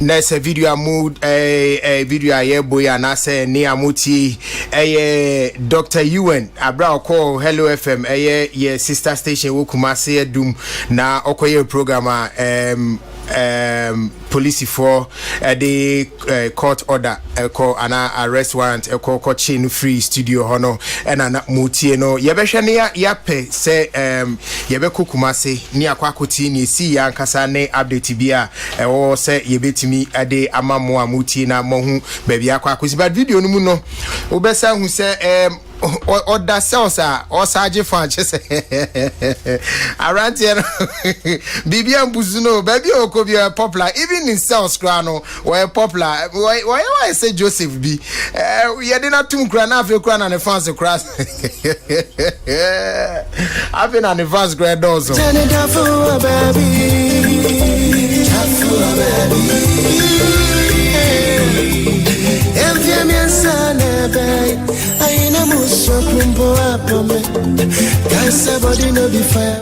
Nessa video mood a video aye boy and I say near muti a Dr. Ewan Abra call Hello FM a sister station Wokumasi Doom na okoye programmer police for the court order call an arrest warrant call coaching free studio hono and an muti no yebeshania yape say yebeko kumase ni akwakuti ni si yankasa ne update bia or say yebetimi ade amamo amuti na mohu baby akwakusi but video no mu no obesa hu say or that cells are or Sergeant Francis around here. Bibian Buzuno, baby, or could be popular, even in South Grano, where popular. Why I say Joseph B. We had not two crown after crown and a fancy cross. I've been on the first grade also. Turn it up for a baby.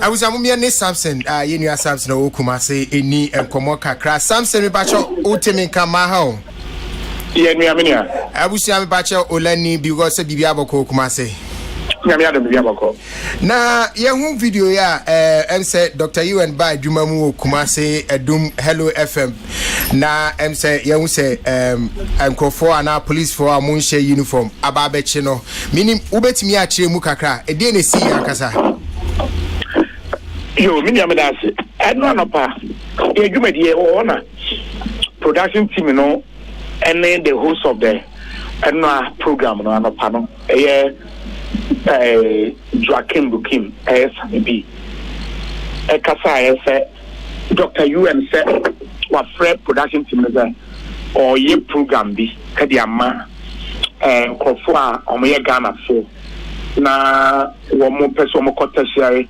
I was a mummy Samson, you knew Samson or Kumase, any and Komoka crash. Samson, we batch Utimi Kamaho. Yeah, I wish I batch Oleni because a Bibiabo Kumase. Na young video ya say Dr. Ewan by Dumamu Kumase Doom Hello FM na say young say for an police for a Munshe uniform ababechino meaning ubetimi achi mu kakra e dey na si akasa yo mini amedase eno anopa e dwumadi e ona production team no and the host of the program no anopa no Joaquin Bukim SB Kasa Dr. Ewan said what Fred production team or ye program be Kadiama and Kofua or me Ghana for na one more person more tertiary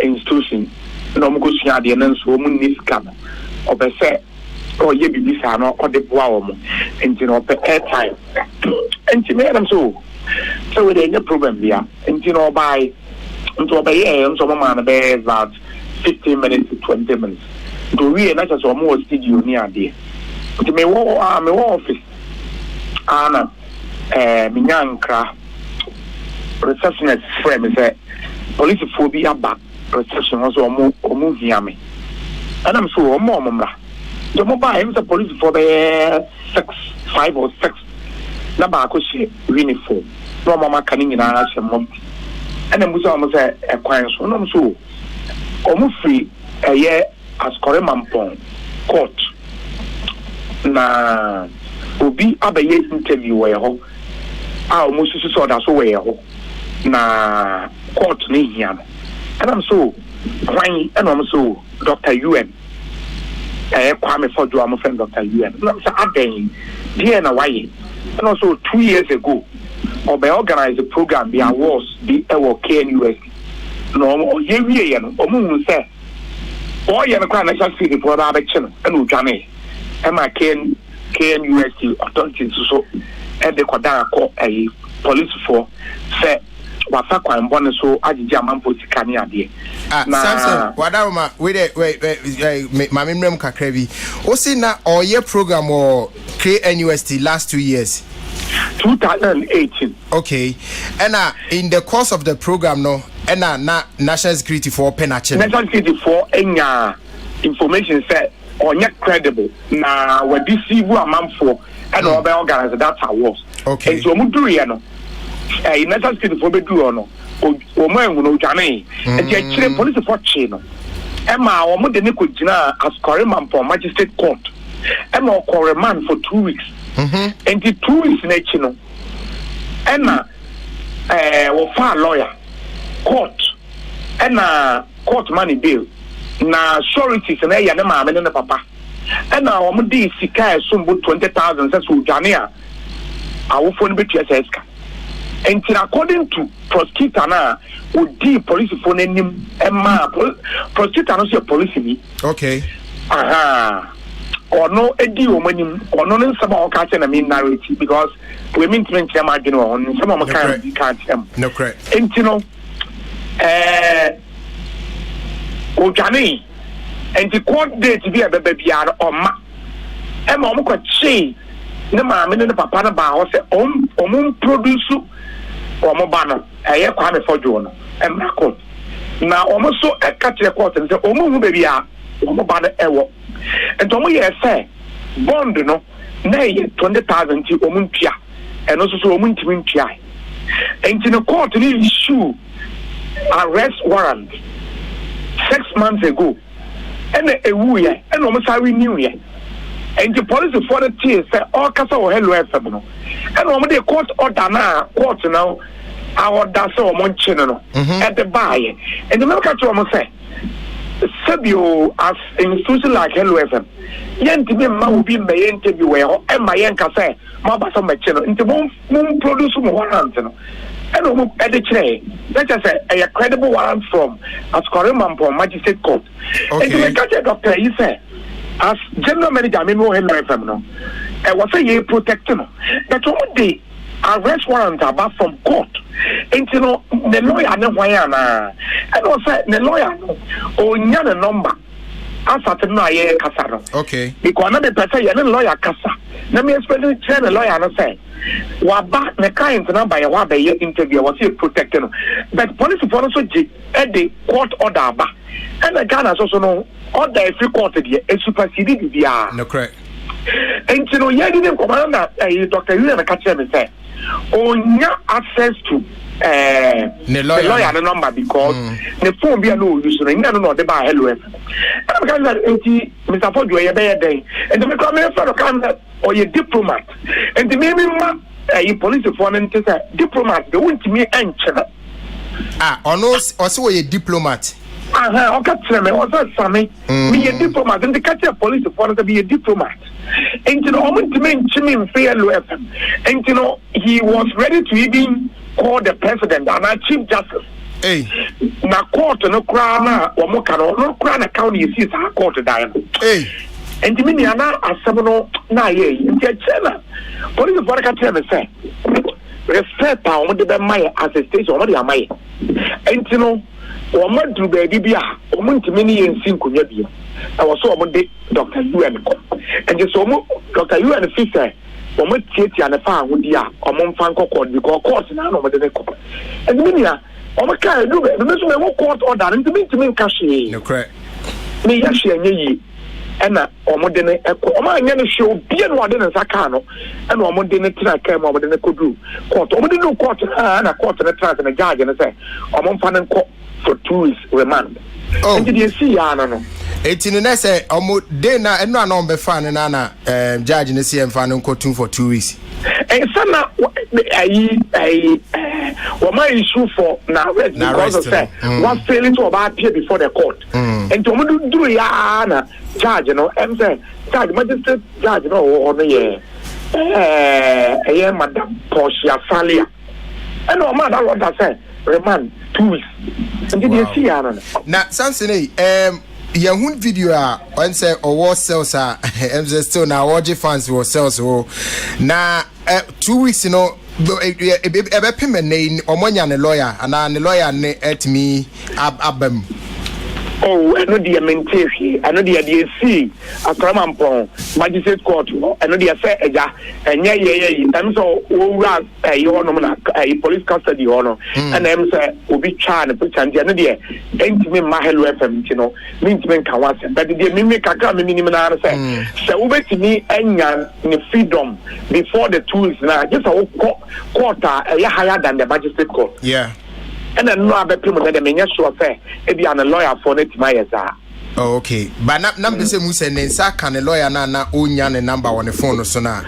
institution no go see the announcement woman needs Ghana or be say or ye be bisano or the wow and you know airtime and to me them so we didn't problem here. And you know, by some man be about 15 minutes to 20 minutes. To we not just more studio near there. To me, my office. Anna, Minyankra, receptionist friend is police phobia back. Reception also move me. And I'm so more. The mobile is a police for the 5 or 6. Na ba ko she uniform no mama kan nyina asem mom ena muso am say e kwan so no so omu free eye askore mampon court na obi abaye interview we ho a omu susu so da so we ho na court ni hia no ena so kwan ena omu so Dr. Ewan Kwame Fojo am friend Dr. Ewan na so aden die na waye. And also 2 years ago, we organized a program, the awards, the KNUS. No, ye or moon say, or you have a national city for the election, and Ujane, and my KNUS authorities so, and the Kodara call a police for, say, Wasaka and Bonaso, Ajaman Potikania. Samson, whatever, wait, my memory Kakrevi. Also, now, or your program or KNUST last 2 years. 2018. Okay, and in the course of the program, no, and na national security for Penache. National security for any information said or not credible. Now, what this is a month for, and all the organizers that awards. Okay, and so Muduriano, a national security for Beduano, or Mono Jane, and the police for Chino. Emma or Modeniko Jina as Koreman for Magistrate Court. Emma or Koreman for 2 weeks. And the 2 weeks in Chino. Emma or far lawyer, court, and court money bill. Na sureties and a mama and a papa. And now I'm the Sika Sumbu 20,000 says Ujania. I will phone between Seska. And according to prosecutor now, would the police phone him Emma prosecutor no see police me. Okay. Aha. Or no Eddie woman or no some of catching a mean narrative because we mean to mention my general on some of my can't him. No correct. And you know Ojani and the court date to be a baby or ma Emma Omuka Chi, the mamma and the papa about produce Omobano, a year Kwame for Jono, and Marco. Now almost so a catch a quarter and say, Omu baby, Omobana Ewo. And Tomo say, Bond, no, nay, 20,000 to Omuntia, and also Omuntia. And in a court, they issue arrest warrant 6 months ago. And a woo ye, and almost I renew ye. And the police for the tears say, all Casa or Hello Efemino. And when they court order now, court now, our Dasso Monchino at the buy. And the American almost say, Sabio as institution like Hello FM. Yen to me, ma will be my interview, and my yanka say, Mabasa Machino, into moon produce warrant. And at the tray, let us say a credible warrant from as Corimampo Magistrate Court. And to catch a doctor, he said, as general manager, I mean, no Hello FM, no. I was a year protecting. That's all the arrest warrant about from court. And you know, the lawyer, no, and also the lawyer, oh, a number. Okay. Because I'm a person, you're a lawyer, Casa. Let me explain the lawyer and say, Waba, the client number, you want the interview, was here protecting. But police for also at the court order, and the Ghana also know order if you court a superseded the no correct. And you know, you didn't command Dr. You never catch him say, oh, no access to the lawyer number because the phone be a no use, and no, the bar hello. I'm going to Mr. Ford, you are a bad day, and the Mecca or a diplomat, and the maybe a police foreman diplomat, the went to me and also a diplomat. Okay, also Sammy, be a diplomat, and the catcher police foreman to be a diplomat. And you know, to make Jimmy fair FM, and you know, he was ready to even call the president and our chief justice. Hey, na court no crown or Mokano, no crown account you see our court diana. Hey, and to me, Anna, a seminal na ye, in the police of Vodka say, respect our the Maya as a station or the Maya. And you know, or not to the Dibia, or Montemini and Sinkunia. I was so about Dr. UN. And just so Dr. UN Fisher. Or what theatre and a farm with ya, or Monfanco court, because courts now over the neck. And Minia, or my car, do it, the mission court order, and to me, Cashi. No correct. Me, Yashi and ye, and or modern echo, or my young show, be and one in Sakano, and or modern came over the Kudu court, or no court and a court and a trans and a judge, and I say, or Monfan court for 2 weeks remand. Oh, and did you see, Anna? 18 and say, Dana and no number fan and Anna, judge in the CM fan and court for 2 weeks. And some my issue for now, because of that, was failing to appear before the court. And to do Yana, judge, you know, and say, judge, magistrate, judge, no, or the Madame Portia Falia. And no matter what I say, remand 2 weeks. And did you see Anna? Now, Sansone, Yahoo video on say or war sales are still now OG fans will sales now 2 weeks you know a payment name or money and a lawyer and a lawyer at me abem. Oh, I know the mentation. I know the DSC, a Cramampon, Magistrate Court, I know the affair, and yeah, I'm so over a police custody honor, and I'm say, will be charged, put on the other day, ain't me my hello FM, you know, means men can watch it, but the mimic a come minimum say, so over to me and in freedom before the tools now, just a quarter higher than the Magistrate Court. Yeah. And then no other people that may sure say if you are a lawyer for it, my oh, okay, but not number say Musa and Saka and a lawyer na Unyan and number on the phone or so now.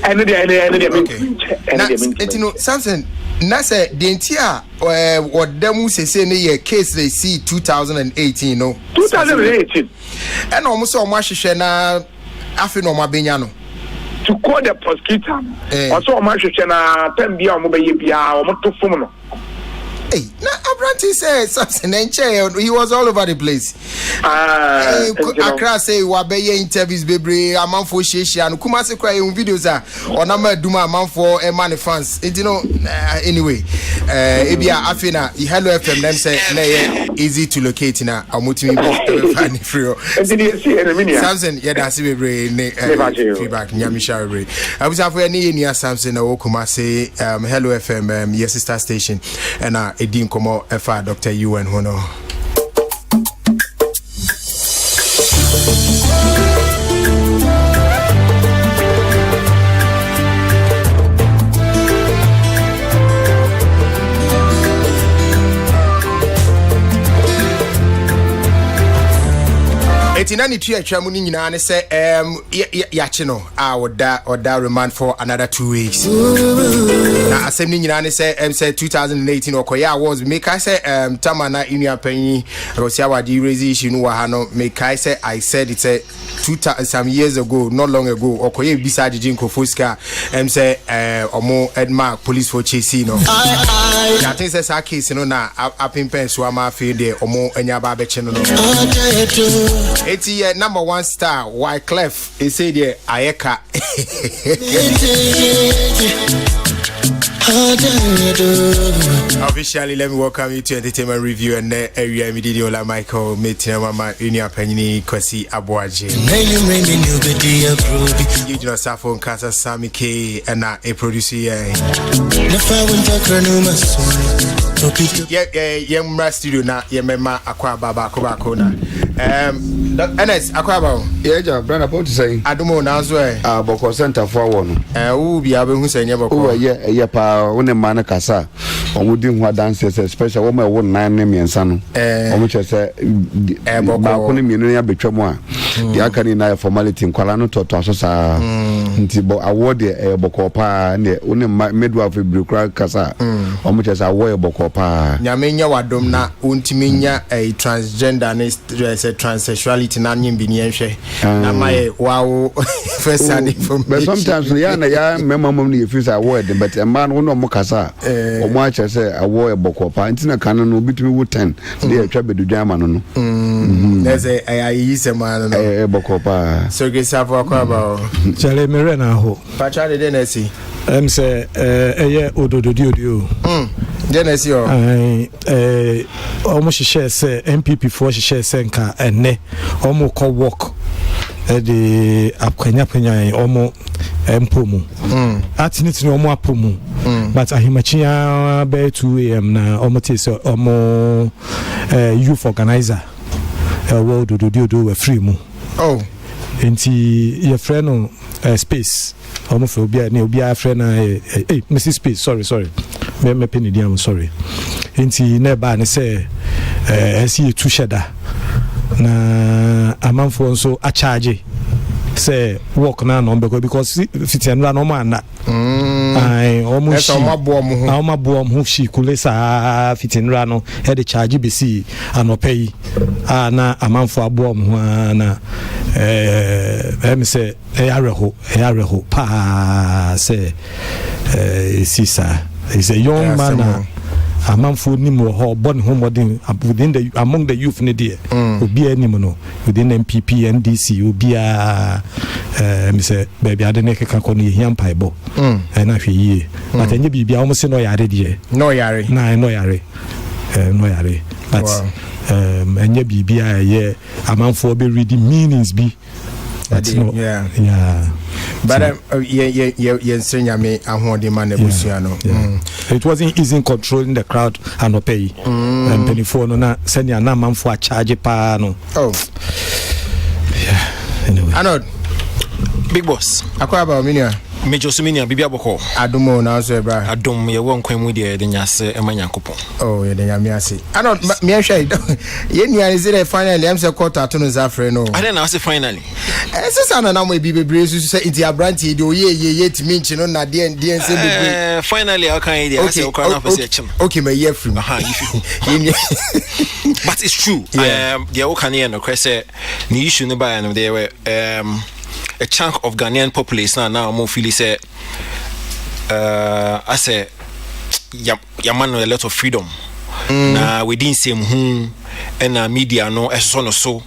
And Samson, Nasa, the entire what them say near case they see 2018, no 2018, and almost so much shena Afino Mabiano. To call the prosecutor, also much shena 10 bia or Moto Fumono. Hey, now Abranti said something he was all over the place. Accra say Wabeye interviews baby amount for Shishi and Kumasi cry in videos or number Duma amount for a man fans. You know, anyway, Ebia Afina, Hello FM them say easy to locate in a Mutimi funny free. Samson, yeah, that's feedback. Nyamisha Ray. I was after any near Samson or Kumasi Hello FM, yes, sister station, and Edim Komo FR Dr. UN Hono. Etinani tu atwa mu nyina ne se yache no oda remand for another 2 weeks. Na asem ni nyina ne se say 2018 okoya awards make I say tamana inia panyi Rosia wadi raise issue no wa ha no make I say I said it's a some years ago, not long ago, okoye bisa jijin kofoska say omo Edmark police for chasing no. I think say case no na apimpen so ama fe de omo anya ba be che no. It's number 1 star Wyclef he said there Ayeka. Officially, let me welcome you to Entertainment Review and area media la Michael meeting mama Unia Penny Kwesi Abuaje. You know Safon Kasa Sami K and a producer yeah studio na yemema akwa baba kobakona NS akwa ba yeah brother what to say adumo na so boko center for one wo bia be hu sanye boko yeah pa woni ma na kasa omudi hu dancers especially wo ma wo nan ne miensa no omo chese ba ko ne mienu ya betwam a ya kan na formality nkwala no toto aso sa nti bo award boko pa ne woni midwife brukra kasa omo chese award boko pa nyamenya wadom na ontimenya transgender ne transsexuality na nyimbi ni enhwe na my wow first hand information but sometimes ya mema mom ne feel award but a man won no kasa omo a chese award boko pa ntina kan no bitumi wo 10 dey atwa bedudwan ma no there's a use man no boko pa so get safo akwa ba chale mere na ho pacha de denesi say eye odododio denesi o almost share say MPP for share say nka enne omo ko work the akwanya omo empomu atiniti omo apomu but ahimachia be 2 am na omo tese omo youth organizer world do we free mu enti your friend no space omo for obi a friend na Mrs Space sorry me penny diam sorry enti na ba ne say esi tu sheda na amanfo nso a charge say work na no because fitian na no man na ai almost omabo mo shi kulesa fitin ra no e de charge be si anopai na amanfo abo mo na em say e areho pa say sisa is a young man amanfo nim wo ho born homodin within the among the youth ne there obi anim no within MPP NDC obi a me say baby ade ne keka ko no hiam paibo na hwe yie but enye bibia wo se no yare de no yare but enye bibia ye amanfo be read meanings bi but no yeah but it wasn't easy in controlling the crowd and pay and penny no na send ya na man for charge pa no yeah anyway Arnold big boss akwa ba minia Major Suminia bibia boko adumo na so bra adum ye won kwan mu de nyase emanyankopon ye de nyame ase Arnold me hwe ye nia is the finally am say quarter to no zafre no I don't know say finally sisa na mo bibebre su say inti abranti de oye timi nchi no na de nse bibebre finally how can you say okra na pese chim okay me ye free but it's true the okane no kwese ni issue no ba no there were a chunk of Ghanaian population now more feel say I say yaman a lot of freedom na we didn't see him and media no so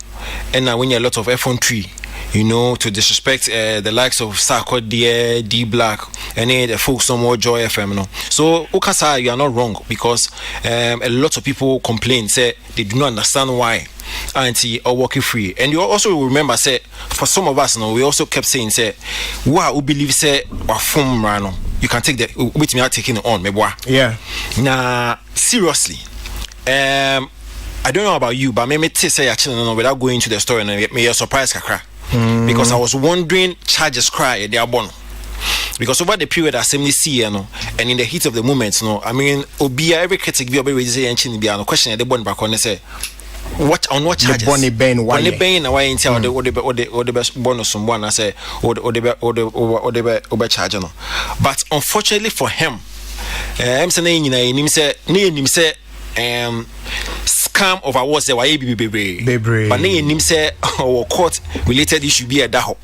and when you a lot of effrontery, you know, to disrespect the likes of Sarko, D Black, and the folks no more Joy FM. No, so Okasa, you are not wrong, because a lot of people complain, say they do not understand why anti or working free. And you also remember, say, for some of us, no, we also kept saying, say, wow, we believe, say, from Rano, you can take the with me, taking it on, maybe. Yeah. Now, seriously, I don't know about you, but maybe say actually no, without going into the story, and me a surprise kakra. Because I was wondering charges cry they are born. Because over the period I simply see, you know, and in the heat of the moment, no, I mean, Obia every critic be already say and chin be no question the born back on say what charges? The Bonnie Bain why? Bonnie Bain and why in tell the best bonus someone I say or the charge no. But unfortunately for him, I'm saying him say scam of awards there were baby. But then him say our court related issue be a daho.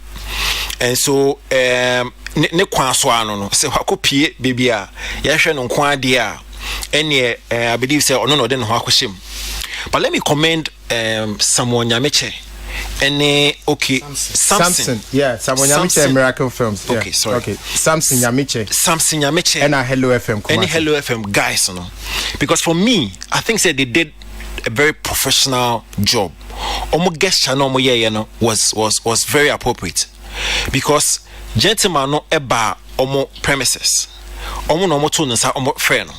And so ne kwanswa no say wakopie baby a ya hwe no kwa de a ene I believe say ono no de no akoshim. But let me commend Samuel Nyameche. Okay, Samson. Yeah, Samuel Nyameche Miracle Films. Yeah. Okay, sorry. Okay, Samson Nyameche. And Hello FM. Any Hello FM guys, you know. Because for me, I think that they did a very professional job. Omo guest channel mo ye no was very appropriate. Because gentleman no eba omo premises. Omo no to nsa omo friend.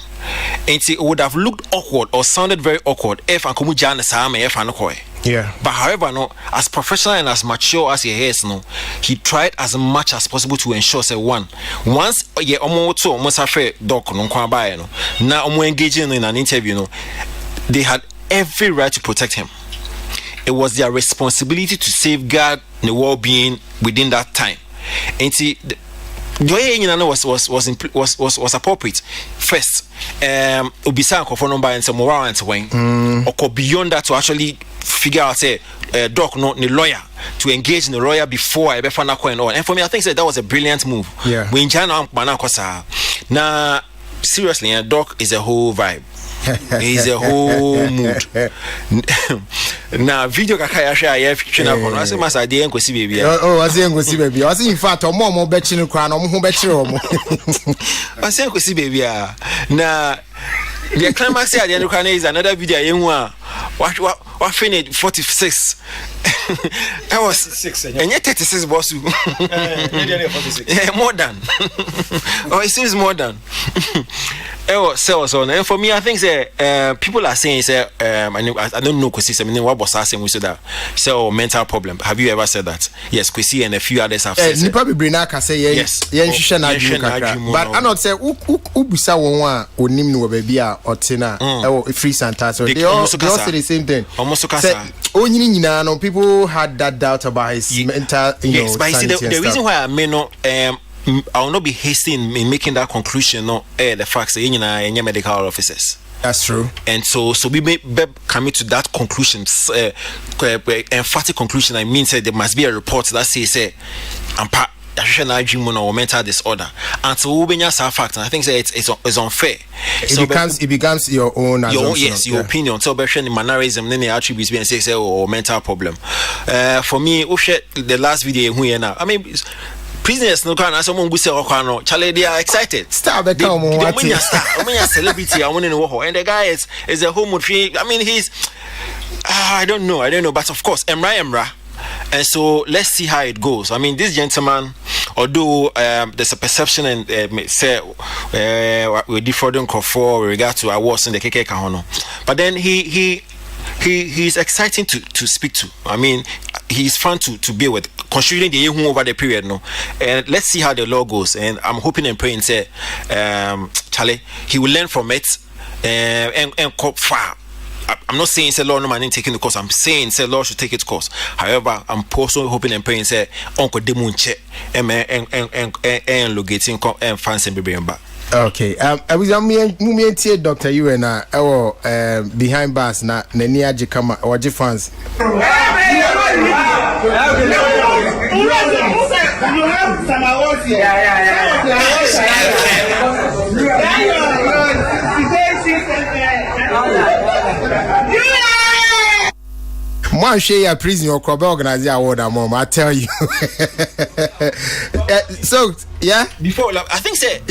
And it would have looked awkward or sounded very awkward if Ankomu Jana Sama if Anokoi. Yeah. But however, no, as professional and as mature as he is, no, he tried as much as possible to ensure say once ye almost afraid doc no kwa buy no. Now engaging in an interview, no, they had every right to protect him. It was their responsibility to safeguard the well-being within that time. And see, the way you know was appropriate. First, Obisa for number and some moral and when or beyond that to actually figure out say doc no the lawyer to engage in the lawyer before I ever and all. And for me, I think that was a brilliant move. Yeah. When Jana now seriously, doc is a whole vibe. He's a whole mood. Now, video kakaya share ya fiction upon. I say, "Mas I didn't go see baby." Oh, I didn't go see baby. I say, in fact, more betting in crown, more betting. I say, "Go see baby." Now, the climax at the end of the is another video. You what finished 46. That was 6, and yet 36 boss. Yeah, more than. Oh, it seems more than. And for me, I think people are saying I don't know Kwesi. I mean, what was asking we said that mental problem. Have you ever said that? Yes, Kwesi and a few others have said. Probably Brinaka say yes. But I not say Ubisa wonwa onim no baby or tina or free Santa. So they all say the same thing. Almost kasa. No, people had that doubt about his mental. Yes, but you see the reason why I may not I will not be hasty in making that conclusion. No, the facts are medical officers. That's true. And so we may be coming to that conclusion, emphatic conclusion. I mean, say there must be a report that says, or mental disorder. And so we fact, and I think it's unfair. It becomes your own assumption. Your opinion. So the mannerism, then the attributes being say or mental problem. For me, the last video here now. I mean. Prisoners no can someone go say okano chale they are excited star be come what celebrity I want to know and the guy is a homo tree. I mean he's I don't know but of course Emra and so let's see how it goes. I mean this gentleman, although there's a perception and say we defrauding for regard to awards in the KK Kahono, but then he's exciting to speak to. I mean he's fun to be with, considering the year over the period, no. And let's see how the law goes. And I'm hoping and praying, say, Charlie, he will learn from it and cop far. I'm not saying say law no man taking the course. I'm saying say law should take its course. However, I'm also hoping and praying say Uncle Demunche and locating and fancy baby back. Okay. I was a Dr. You and behind bars na Nenia Jikama or Jifans. Yeah. man share prison or crop organize award mom, I tell you. So yeah, before I think say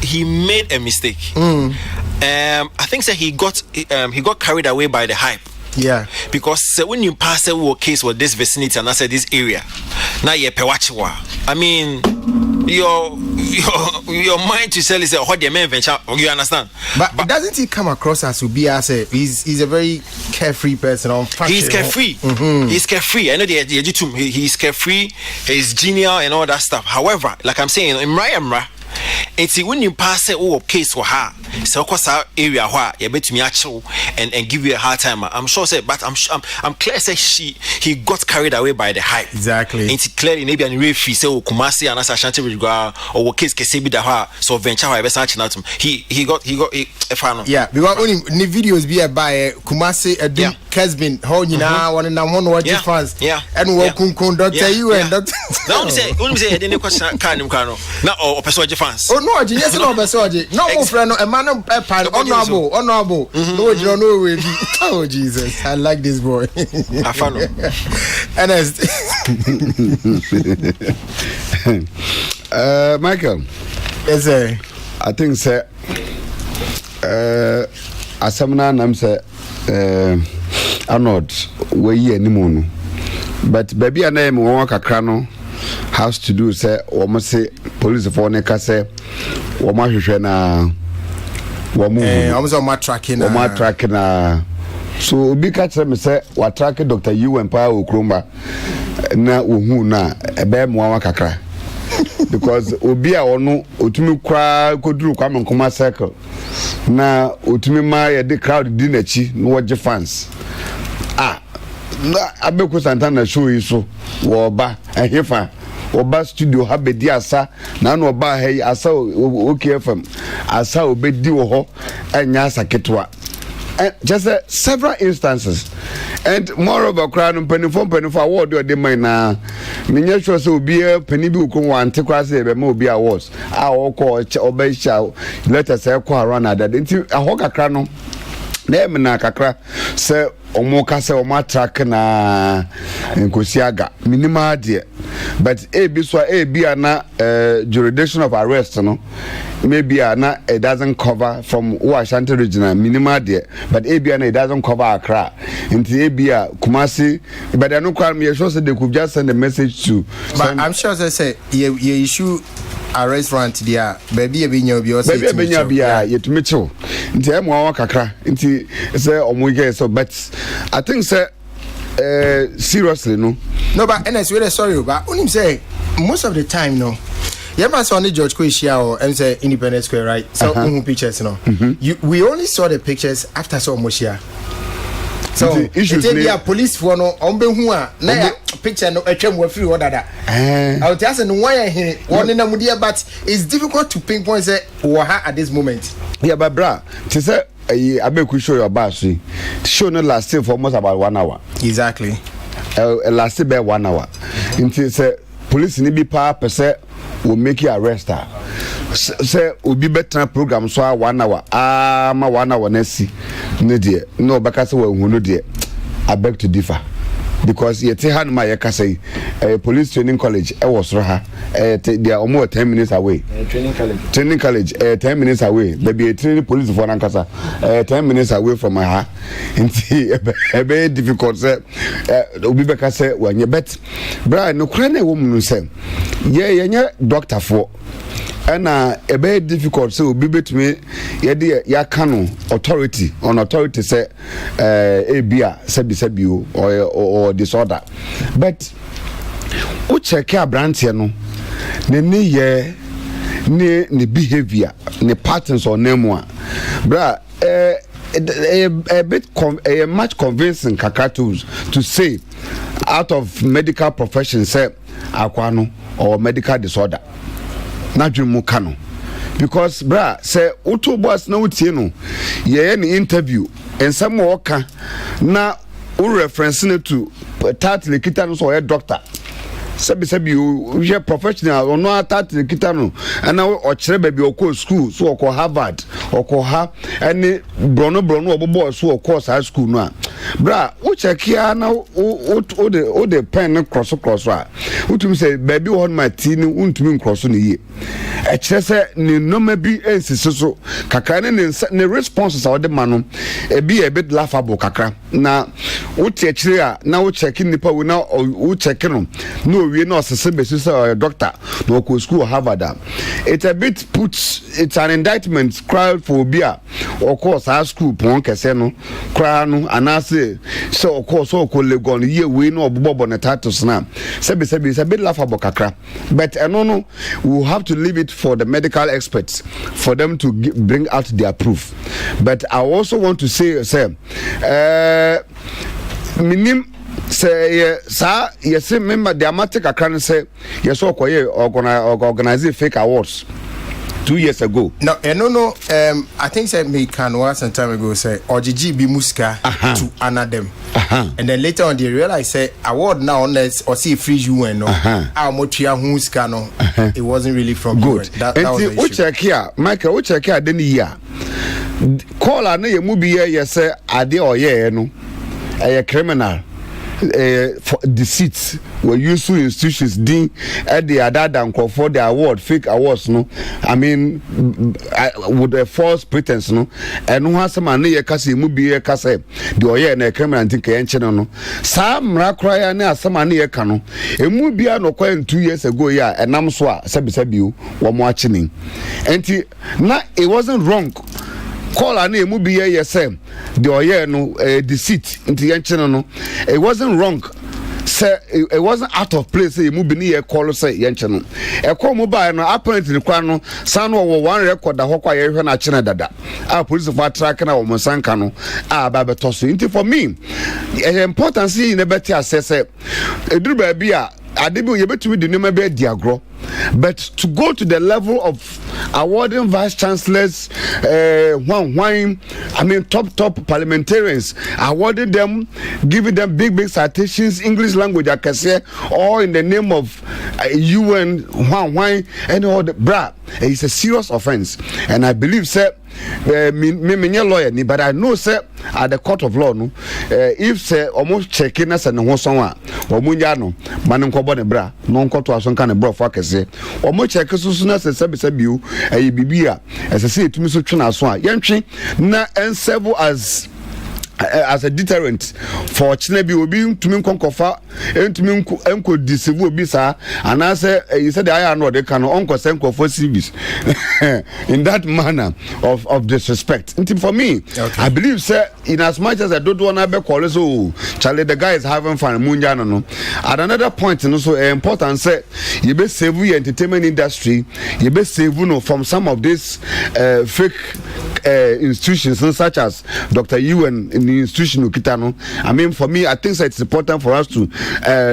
he made a mistake. I think say he got carried away by the hype. Yeah, because when you pass a case with this vicinity and I said this area, now you're pewachiwa. I mean, your mind to sell is a hot man venture. You understand? But doesn't he come across as to be as a he's a very carefree person on fashion? He's carefree. He's carefree. I know he's carefree. He's genial and all that stuff. However, like I'm saying, Imra. And see when you pass a case for her, so cause our area where you bet me actual and give you a hard time. I'm sure say, but I'm clear say he got carried away by the hype. Exactly. And clearly maybe an referee say Kumasi and as Ashanti Riga or case be the so venture where searching out him. He got a final. Yeah, because only the videos be by Kumasi Edu Kesbin, how you know one and one watch fans. Yeah. And what Dr. You and Dr. Now say I didn't question now or person fans. Oh no, yes, no, no more friend, a man of honorable. No, you don't know where. Oh Jesus, I like this boy. I found Ernest. Michael. Yes, sir. I think sir. Asamna nam say Arnold we anymore. But baby and I won kakra no has to do say almost say police for ne ka say wo ma hwehwe na wo mu almost on my tracking na so obi ka kire me say wa track Dr. UN pa Okromba na ohu na ebe mo wa kakra because obi a ono otumi kwa koduru kwa Nkoma circle na otumi ma ye de crowd di na chi no wo fans na Abeku Santana show yi so wo ba ehefa oba studio habedi asa na no oba hey asa OKFM asa obedi wo ho enya asa ketwa just several instances and moreover crown penifo award or the man na menye sure say obi pani bi ukun wante kwa say be ma obi awards a wo ko oba sha let us say ko around that nti ahokakra no na emna kakra say omoka say omo track na nkosiaga minimal there but ebi so ebi ana jurisdiction of arrest no maybe ana it doesn't cover from Ashanti regional minimal there but ebi ana it doesn't cover Accra into ebi Kumasi but I know me sure say they could just send a message to but I'm sure they say you issue arrest warrant there baby ebinya obi o say baby ebinya bia yetumi chill nti e mo kakra nti say omuge so but I think say seriously no but NS really sorry but unim say most of the time no yeah, man, so George Koishia or MC Independence Square, right? So pictures, no. We only saw the pictures after so Moshia. So it's police for no na picture no etwem free order that. I would just know why here one in Amudia, but it's difficult to pinpoint say waha at this moment. Yeah, but bra, to say Abeku show your bashi. Show no last for almost about 1 hour. Exactly. Last about 1 hour. Until say police ni be pa per will make you arrest her. Say will be better program so 1 hour. Ma 1 hour nesi. No dear. No because we no dear. I beg to differ. Because yet hand my say police training college was raha they are almost 10 minutes away. Training college 10 minutes away. Maybe a training police for Nankasa 10 minutes away from my ha. A very difficult say Obibeka say when you bet Brian no crane woman say yeah doctor for and a very difficult so be between ya canon authority on authority say abia sabi or disorder but who check your branch no ne behavior ne patterns or name one bra a bit much convincing kakatools to say out of medical profession say akwano or medical disorder na dwemu kano because bra say uto boss na utie no ye any interview and some worker na u reference ne to title kita no so ye doctor sabi you professional or no title kita no and o kire ba bi o ko school so o ko Harvard o ko ha any brono obobo so o course high school no bra wo check ya na o de pen cross a utum say baby won my tin untumi cross no ye e kire say ne noma bi ensisi so kakra ne responses a de ma no e bi a bit laughable kakra na wo te kire a na wo check nipa wo na wo check no wie na osese besu say doctor no ko school Harvard it's a bit it's an indictment crowd for bia of course our school pon kese no kra no anase so of course so ko legon ye we no obobo na status na sebi it's a bit laughable kakra but no we have to leave it for the medical experts for them to bring out their proof. But I also want to say minim say sa yes remember the amateur kakra say yes organize fake awards 2 years ago. No, I think say me can once some time ago say OGG be muska to honor them. And then later on they realize say award now unless or see free UN no. Our motria muska no. It wasn't really from good. That was the issue. Check here, Michael, we check here then year. Call an ye movie here say ade or ye no. A criminal. For deceit were used to institutions din at the other than call for the award fake awards no I mean with a false pretense no and no has man ye kase mu bi ye kase the oye na criminal think ye nche no sa mra kra na asama na ye ka no emu bia no kwa 2 years ago ya enam so a sebi wo mo achini enti na it wasn't wrong. Call an emu be ye same the oye no deceit into yenchino no it wasn't wrong say it wasn't out of place say emu be near call say yenchino e call mobile no apparently kwa no san wo one record da hokwa ye hwe na chine dada a police for track na wo monsanka no a ba beto so into for me important see in better assess eduru ba bia adebi ye betumi de nima be diagro. But to go to the level of awarding vice chancellors, top parliamentarians, awarding them, giving them big citations, English language, I can say, all in the name of UN, and all the bra, it's a serious offense. And I believe, sir, me lawyer ni, but I know, sir, at the court of law, no, if say almost checking us and one someone, or Munjano, Manunko bra, non court was some kind of bra focus. Or much check as soon as a sabisabu, a bibia, as I say to Mr. China Swan, Yantri, na and several as a deterrent for Chinebi will be to me concofa and to me uncle disivu bisa and I say you said I know they can uncle senko for civis in that manner of disrespect. And for me, okay. I believe sir in as much as I don't want to be called so Charlie the guy is having fun Munjano no. At another point and also important say you be save the entertainment industry, you be save from some of these fake institutions such as Dr. UN in the institution Ukitano. I mean, for me, I think that it's important for us to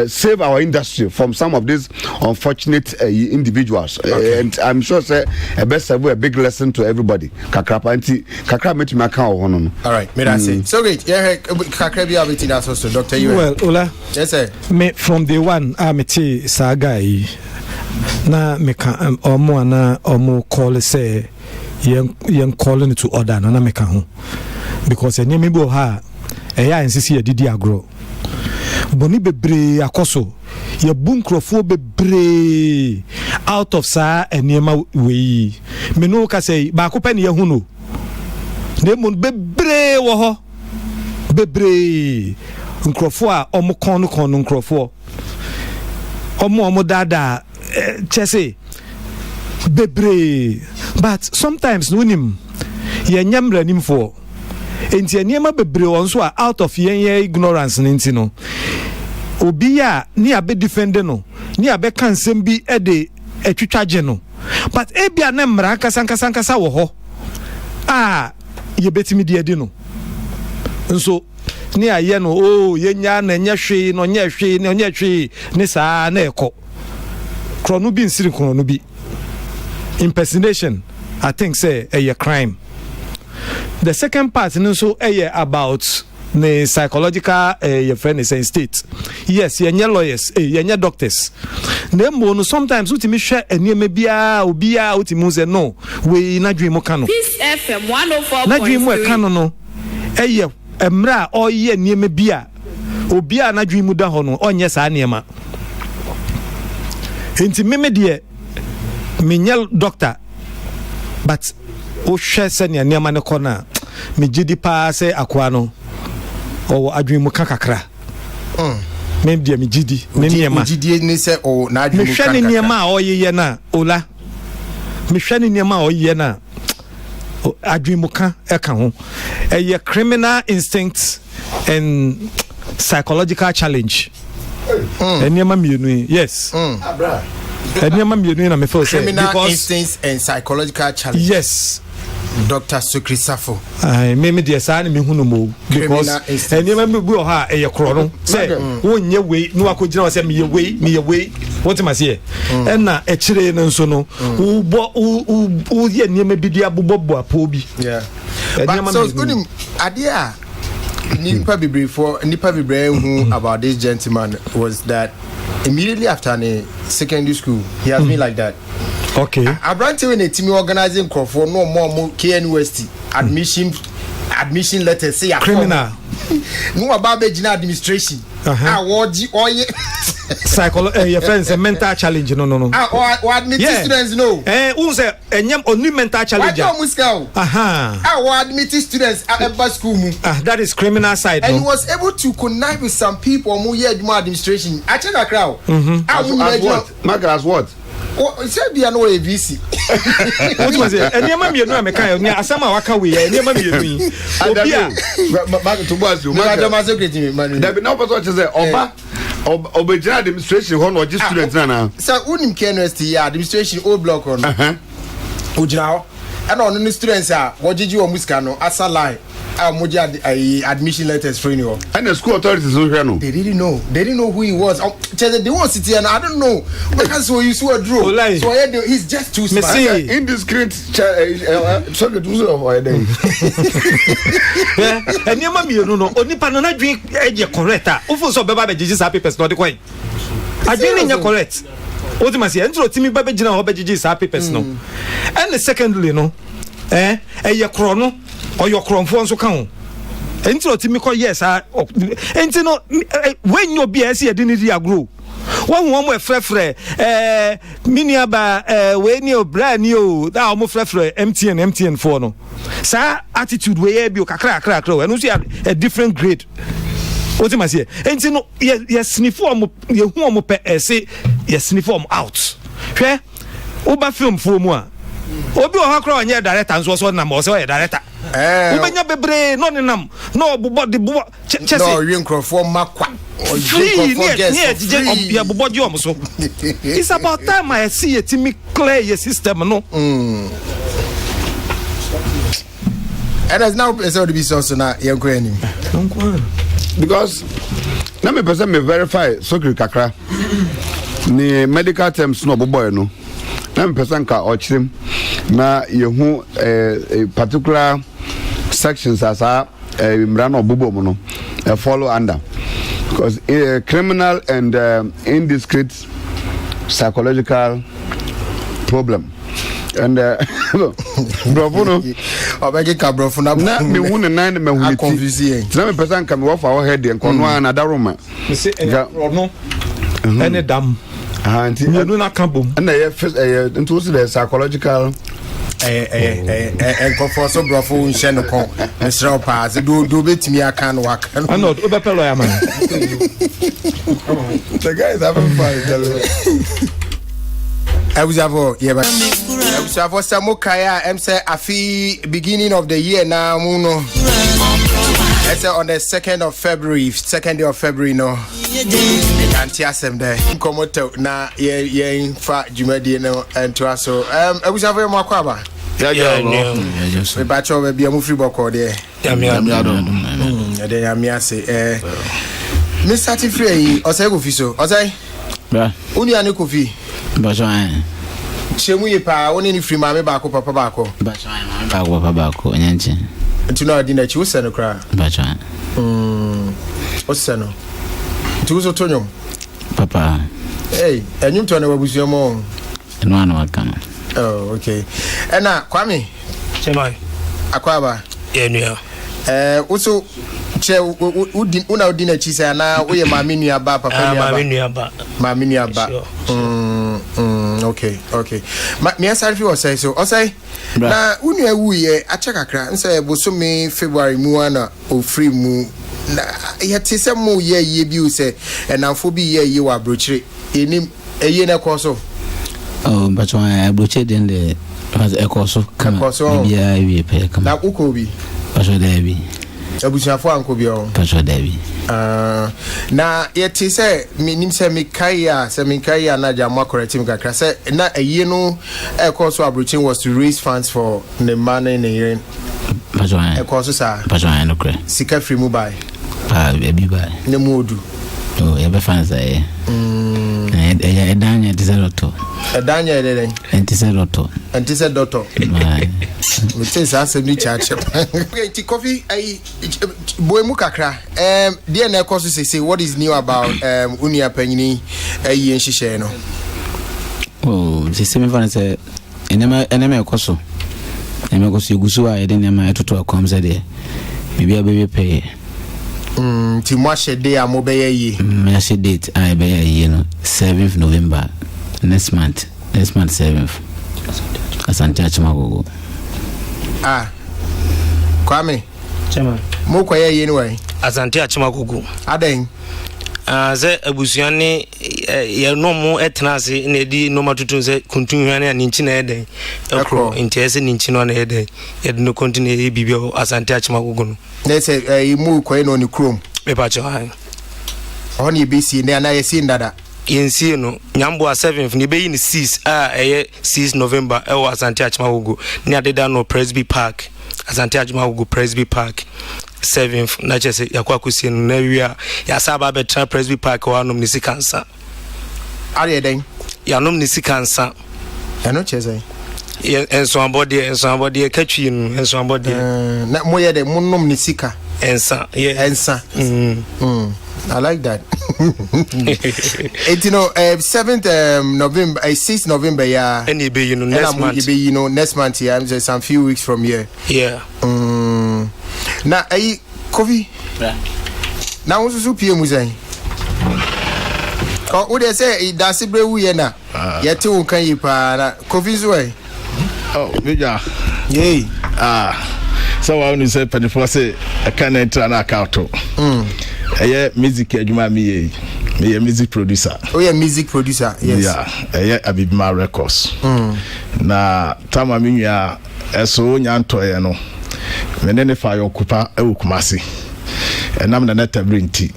save our industry from some of these unfortunate individuals. Okay. And I'm sure, sir, a best a big lesson to everybody. Kakra met my cow. All right, may I say so great. Yeah, Kakra be able to also Dr. UN. Well, Ola, yes, sir. Me from day one, I'm a sagai. Na me can omo call say. Yen calling it to order na meka ho because enya me bo ha eya nsisi didi agro boni bebre akoso ye bunkrofo bebre out of sa enema we me no ka say ba ko pe ne hu no ne mon bebre wo ho bebre nkrofo a omo kon nkrofo omo dada chese bebre but sometimes no nim ye nyamra nim for enti eniema bebre won so out of yen ignorance nti no obi a ni abe defend no ni abe kansem bi e de atwitwaje no but ebia na mra kasankasa wo ho ye betimi de ade no nso ni aye no yenya na nya hwe no nya hwe no nya hwe ni saa na ekọ krono bi nsiri krono bi impersonation I think say a crime. The second part also about the psychological your friend is saying state. Yes, you're lawyers, you're doctors. Nembo sometimes utimi share enieme bia obia utimu ze no we na dream kano. This FM 104.3. Na dream kano no emra oye niema bia obi a na dwi mu da ho no onye saa niema enti meme de menyel doctor but o hwe se niema ne kona me gidi pa se akoa no o adwi mu kakakra mem de me gidi ne niema gidi ni se o na adwi mu kakakra me hwe ne niema oyeye na ola me hwe ne niema oyeye na adwi mu ka eka ho a criminal instinct and psychological challenge niema mienu yes niema mienu na me feel say criminal instincts and psychological challenge yes Dr. Sukri Safo. Me de sa na me hunu mo because niema me bu o ha e ye kro no say wonye we no akogina say me ye we what am I say na e kire no nso no wo ye niema bidia bobo apo bi yeah but so unim adia nipa bibre who about this gentleman was that immediately after secondary school he has been like that. Okay. Abranti when a team organizing for no more KNUST admission letters say criminal. No about the administration. Award psychology your friends a mental challenge no or admit students no who say enyam only mental challenge award admit students at school that is criminal side and he was able to connive with some people who hear administration I check a crowd as what oh say be no ABC what was it enyama mienu ameka ni asama waka we enyama mienu obia market to boss you there be no person say oba obejina administration ho no student na so unim KNUST administration O block on ojina ho and on students wojiji o musika no asala admission letters for you and the school authorities no they didn't know who he was they won't sit here and I don't know because so you saw a draw so he's just too smart indiscreet so the use of day and your mommy no onipa no na dwen e correct ofo so beba be jiji sa papers no de kwan adwen no correct what you must say entro timi baba gina ho be jiji sa papers no and the secondly no e ye kro no oyo kronfo nso ka ho enti o timi ko yes enti no when you be ese de ni di agro wo hu omo frefre minia ba we ni obra ni o da omo frefre MTN for no sa attitude we e bi o kakra we no see a different grade what you must say enti no yes ni for omo ye hu omo pe ese yes ni for omo out hwe oba film for mu a obi o ha kra onye director nso so na mo so ye director ubenya bebre no nenam no bobo de bobo chese no wincrofo makwa yeah bobo di omso it's about time I see it me clear your system no and as now so to be so na yenko anim because na me person me verify Sukri kakra ni medical terms no bobo no na me person ka ochrim na yehu particular sections as mrano bobo no follow under because criminal and indiscreet psychological problem and bravo no obege ka bravo na me won nine me hu confusing na me person ka me wo fa wo head en kono na daroma me say no any dam anti you na kabom na ye into the psychological for so bravo nhye no kon nsra pass do betimi aka no waka no no obepelo ya man the guys having fun Abusavo Samokaya say afi beginning of the year now muno it's on the 2nd of February no antiasem there komoto na ye fa jumadi no ento so Abusavo makwaba yeah we bacho we bia mu free boko there ya mi ase Mr. Tifrey osay go fiso osay bra uni ane kofi bajan shemu ye pa woni ni free mame ba ko papa ba ko bajan ba ko papa ba ko nyanche ntuna di na chi wo seno kra bajan o seno tu zo tonyom papa hey enyum to na wabusu mo eno ana waka oh okay ena kwame chemai akwaba enua uso che una odina chi say na wo ye maame nua ba papa nua ba maame nua ba okay me asari fi osai so osai na unu ewu ye acha kakra nse bosomi February mu ana ofri mu na yete se mu ye bi u se enamfo bi ye wa brochire enim eye na koso but I broche den de was ekoso kama bia wie pe kama na uko bi paso debi abusiafo anko bi o paso debi na yete se minim se mikaya na jama correct me kakra se na eye no ekoso abroching was to raise funds for the man in the paso ekoso sa paso no kre sika free mobile ebi bai ne modu e be fans e danya dizeroto danya deden dizeroto we say say assembly church ti coffee ai boemu kakra dia na ekoso say what is new about unia panyini ai enhihye no say me fan say enema ekoso egusu a ede nema etoto akom say de bibia bebe pay ti mo shede a mo be ye me shede date I be ye no 7th November next month 7th Asante Achimagogo Kwame chama mo kwa ye ni wai Asante Achimagogo aden ze abusuane ye no mo etnase na edi no matutu ze kuntunhwane ani nchi na eden ekro intese ni nchi no na eden ye no continue e bibio Asante Achimagogo no na se mu kwa no ni krom me pa chahan on ye bisi na na ye sin dada yensi no nyambo 7th ni be yin 6 6 November e wa Asante Achimagogo ni adeda no Presby Park Asante Achimagogo Presby Park 7th na chese yakwa kusie no na wia ya saba betra Presby Park wa nom ni sikansa are den ya nom ni sikansa ya no chese enso ambode katwi no enso ambode na mo ye de mo nom ni sika ensa I like that. It 7th November 6th November yeah and you know next month next month yeah just some few weeks from here na ai coffee na wo so pie mu zan ko wo de say da sibre wu ye na ye te wo kan yi pa na coffee zo ai meja so I want say penifo say I can enter na account music adwuma me music producer music producer yes Abibima Records na tama minua eso nyantoye no menene fa yokupa ewukumase enam na netabrinti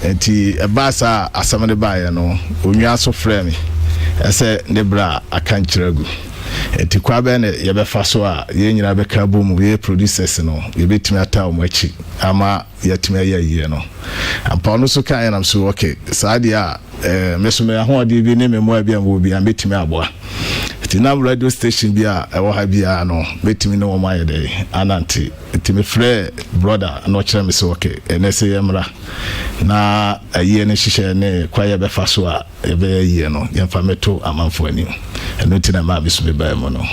enti ebasa asamade baye no onwa so frame ese ne bra akanchiragu enti kwa be ne yebefa so a ye nyina be ka bomu ye producers no ye betimi ata o machi ama yatimi aye no ampa no so kan na so okay saade a mesume ahode bi ne memo bi ambo bi ambetimi aboa tinam radio station bi a ewo ha bi a no betimi no mo aye dey ananti timi frɛ brother no kire me so okay enese yemra na aye ne hihye ne kwa ye befa so a ebe aye no yemfa meto amanfo ani eno tina ma bi so be ba mo no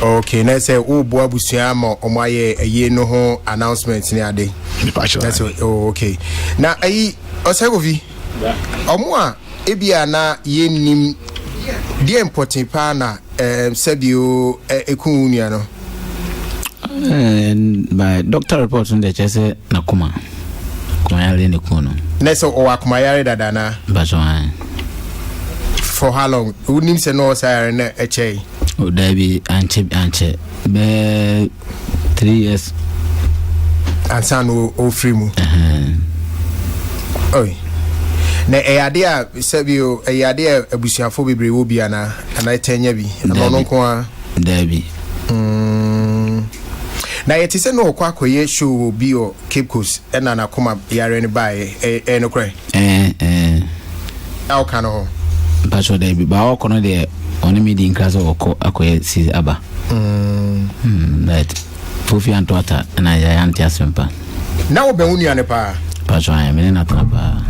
okay na say wo bo abusua ma omo aye aye no ho announcement ni ade that's okay na ayi osegovi omo a ebia na yenim the important pa na sabio ekunya no by doctor report on the chese na kuma yale ne kuno na so o akuma yare dada na bajoan for how long unim se no say na eche o dabi anche be 3 years ansan o free mu oi na eyade a sabio eyade abusuafo bebre wo bia na tenya bi na no nko a dabi na yeti se no kwa koye show bi o Cape Coast na na koma yare ne bae no kre ao kano bacho dabi ba o kono de oni midi nkraso oko akoye si aba that fofi antota na ya yanti asempa na wo be wunu ne pa bacho ya me na tapa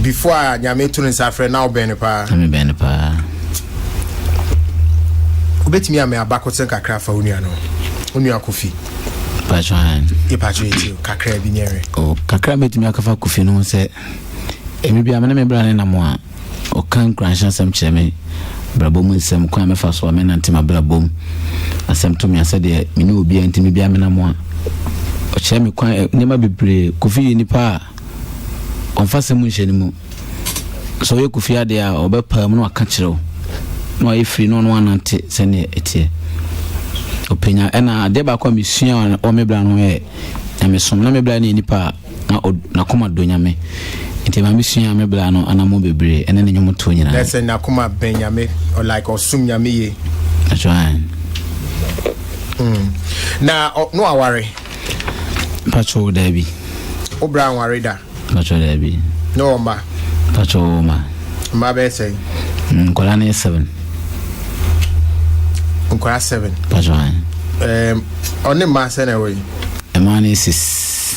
before nyame to nsa frɛ na wo be ne pa me be ne pa obetimi ame abakoten kakra fa wunu no wunu akofi Pachuan. Ipatchu kakra bi nyere. Oh, kakra metimi akafa Kofi no se. Emi bia me brane na mo a. O kan kransha sam cheme. Brabom nsem kwa me fa so me nante ma brabom. Asem to me ase de me ni obi antimi bia me na mo a. O cheme kwa nyema bebre Kofi nipa on fa sem nhye ni mu. So ye Kofi ade a obepa mu no aka kirew. No ayi free no no anante se ne etie. Openya ena de ba kwa misua o me bra no e me som na me bra ni nipa na koma do nyame nti ma misua me bra no anamo bebre ene ne nyom to nyina let's say na koma benyame or like osum nyame ye ajuan na no aware pacho dabi o bra aware da pacho dabi no ma pacho ma be say kola ne 7 Nkwa 7 pajuan only master na we emani 6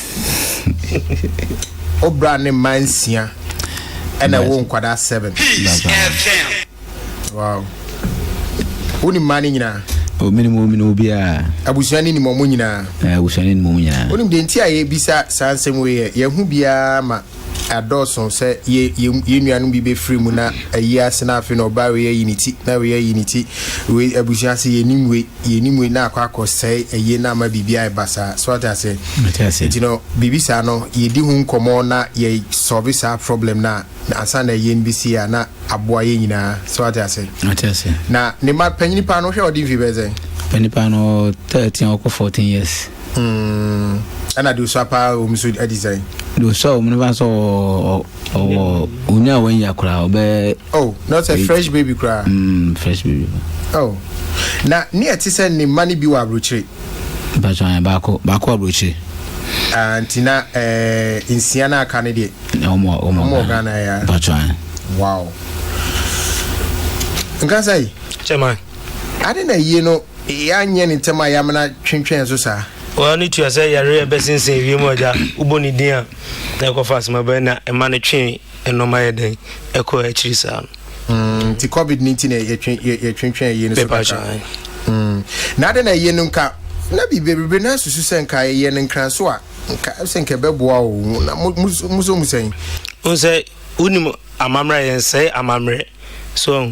obra ne mansia ena wo nkwada 7 wow uni mani nyina o minimum bia abusuani ni momu nyina abusuani ni momu nyina uni de ntia ye bisa sansem we ye hu bia ma adoson se ye nuanu bi be free mu na ayi asena afi no ba we unity na we unity we abusia se ye nimwe na akwa sei ayi na ma bibia e basa so ata se you know bibisa no ye di hu nkomo na ye solve sa problem na asa na ye NBC na aboa ye nyina so ata se na ne ma panyini pa no hwe odi vi beze panyini pa no 13 or 14 years ana do so pa o mso design do so mo na so unya wan yakura obe oh not a fresh baby cry fresh baby oh na ni eti se ni mani bi wa abrochire bajan bako abrochire antina insiana aka ne de omo Ghana ya bajan wow ngasai chairman ade na yie no ya nye ni tema ya mena twentwen so sa wani tu ase yare besinsin wi moja uboni dia na ko fast ma be na e ma ne twen enoma ye den e ko a chiri sa ti COVID-19 ye twentwen ye no so ka na ade na ye no nka na bi bebre na susu senka ye no nkran so a nka senka beboa o na muso musen unse unim amamra yen sei amamre so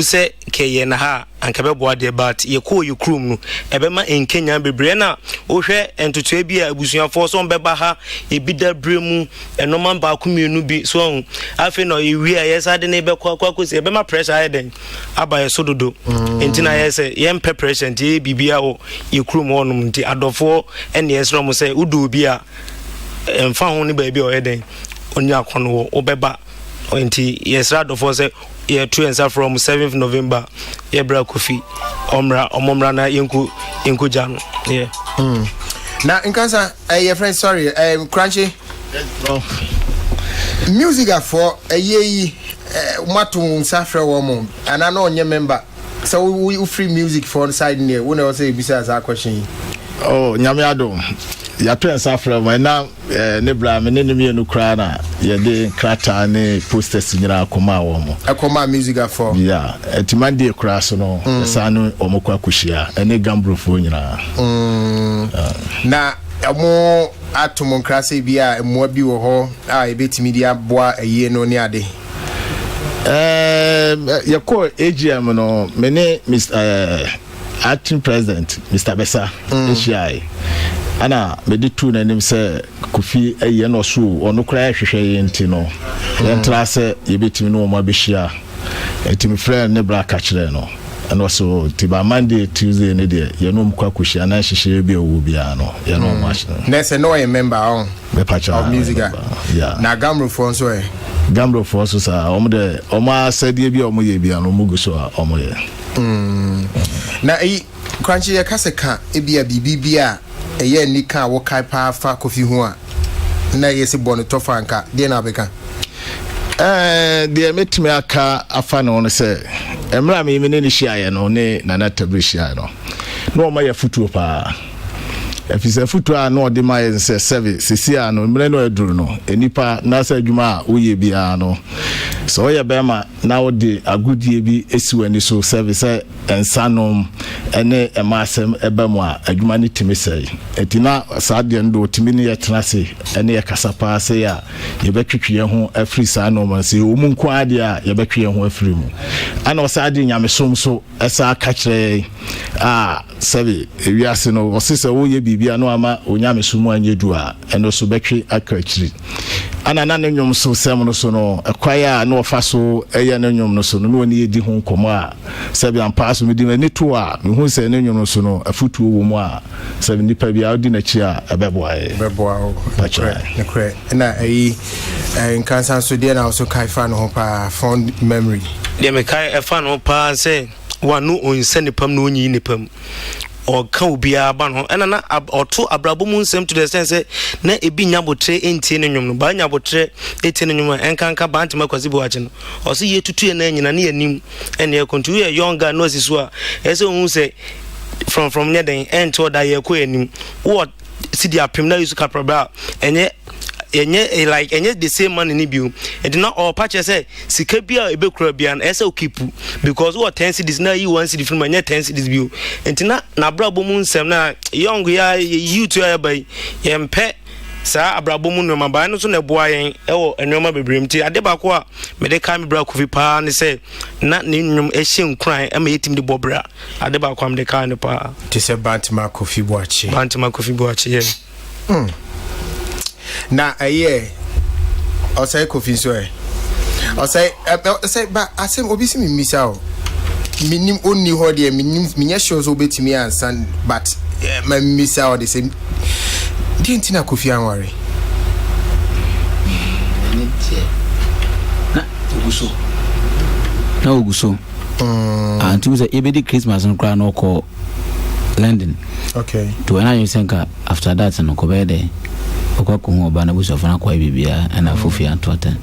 se ke ye na ha anka beboa de but ye ko ye krum no ebema enkenya bebre na wo hwe entoto e bi a abusuafo so beba ha e bi da bremu enoma ba ko mienu bi so afi no ye wi a yesa de ne be kwa se ebema pressure heden aba ye so dodo entina ye se ye mpe pressure nti bibia wo ye krum wonum nti adofo ene yesro mo se udu bi a emfa ho ne ba bi o heden onya kono wo beba nti yesra adofo se ye two and from 7th November ye bra Kofi omomra na yenku jano yeah na nkansa your friend sorry crunchy music for ayeyi matu safra womo and I know your member so we free music for the side near when I say besides that question oh nyamiado ya to ensafra ma na ne bra me ne me no kra na ye de krata ne posters nyira akoma wo mo akoma music for yeah etimande kra so no sanu omokwa kushia ene gambrofo nyira na mo atom nkrase bi a mo bi wo ho a ebetimi dia boa aye no ne ade ye ko AGM no me ne Mr acting president Mr Besa HI ana meditu na nim se Kofi eye no so ono kra hwehwe ye nti no entra se yebetimi no mo abehia etimi friend ne bra ka kire no and also tiba Monday Tuesday ne de ye no mkwa kuhia na hwehwe bi owo bia no ye no mo ahye na se no ye member on me pacha of music yeah na gamro for so e gamro for so sa omo de omo asadie bi omo ye bia no mo guso a omo ye na Crunchy ya kaseka ebia bibia eye nika wo kai pa fa Kofi ho a na yesi bono tofa nka de na beka de metime aka afa no no se emra me ne hia ye no ne nana tabrishia no no ma ya futuo pa if is a futu a no de ma say service sisi a no mre no eduru no enipa na sa adwuma a woye bia no so ye be ma na wo de agudie bi esi wani so service ensanom ene emasem ebe mu a adwuma ne timi sei etina saade ndo timi ne ye tenase ene ye kasapa se ya ye betwetwe ho afri sa no man se o mu nko ade a ye betwe ho afri mu ana o saade nyamesom so esa ka kire sabi ewiase no o se wo ye bibia no ama onyamesom anyedu a eno so betwe akakiri ana na nyom so sem no so no ekwaya na ofa so eye na nyom no so no woni edi ho nkomo a sabi ampa so medi ni to a me hu se na nyom no so no afutu wo mu a sabi nipa bia odi na chi a ebeboa o nekre na nkansan so de na so kai fa no ho pa fond memory de me kai e fa no pa se wanu onse nipam no onyi nipam or can be a ban and or two abrabo mun sem to the sense na ebi nyabotre enti ne nwom no ba nyabotre eti ne nwom enkanka ba antima kwasibo ache no o se yetutu na nyina ne anim ene e kontu ye younger no asiso a ese ohun se from near the end to that ye ko anim what see the apem na yusu kaprabra enye like enye the same man ni biu and not all patch say sika bia ebekura bia na ese okipu because what 10 cities na you want city from enye 10 cities biu entina na brabo mu nsem na young ya youth ya bai yempe sa abrabo mu no maba no so na boa yen ewo enoma bebremti ade ba ko a me de ka me bra kofi pa ne se na ne nnwom ehye nkran e ma yetim de bobra ade ba ko am de ka ne pa ti se bantima kofi boachi ye na o say kofi so o say ba asem obi si mi misa o minim onni ho de minim minya shows obetimi ansan but ma misa o de say dintina kofi anware na oguso antu say ebedi Christmas no kra no ko London okay to when you think after that no ko be there okwa ko ho ba na buso fana kwa bibia ana fofi antota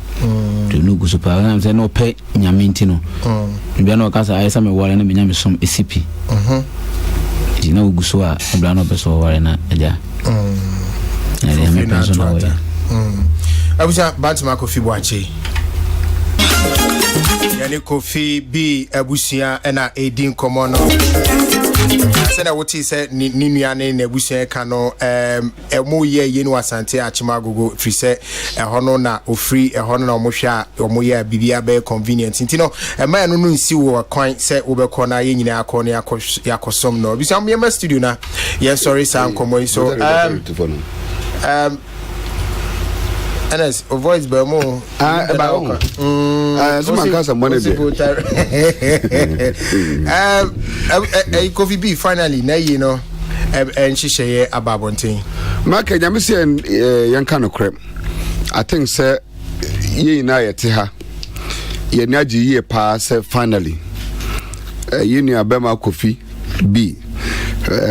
to no guso pa na say no pe nyaminti no bibia no kasa ayesa me wale na me nyamisom esipi di na oguso a bibia no beso wale na eja ya me penso na we abuja bantima kofi boachi yani kofi bi abusia na edin komono sena woti se ni nuane na abusia ka no emo ye no asante achimagogo free se hono na ofri hono na omohwa omoye bibia be convenient ntino ema no nsi wo kwan se obekọ na ye nyina akọ na yakosom no bisa me studio na ye sorry san komo so Anas, a voice by more. Someone got some money there. Coffee B finally, now you know, and she say about one thing. Mark, Yamisi and Yankano crep. I think, sir, ye na ya tiha. Ye naji ye pass finally. Ye ni abema Coffee B.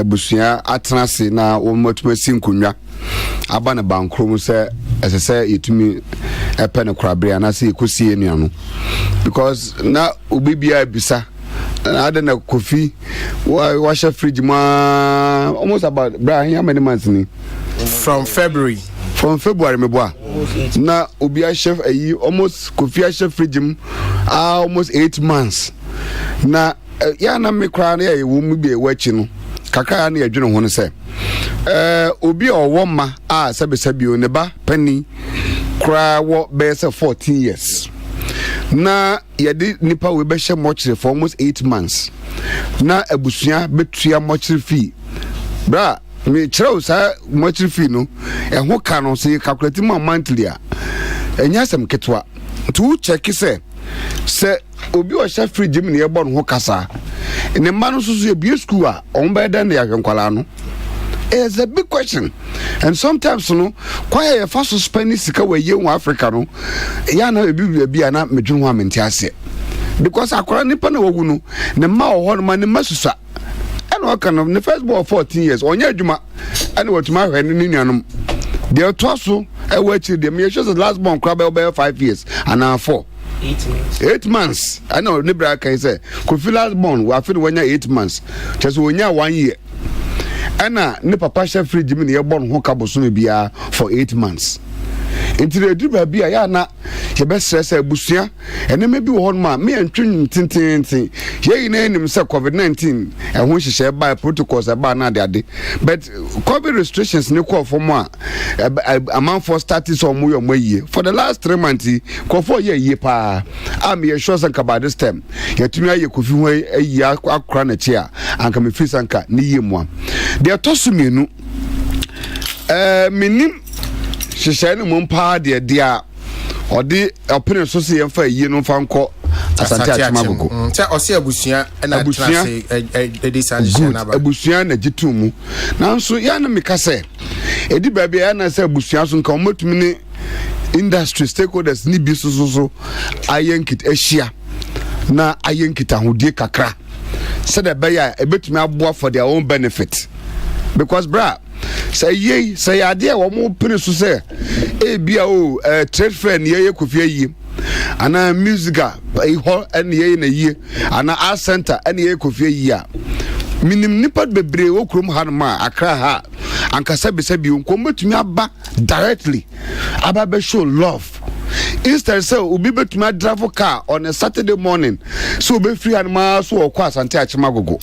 Busia atnasi na umotme sinkunya. Abana bankroom say as I say it to me a pen of crabbery and I see kusi eniano because now ubibia bisa I don't know coffee wash a fridge ma almost about Brian how many months ni from February me boy na ubia chef almost coffee chef fridge almost 8 months na ya na me crown ya wo mu bi e wachi no kakra na adwene ho no se obi owoma sebesabio ne ba pani kra wo be se 14 years na yedi nipa we be hye mochire for almost 8 months na abusuya betua mochire fee bra me kire sa mochire fee no ho ka no se calculate ma monthly a enya sem ketwa to check se obi o sha free gym ne ebo no ho kasa ne ma no susu e bi school a on be dan ya hwenkwala no is a big question and sometimes no kwaya ya fa suspend sika we ye won Africa no ya na ebi bia na medwun ho amenti ase because akwara nipa na wogu no ne ma wo ho no ma ne masusa and o kan ne first born 14 years onya adwuma and watuma hwe ne nuanom de to so e wachi de me sure the last born crab be 5 years and now 4 8 months I know Nibra can say could feel last born we feel when 8 months just when 1 year ɛna ne papa hyɛ fridge mi ne yɛbɔ no ho ka bosome biara for 8 months nti de du baabi a ya na yɛbɛsrɛ sɛ abusua ɛnɛma bi wɔ hɔ no ma me antwe tententen yɛyi na anim sɛ covid-19 ɛho hyehyɛ ba protocols ɛba na ade but covid restrictions ne kɔ fam a amanfoɔ started so mo yɛ mo yie for the last 3 months kɔfɔ yɛ yie pa a me sure sɛ nka by this time yɛtumi ayɛ kofi ho ayi akora na chi a anka me free sanka ne yie mo a de atoso mienu menim hyehyɛ ne mo mpa de dia ɔde ɔpene so se yɛmfa yie no mfa nkɔ asante achima gogo sɛ ɔse abusua na trase edi sanhyehyɛ na ba abusua na gitu mu nanso ya na meka sɛ edi baabi ya na sɛ abusua so nka ɔmatumi ne industry stakeholders ni bi so ayenkit ahyia na ayenkit ahodie kakra sɛ da bɛyɛ ebetumi aboa for their own benefit because bra say ade wo mo pene so say bia o trade fair ne ye Kofi Ayie ana musica ho ene ye na yie ana art center ene ye Kofi Ayie a minim nipa bebre wo krom ha no ma akra ha ankasa be sabi nkom betumi aba directly aba be show love instead say obi betumi drive car on a Saturday morning so obi free anima so okwa Asante Achima Gogo.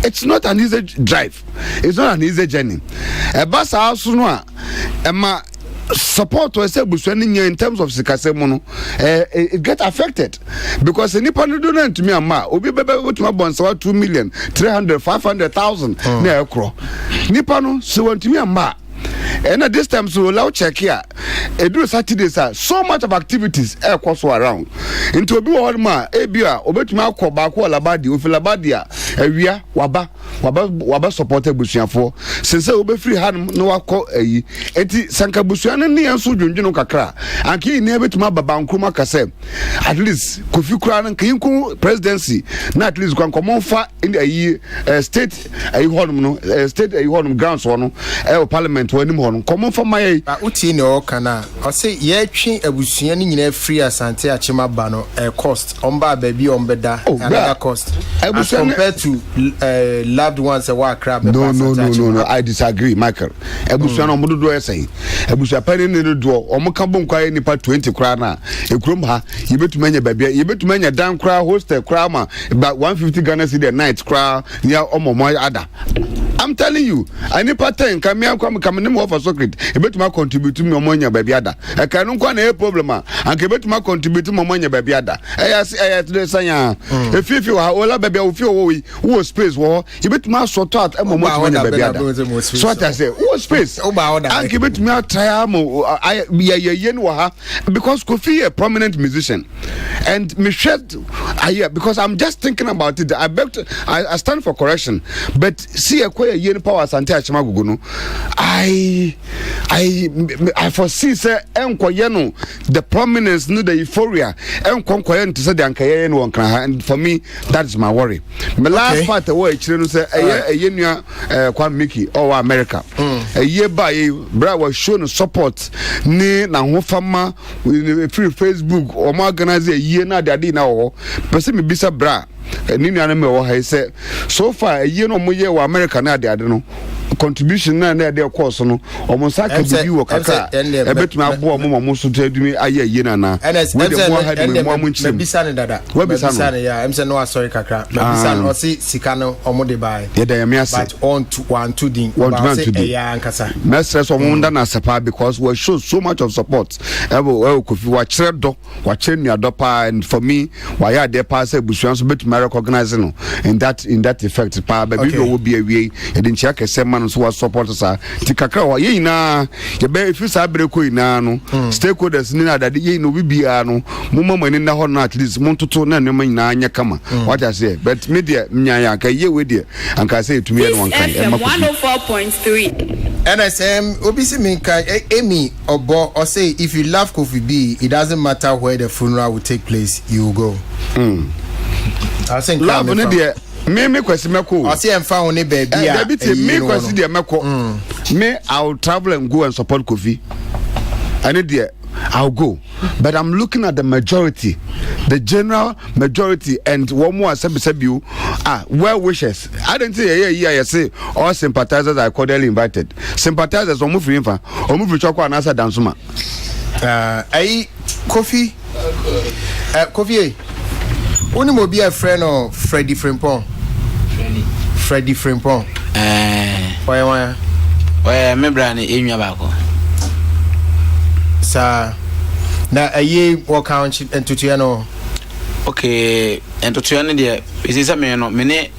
It's not an easy drive. It's not an easy journey. A bus house no a support to say in terms of sikasemono it get affected because any pan do not to me ama obi bebe to my bonds 2 million 300 500,000 na ekro nipa no so want to me ama. And at this time, so allow check here. Do Saturdays so much of activities course around. Into a bit ma ebia obetuma ko ba ko labadi ofelabadia ewia waba support busuafo since obe free hand no akọ eyi enti sanka busuane ne enso dwondwono kakra anki ne betuma baba nkroma kase at least Kofi kura no kinko presidency na at least kwan komonfa in eyi state eyi honum no state eyi honum grounds no parliament wani mo no komonfa maye uti ne o kana o say ye twi abusua ne nyina free Asante Achima ba no cost omba baabi ombeda another cost as compared to loved ones wa crab. No, I disagree, Michael. Ebusua no mododo esay. Ebusua pani ne do omo ka bon kwa nipa 20 kra na ekrom ha yebetuma baabi yebetuma dan kra hostel kra ma about 150 Ghana cedi a night kra near omo ada. I'm telling you, I need part 10 come name offer secret. Ebetuma contribute to me omo baabi ada. E kan no kwa na problem a anke betuma contribute to omo baabi ada. Today sanya if you ha ola baabi o fi wo space wo yebetuma sort out emo baabi ada. So what I say, wo space anke betuma try amo ye no ha because Kofi a prominent musician and Michelle because I'm just thinking about it. I stand for correction, but see a yen power Asante Achima Gogo no I foresee say enkoye no the prominence no the euphoria enkoye no to say the ankaye no won and for me that is my worry. My last part where chire no say eye nua kwa Mickey or America eye ba bra was show no support ni na ho fama free Facebook or ma organize eye na ade na wo pese me bisa bra ni nua na me wo ha say so far eye no mo ye wa America na ade no contribution na ade course no omo saka bibi wo kaka ebetumi abo mo so to adumi aye eye na na we dey mo had me mo nchim bisa ne dada bisa ne ya emse no sorry kakra bisa no si sika no omo de bai ye da me ase but on to one to din ya ankasa mestres omo nda na sepa because we show so much of support ebo Kofi wa kire nua do pa and for me wa ya de pa say busuan so betumi recognize no in that effect pa baby go will be awie e din chia kese man so support sa ti kakra wa ye ina ye be fi sa breko ina no stakeholders ni na dade ye no bibia no mumma mani na ho no at least montoto na ne man ina anya kama what I say but media nya ya ka ye we dia anka say tumi e no wan kan 104.3 NSM obisi minka Amy Obo or say if you love Kofi B it doesn't matter where the funeral will take place you will go. I think love ne dia me kwesi meko o se emfa ho ne baby a me kwesi dia meko me I will travel and go and support Kofi and dia I'll go. But I'm looking at the majority, the general majority, and one more you well wishes. I don't say I say all sympathizers are cordially invited. Sympathizers or move for info or move for chocolate and answer dansuma. Kofi only mo be a friend of Freddie Frimpong. Freddie Frimpong. Why me brand enwa bako. Sa na what count entutu no. Okay, entutu no de isi say me no me ne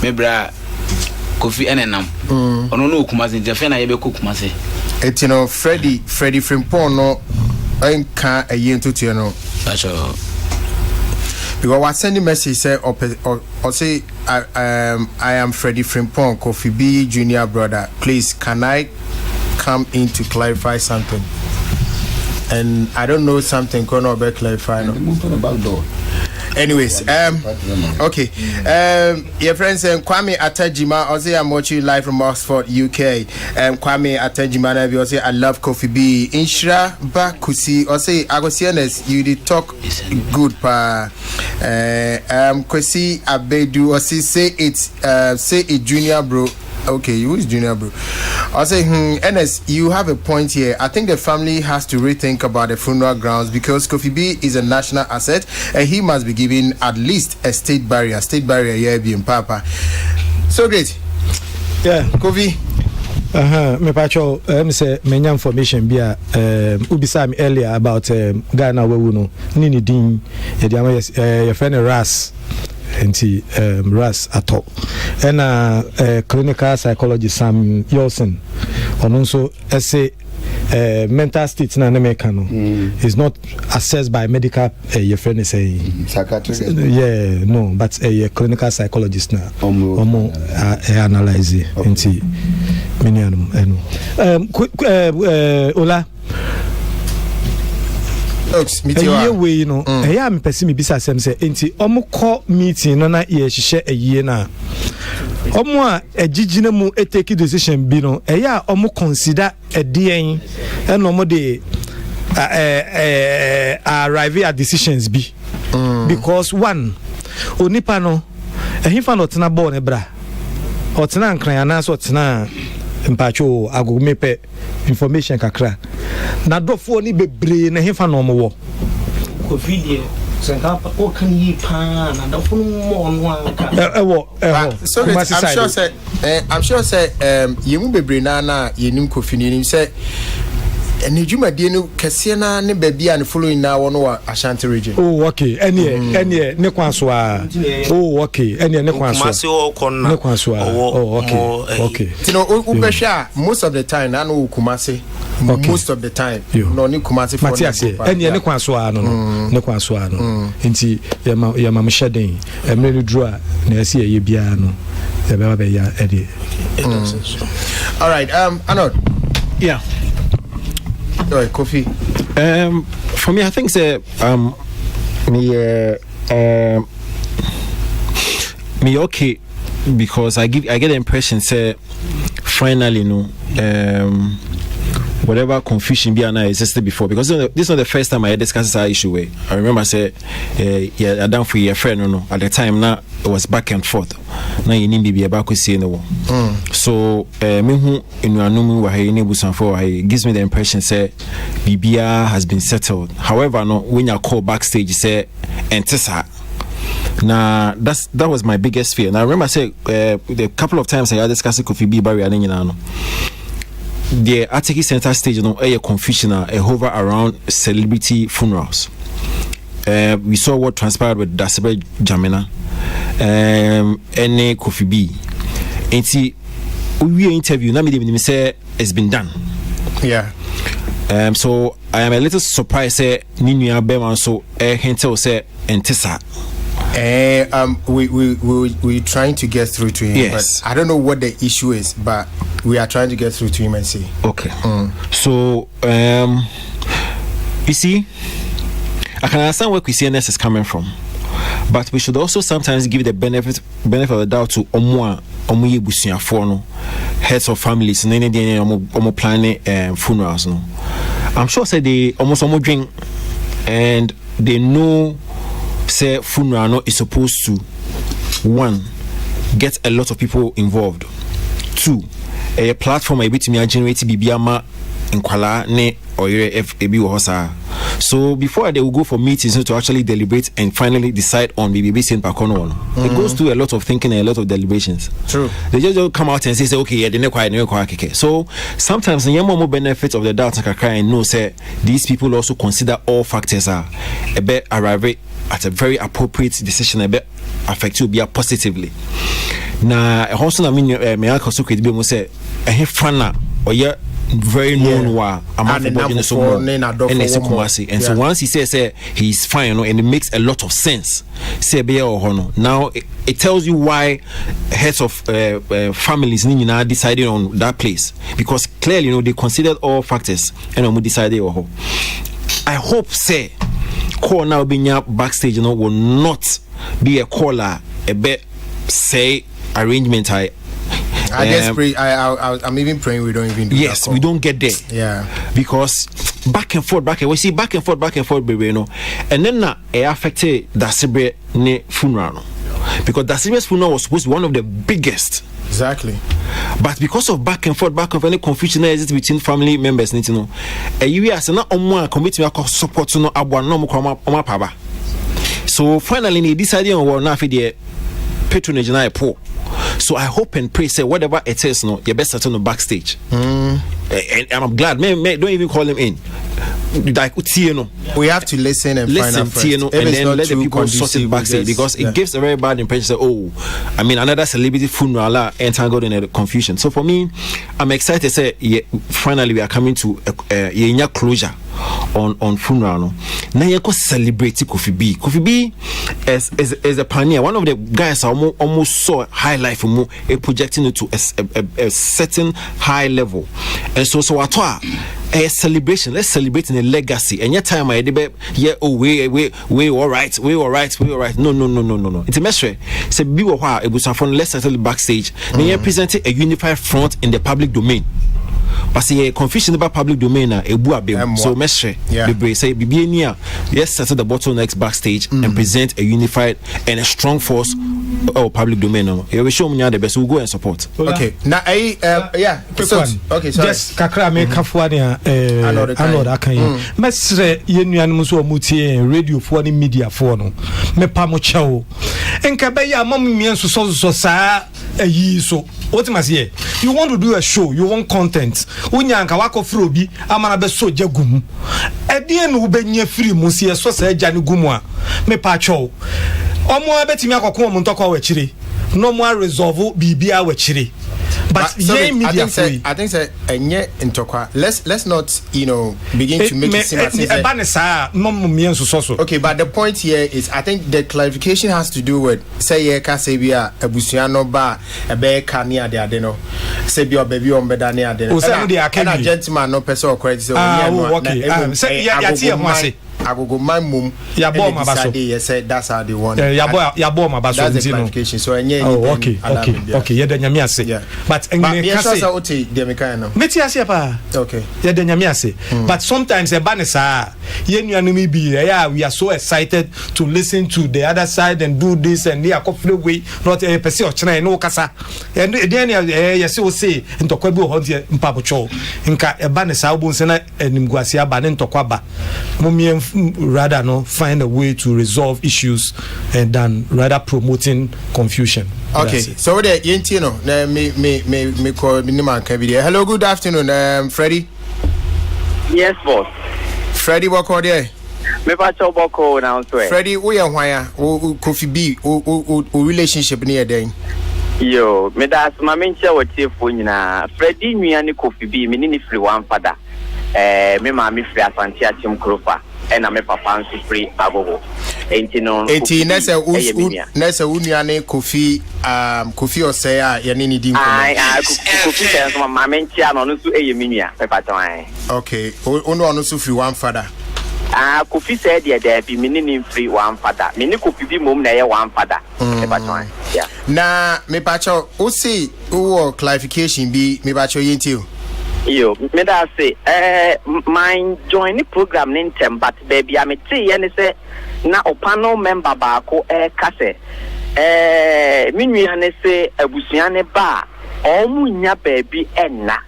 me bra Kofi enenam. Ono no Kumasi jefe na ye be Kumasi. Etino Freddie Frimpong no enka entutu no. That's all. Because I send a message say or say I am Freddie Frimpong, Kofi B junior brother. Please, can I come in to clarify something? And I don't know something. Can I clarify? No. Anyways, okay. Your friends Kwame Atajima, I say I'm watching live from Oxford, UK. Kwame Atajima, I say I love Kofi B. Inshra Bakusi, I say Agosianes, you did talk good pa. Kwesi Abedu, I say it junior bro. Okay, who is junior bro? I'll say, NS, you have a point here. I think the family has to rethink about the funeral grounds because Kofi B is a national asset and he must be given at least a state barrier. State barrier here being Papa. So great. Yeah, Kofi. Me pacho say many information bia ubisa me earlier about Ghana we no nini din your friend Ras nti Ras ato and clinical psychologist Sam Yolson on also say mental state na America no is not assessed by medical your friend is a psychiatrist no but a clinical psychologist na analyze nti minianum Ola we no eya me pese me bisa sem say enti omo call meeting no na ye hihye aye na omo a agigina mu take decision bi no eya omo consider edien and omo de arrive at decisions bi because one onipa no ehifa no tena ball ne bra otena nkran ana so tena mpacho agomepe information kakra na dofo ni bebre na hefa no mo ko video senka o kan yi pa na dofo no mo anka so I'm sure say yemu bebre na yenim kofi ni nim say ene dwumadie no kese na ne babia ne following na wono Ashanti region. Oh okay ene ne kwanso a oh okay ene ne kwanso ne kwanso a oh okay you know ubesha most of the time na no Kumasi most of the time no ni Kumasi for ene ne kwanso a no ne kwanso a no nti ya ma msheden emre no dru a na ese ye bia no ya be ba ya ede. All right Arnold. Yeah. Kofi. For me, I think me okay because I get the impression say finally whatever confusion be existed before because this is not the first time I discussed this issue way. I remember say I done for your friend no at the time now it was back and forth. Now you need to be about to see no so me who in anumu wa he busan for gives me the impression say BBR has been settled. However no when you call backstage say entesa now that was my biggest fear. Now I remember say the couple of times I discussed Kofi B barrier no the Atiki Center stage, a confusion, a hover around celebrity funerals. We saw what transpired with Dasibe Jamina, Ene Kofi B. And see, we interview. Now me say it's been done. Yeah. So I am a little surprised. Say Ninuya Beman so Hentel say Entisa. We trying to get through to him. Yes. But I don't know what the issue is, but we are trying to get through to him and see. Okay. So you see, I can understand where Christianness is coming from, but we should also sometimes give the benefit of the doubt to Omuye Busuafo no. heads of families and any almost planning funerals. No, I'm sure say they almost drink and they know say funeral no is supposed to, one, get a lot of people involved, two, a platform a bit me generate bibiama nkwala ne oyere ebi wo hosa. So before they will go for meetings to actually deliberate and finally decide on BBB Saint Pakono, it goes through a lot of thinking and a lot of deliberations. True. They just don't come out and say okay, yeah, they never quite. So sometimes the more benefits of the doubt and know say these people also consider all factors are a bit arrive at a very appropriate decision, a bit affect you be positively. Now also I mean me also could be say a fana or yeah very known and so once he says he's fine, and it makes a lot of sense. Now it tells you why heads of families are deciding on that place, because clearly they considered all factors and decided. I hope say call now being backstage will not be a caller a bit say arrangement. I'm even praying we don't even do yes, we don't get there. Yeah. Because back and forth, we see back and forth, baby, you know. And then it affected Dasibre ne funeral. Because Dasibre's funeral was supposed to be one of the biggest. Exactly. But because of back and forth, any confusion exists between family members, you know. You are not on committee support to no abwa no paba. So finally they decided on what now for the patronage na poor. So I hope and pray say whatever it is, no, you best settle no backstage. And I'm glad. Don't even call him in. Like we have to listen and find out first. And then let the people sort it backstage, because it gives a very bad impression. Say, oh, I mean, another celebrity funeral entangled in a confusion. So for me, I'm excited to say, yeah, finally we are coming to a closure on funeral. No, now you can celebrate Kofi B. Kofi B is a pioneer. One of the guys almost saw high life projecting it to a certain high level, and so a celebration. Let's celebrate in a legacy. And your time I debate, yeah, oh we all right. No. It's a message. Say be what it was from. Let's settle backstage. Then you presented a unified front in the public domain. But see confusion about public domain so mestre the say yes settle the bottlenecks backstage and present a unified and a strong force of public domain. You will show me the best. We'll go and support. Okay. Now okay, sorry. Just kakra me kafwania another kan mestre yenuanum so omutie radio for the media for no me pa mo chewo enka be ya mam mienso so saa ayi so what must here you want to do a show, you want content unyanka wako free obi amana be so jagum edie no benye free musie so sa agya ne gumu a me pa chewo omo abetimi akoko mo ntoko wachire no more resolve bibia wachire. But media I think say enye ntokwa. Let's not begin to make it seem as if okay, but the point here is I think the clarification has to do with say ye ka say bia abusuano ba ebe ka ne ade ade no say bia baby on beda ne ade na gentleman no person or correct say okay say ya tie ho ase agogo my mum ya bo ma baso you said that's how they want ya bo ma baso that's the clarification so enye okay ya da nyame ase but enye ka say oti de meka no meti ase pa okay ya da nyame ase but sometimes e ba ne saa ye nuanu mi bi we are so excited to listen to the other side and do this and they are conflict way not a person of china no kasa and then yes we say ntokwa bi ho de mpabocho nka e ba ne saa obo nse na animguase aba ne ntokwa ba mumie rather find a way to resolve issues and than rather promoting confusion. Okay, so the yentino me call minimum kabidi. Hello, good afternoon, Freddie. Yes, boss. Freddie, what call there? Me pa cho boko now so. Freddie, we are why Kofi B relationship near then. Yo, me das ma menche wotie fo nyina. Freddie nua ni Kofi B me ni free one father. Me ma me free Asante Achim Krofa. And I'm a papa and free agogo. 18 nessa uniane Kofi or say yanini dim. Kofi my mentia no so eyeminia papa time. Okay, ono no so free one father. Kofi said there be meaning free one father. Mini Kofi be mum na one father. Yeah. Na me pacho usi uwo clarification bi me pacho yinti. Yo, me da say my join the program nintem but baby I me say yen say na opano member baako kase me nua ne say abusua ne ba omu nya baby enna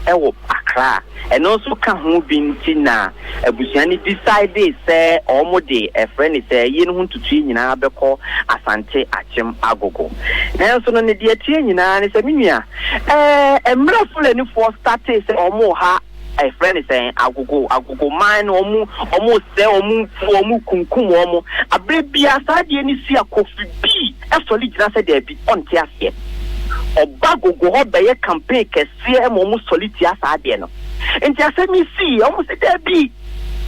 ewo Accra and also can who been tina abusiani decide say omo de a friend say yin hu tutu nyina beko Asante Achim Agogo na so no ne de tie nyina ne say menua emra full ni for start say omo ha a friend is saying agogo man omu say omu kunkum omu abrebia sadie ni si akofi bi e solid na say there be on tiasie obagogo ho beye campaign kese mo solitia saade no enti asemi si o mo se there be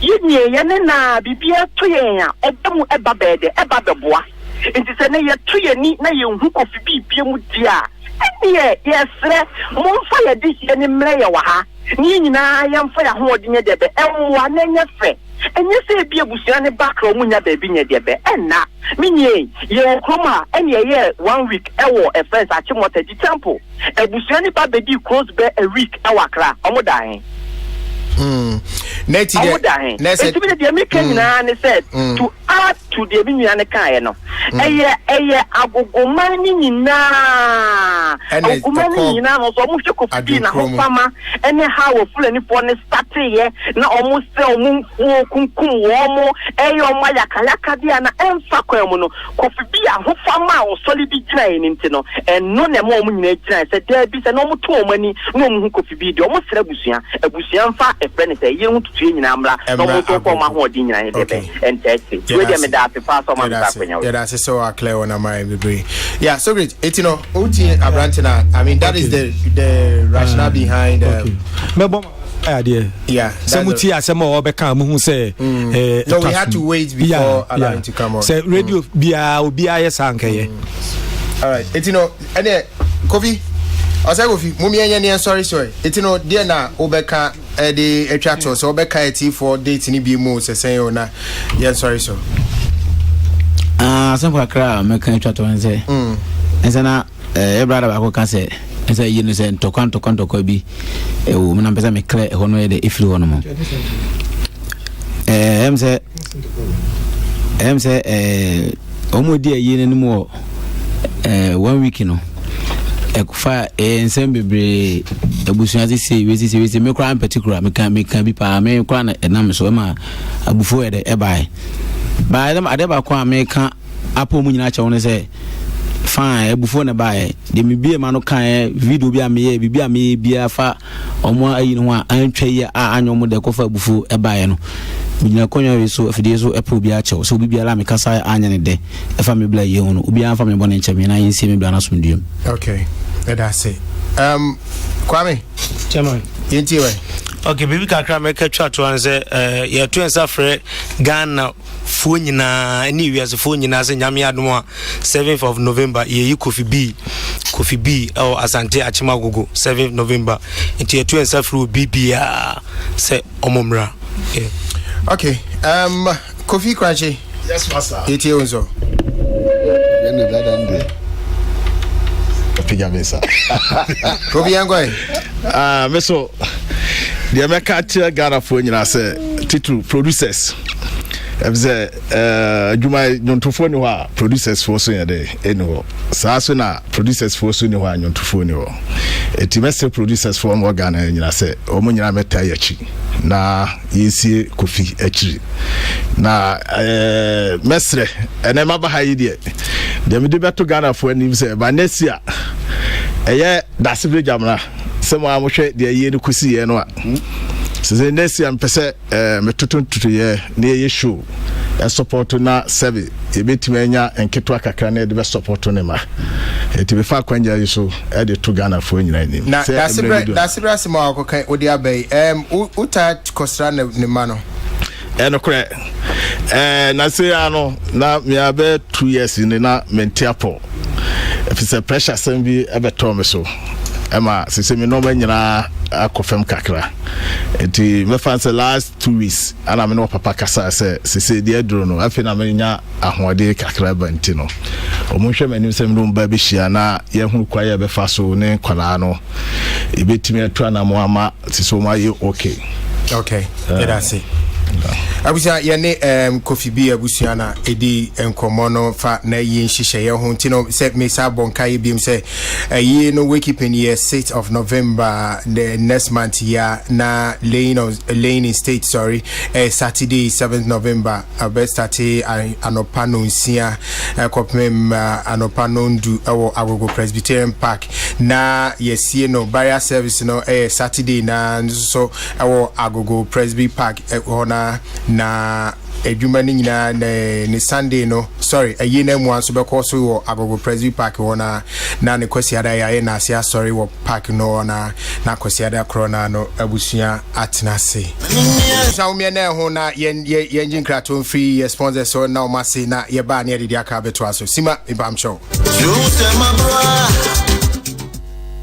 yinye ye ne na bibia to yen a obamu eba bede eba beboa enti se ne ye to ye ni na ye hu kofi bibia mu dia enie yesre mo fa ye di ye ni mre ye wa ha ni nyina ye mfa ya ho odinye debe enwa na nya fe enye se bi abusua ne bakra mu nya ba bi nya debe enna minye ye kroma ene ye 1 week ewo e first Achimota di temple abusua ne ba be close be a week awakra omodan Neti de the American na said to add to the Minyane Kayano. Eye agogomani na agogomani na so mo hwe kofi na ho fama ene how full any for ne start ye na almost sell mu kunkum wo mo eye o mayaka dia na emfa kwam no kofi bi a ho fama o solid gina ni ntino eno na mo nyina gina se there bi se no mo to mani no mo kofi bi de o mo sra abusua mfa e friend say ye hu tutu nyina amra no mo to ko ma ho di nyina debe entete we dem da pass on my yeah, that's so clear on my agree. Yeah, so great. It's Oti Abrantina. I mean, that is the rationale behind. Idea. Yeah. Samuti asemo obeka mu hu say. So we had to wait before allowing to come on. Say radio bia obi ayesa nkeye. All right. It's ene Kofi. Asa Kofi, mumi enya sorry. It's dear na obeka the attractor so obeka eti for date ni bi mu se say na. Yeah, sorry so. Some Accra make attractor and say. And na brother ba ko kan say say you know say tokwan bi e wo na pesa me clear ho no e de ifiri ho no mo. Em say omo di ayi ne mo 1 week no ekufa ensem bebre abusunya se we me kra in particular me kan bi pa me kra na enam so ma abufo e de e bai dem ade ba kwa me kan apo mu nyina che won say fine abufo na bai de me bie ma no kan video bi ame bibia me bia fa omo ayi no a antwa yi a anyo de kofa abufo e bai no nyina konyo we so afide so epo bi a che so bibia la me kasa anya ne de e fa me bla ye hono obi an fa me bone nche me na yin si me bla na so ndiem. Okay, that's it. Kwame chairman yenti we okay baby kakra make chat one say ye to ensa frɛ Ghana fo nyina ni wiase fo nyina se nyame adom a 7th of November ye Kofi B or Asante Achim Agogo 7th November into ye to ensa frɛ bibia se omomra. Yeah. Okay, Kofi Kranchi. Yes, master. Yeti onzo. Yene dada nde. Piga mesa. Kofi yangoy. Meso the America Ghana for nyina say title producers. Ebze Juma nyontofo ni wa producers for so yede eno. Saa so na producers for so ni wa nyontofo ni wo. Etimese producers for mo Ghana nyina say omo nyina meta yachi. Na yesi Kofi achiri na mesre ene maba hayi de me de beto Ghana for anim say ba nesia eye dasibre jamna se mo amohwe de ye ne kusi ye no a se nesia mpese metotontutu ye na ye show e support na serve e betime anya enketo akakra na de be support ne ma eti be fa kwanja yeso e de to Ghana for nyina anim na dasibra se mo akokan odi abai uta kosra ne mano eno kre na se ano na me abe 2 years ni na mentiapo if it's a pressure sem bi ebe to me so ema se me no ma nyina akofem kakra enti me fan say last 2 weeks ana me no papa kasa say se de duro no afi na me nya ahode kakra banti no omunhwe manim se me no ba be hia na ye hu kwa ye be fa so ne kwala no e betimi atu na mo ama so ma ye okay that's it. Abuja yene Kofi B abusua na edi enkomo no fa na yin hihye ye ho ntino se me sa bonka ye bim se ye no we keep in year 6th of November the next month ya na Lane State Saturday 7th November best start anopano nsia kopmem anopano ndu ewo Agogo Presbyterian Park na yesie no barrier service no Saturday na so ewo Agogo Presby Park ona na edwuma ni nyina ne Sunday no ayi na mu anso be course wo Agogo Presby Park wona na ne kwasiada ya na asia wo park no na kwasiada krona no abusua atenase sa umye na ho na yen kraton free sponsor so na o mase na ye ba na de aka beto aso sima ibam show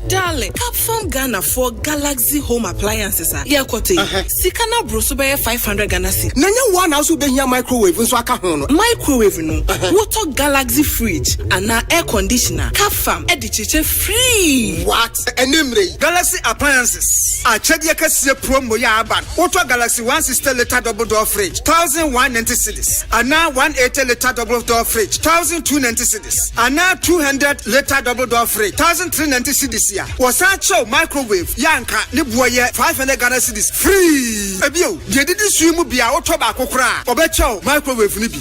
Darling, Capfarm Ghana for Galaxy Home Appliances. Yakote. Sikana broso be 500 Ghana cedi. Nanya one house be here microwave nso aka ho no. Microwave no. Water Galaxy fridge and air conditioner. Capfarm edichiche free. What? Enemre Galaxy Appliances. Achede kase promo ya aban. Water Galaxy 160 liter double door fridge 1190 cedis. And 180 liter double door fridge 1290 cedis. And 200 liter double door fridge 1390 cedis. Was that show microwave yanka ne boye 500 Ghana cedis free ebio ye did swim bia auto ba kokra obecho microwave ni bi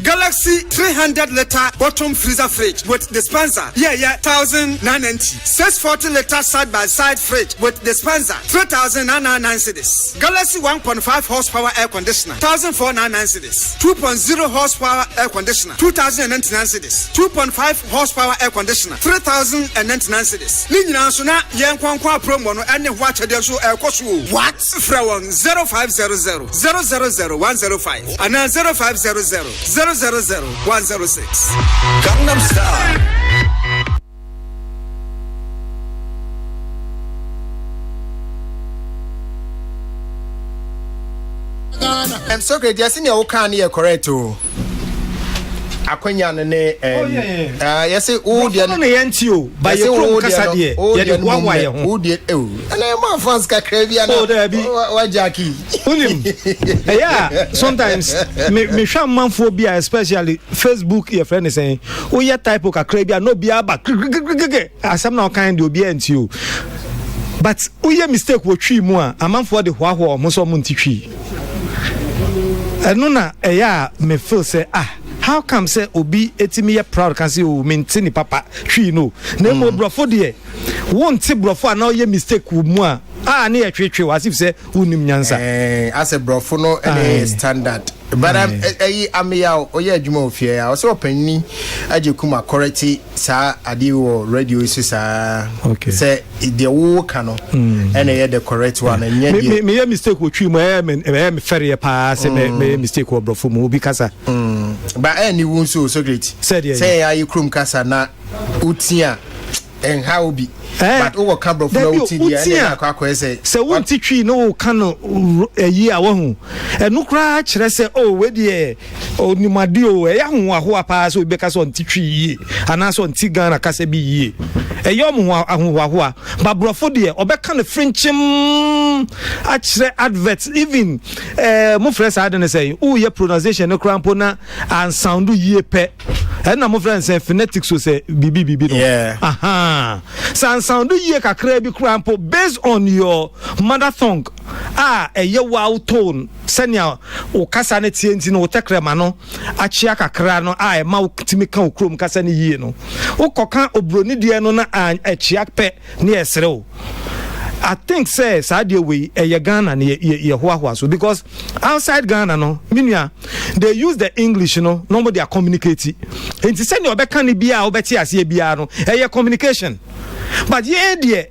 Galaxy 300 liter bottom freezer fridge with dispenser 1990 640 liter side by side fridge with dispenser 3999 cedis Galaxy 1.5 horsepower air conditioner 1499 cedis 2.0 horsepower air conditioner 2099 cedis 2.5 horsepower air conditioner 3099 cedis nyina so na yen kwankwa promo no ene ho achede so ekoso what fra 0500 000 105 and 0500 000 106 Gangnam Style. I'm so great. Yes, in your can you correct too. Akwanya ne yes o de no yentio by your from kasa de ye de wanwa ye ho o de na ma fans ka krabia na wa Jackie unim yeah sometimes me hwa manfo bia especially Facebook your friend is saying o ye type ka krabia no bia ba asam na kan de obi antio but o ye mistake wo twi mu a amanfo de hoaho mo so mo ntitwi eno na me feel say how come say obi etimi ye proud can say o maintain papa twi no na mo brofo de won ti brofo na ye mistake wo mu a na ye twetwe was if say unim nyansa as a brofo no standard but amia oye adwuma ofie ya so opanni agekuma correct sa ade wo radio so sa say the wo kano ene ye the correct one enye me mistake wo twi mu me fere pa say me mistake wo brofo mu obi kasa but any won so great say ayi krum kasa na utia and how be but o ka brofo na uti dia na akwa say won ti twi no ka no yi a wo hu enu kra kire say we de onimade ya hu aho apa so be ka so nti twi yi ana so nti Ghana ka se bi yi yom hu aho ba brofo de obeka no frenchim a kire advert even mo friends adene say ye pronunciation no krampo na and sound yi pe na mo friends say phonetics so say bibi no sound ye kakra bi krampo based on your mother tongue ye wow tone senia o kasa ne tienti no tekrema no achia kakra no e ma timi kan okrom kasa ne yie no ukoka obroni de no na achia pe ne esrew I think say Saudi way Ghana ye hoa so because outside Ghana no minia they use the English nobody are communicating and to send your beka ni bia obeti ase bia no communication but ye de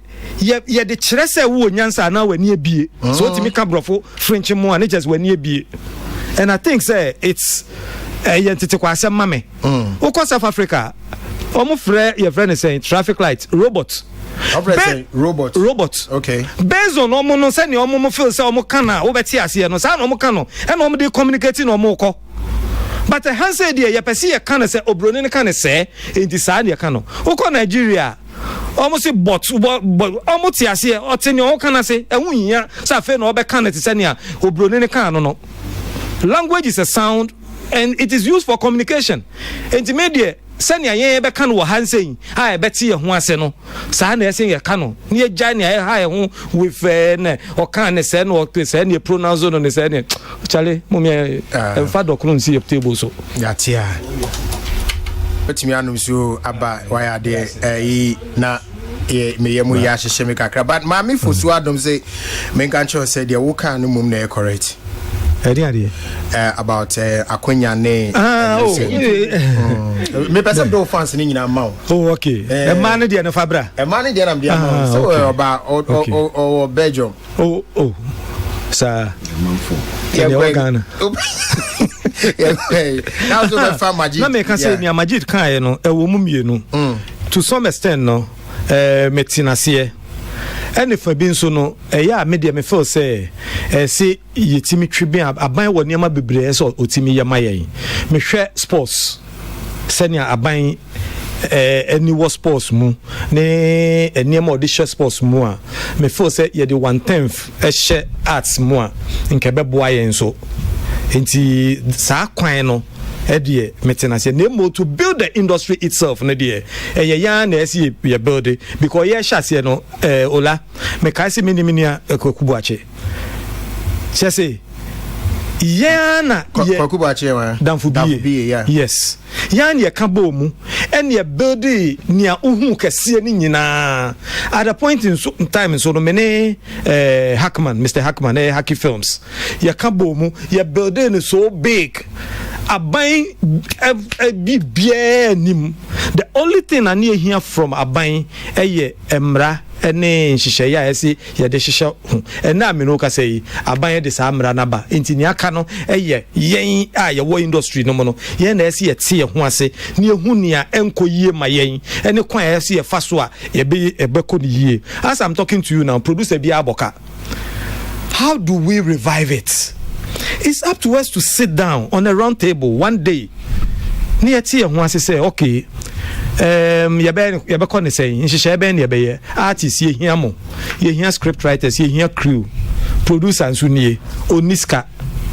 kire say wo nyansa na wani ebie so timi ka brofo French mo and just wani ebie and I think say it's tete kwa asem mame South Africa omo frɛ your friend is saying traffic light robot robot. Okay. Based on omo no say ni omo mo feel say omo kana wo beti ase no say na omo kana e na omo dey communicating omo ko. But a handset there you perceive a can say obroni ne can say enti sa na ka no. Wo ko Nigeria almost say but almost ti ase o te ni o kana say ehun yin sa fe na obe kana ti say ni a obroni ne kan no. Language is a sound and it is used for communication. Enti media sani ayen be kan wo hansen ha e beti ye ho ase no sa na ese ye kan no ne gya ne ha ye ho with ne o kan ne se no o se ne pronounce no ne se ne chale mo me fa dokun si ye table so ya tia betimi anum so aba wa ya de na me ye mu ya hye me kakra but ma me fosu adom say me kan cho say de wo kan no mum na correct about Akonya ne me person do fans ni nyina ma oh okay e man de na fabra e man de na bia ma so about o Belgium oh sa ya Ghana now so be fam Majid na me kan say ni Majid kan e no e wo mu mienu to some extent no metinase and if been so no ya media me feel say say yetimi twibe aban wo niam bebre so otimi yama yen me hwe sports senia aban any was sports mu ne niam audition sports mu a me feel say ye the 1/10 share arts mu a nke beboa yen so enti sa kwan no edie metenase nemo to build the industry itself na die ya na esi ye build it because ye hyase no ola me kai se minimia Kwakubuache chese ya na Kwakubuache wa damfu bi yes ya na ye ka bo mu and ye build ni a uhu kese ni nyina at a point in time so no mene Hackman Mr. Hackman Hacky Films ye ka bo mu ye build it so big Aban bibia nim the only thing I need hear from Aban eye emra ene nhihye ya ese ye de hihye hu na me no ka say Aban de sa amra na ba enti ni aka no eye yen a ye wo industry no mo no ye na ese ye te ye hu ase ni ehu ni a enko yie ma yen ene kwan ese ye fa so a ye be ebeko ni yie as I'm talking to you now producer bi aboka how do we revive it? It's up to us to sit down on a round table one day. Near tea and once say, okay, Yabe Connie saying, Sheben Yabe, artists, ye hear mo, ye hear script writers, ye hear crew, producer and Sunni, Oniska,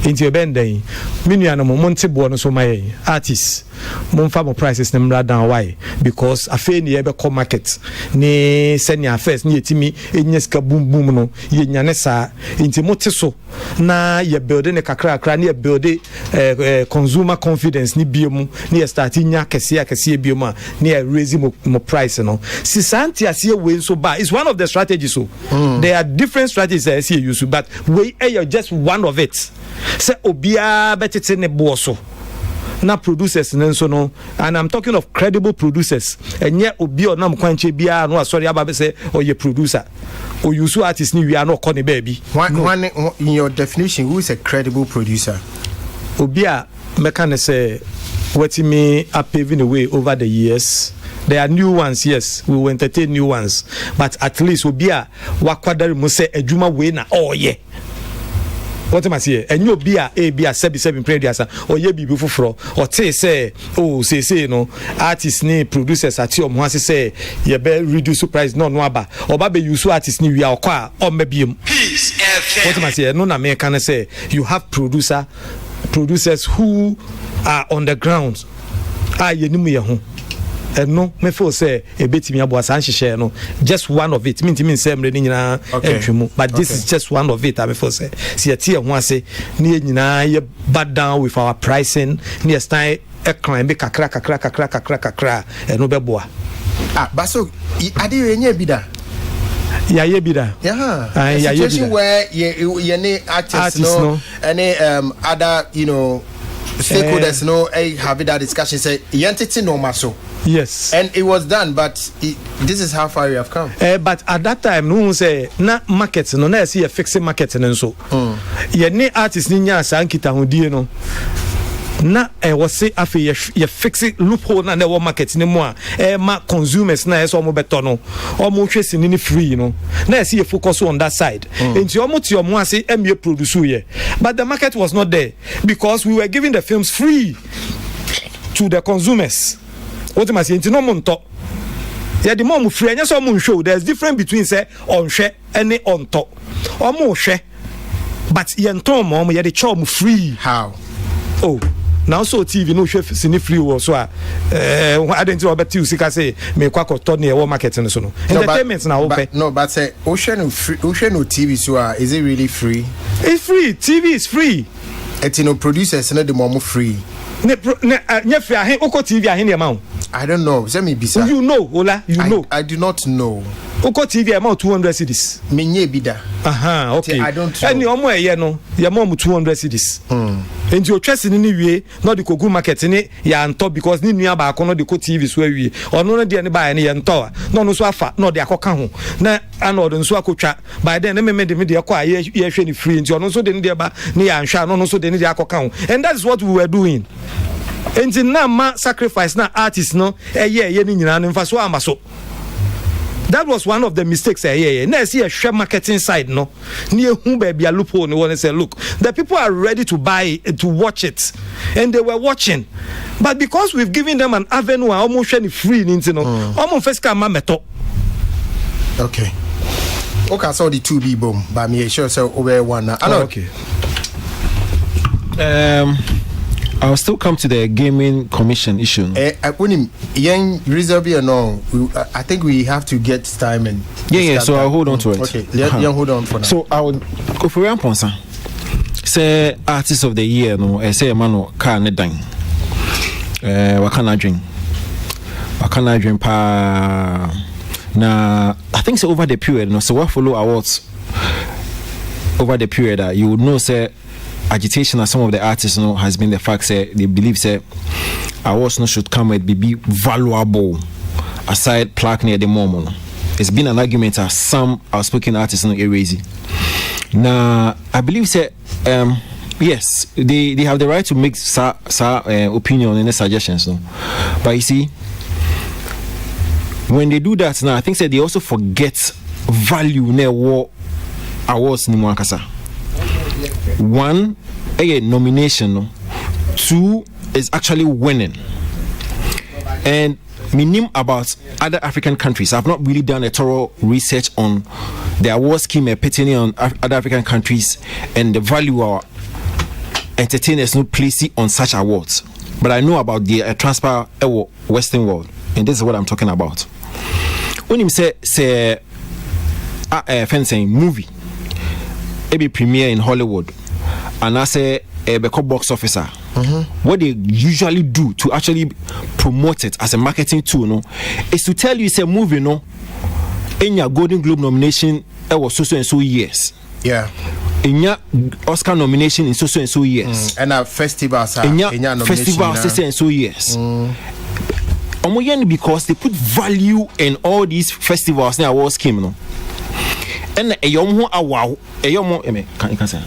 into your bend day, Miniano Monte Buono so my artists. Monfamo prices them right down why because a fair near co market ne senior affairs near Timmy Inyeska boom boom no ye nyanesa into motiso na ye building a kakra near building consumer confidence ni biomu near starting ya kesia bioma near raising more price no sisanti as ye way so bad it's one of the strategies so there are different strategies I see use but we are just one of it say obia betete ne boso na producers nenso no and I'm talking of credible producers enye obi onam kwanche bia no asori aba be say oye producer o use artist ni we are not calling baby one in your definition who is a credible producer obi a meka ne say what me are paving the way over the years. There are new ones, yes, we will entertain new ones, but at least obi a wakwadari mo say ejuma we na oh yeah. What am I saying? And you be a 77 previous or ye be before or say oh say no artists ni producers at your once say ye be reduce price no aba or baby you so artists ni we are kwa or maybe what am I saying? No na me can say you have producers who are on the ground ye nimu ye ho no me feel say a bit me abo san hihye no just one of it mean say mre ni nyina entwemu but this is just one of it I me feel say see tie ho ase ni nyina ye bad down with our pricing ni style e climb be kakra no be boa but so ade yenye bi da ya ye bi da yeah situation where ye ni artists no any other stakeholders have that discussion say entity normal so yes and it was done but this is how far we have come but at that time no say na market no na see a fixing market no so ye ni artist ni nya sankita hodie no na was say afi ye fix it loophole na the market ni mo a ma consumers na so mo beto no o mo hwe sinini free no na see focus on that side enti o mo ti o mo ase emie produce ye but the market was not there because we were giving the films free to the consumers what am I saying no mo nto yeah the more free anya so mo show there's difference between say on hwe and on to o mo hwe but ye nto mo ye the chow mo free how oh now so TV no hwe sini free wo so a identity obeti usika say me kwakọ to na e market no so no entertainment na wo pay no but say ocean no TV so is it really free? It's free. TV is free. Etino producers no the more free. Ne free ahen oko TV ahen amount. I don't know. Let me be sir. You know, Ola, know. I do not know. Oko TV amount 200 cedis. Menye bida. Aha, okay. I don't know. Any omo eye no, ya mom 200 cedis. Enti o twese ni wie, no the kogu market ni ya nto because ni nua ba no the ko TV so awie. Ono no de ne ba ne ya nto a. No no so afa, no de akoka ho. Na ana odo nso akotwa. By then me de akọ a ye hwe ni free enti ono so de ne de ba ne ya nhwa no so de ne de akoka ho. And that is what we were doing. Enti na ma sacrifice na artist no ye ni nyina no mfa so amaso. That was one of the mistakes na see a share marketing side no near who baby a loophole no one say look the people are ready to buy it, to watch it and they were watching but because we've given them an avenue almost free into no almost first come meto okay saw the 2B boom but me sure so over one okay I'll still come to the gaming commission issue. I think we have to get time and so I'll hold on to it. Okay, hold on for now. So I would go for Ramponsa. Say artist of the year, no, I say man car ne dang. Wakana dream pa na I think so over the period, no, so what follow awards over the period that you would know say agitation as some of the artists has been the fact say they believe say awards no should come with be valuable aside plaque near the moment. It's been an argument as some outspoken artists erase. Now I believe say yes they have the right to make opinion and suggestions but you see when they do that now I think say they also forget value near war awards ni mwakasa. One, a nomination. Two is actually winning. And minim about other African countries. I've not really done a thorough research on the award scheme pertaining on other African countries and the value our entertainers no place on such awards. But I know about the transfer Western world, and this is what I'm talking about. When you say fencing movie, a premiere in Hollywood. And I say a box officer. What they usually do to actually promote it as a marketing tool, is to tell you it's a movie, in your Golden Globe nomination, it was so and so years. Yeah. In your Oscar nomination in so and so years. And a festival, in your festival, so and so years. Because they put value in all these festivals now awards scheme, and a young one, a young can say,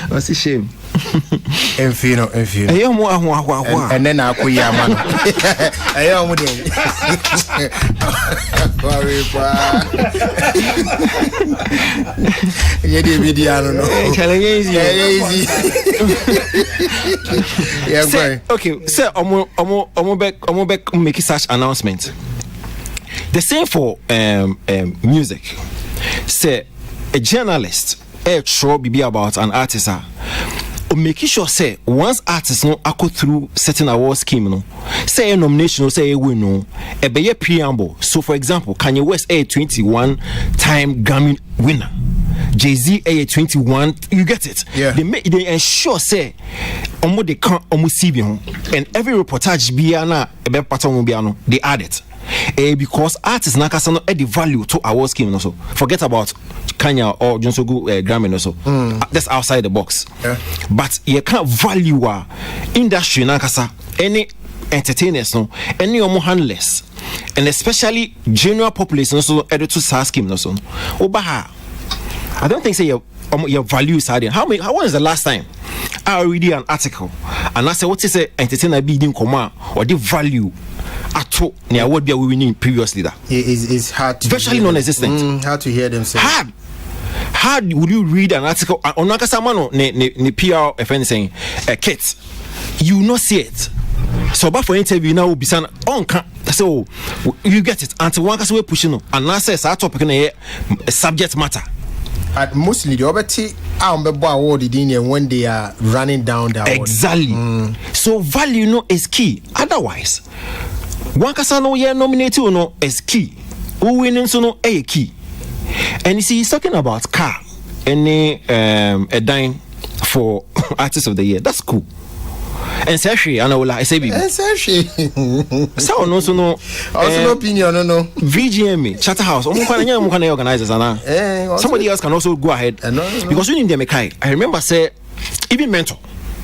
what's a shame? Enfino. And then I put your man. I am with him. You did video, no. Okay, sir, I'm back making such announcement. The same for music. Say a journalist sure be about an artist making sure say once artists go through certain award scheme say a nomination say a win a be preamble. So for example, Kanye West a 21-time Grammy winner, Jay-Z a 21, you get it. Yeah. They ensure say they can't see and every reportage be they add it. Because artists nakasa no add the value to award scheme also. Forget about Kanye or Jonsogu Grammy also. That's outside the box. Yeah. But you can't value our industry nakasa any entertainers any handless, and especially general population also added to SAR scheme also. Obaha, I don't think say your values are there. When is the last time I read an article and I say what is a entertainer being command or the value at all near what we winning previously? That is hard to virtually non-existent. Hard to hear them say. How would you read an article on Nakasamano ne PR FN saying a kit? You will not see it. So but for interview now will be saying so you get it until one case we pushing no and now says our topic na subject matter. At mostly the obeti award when they are running down the award. Exactly. So value no is key. Otherwise, one case no ye nominated no is key. Who winning so no a key. And you see, he's talking about car and a dine for artist of the year. That's cool. And Sashi, and I will like say, Sashi. So no, so no. Also no opinion, no. VGM, Chatterhouse. Organizers, somebody else can also go ahead because we need them. I remember say even mentor,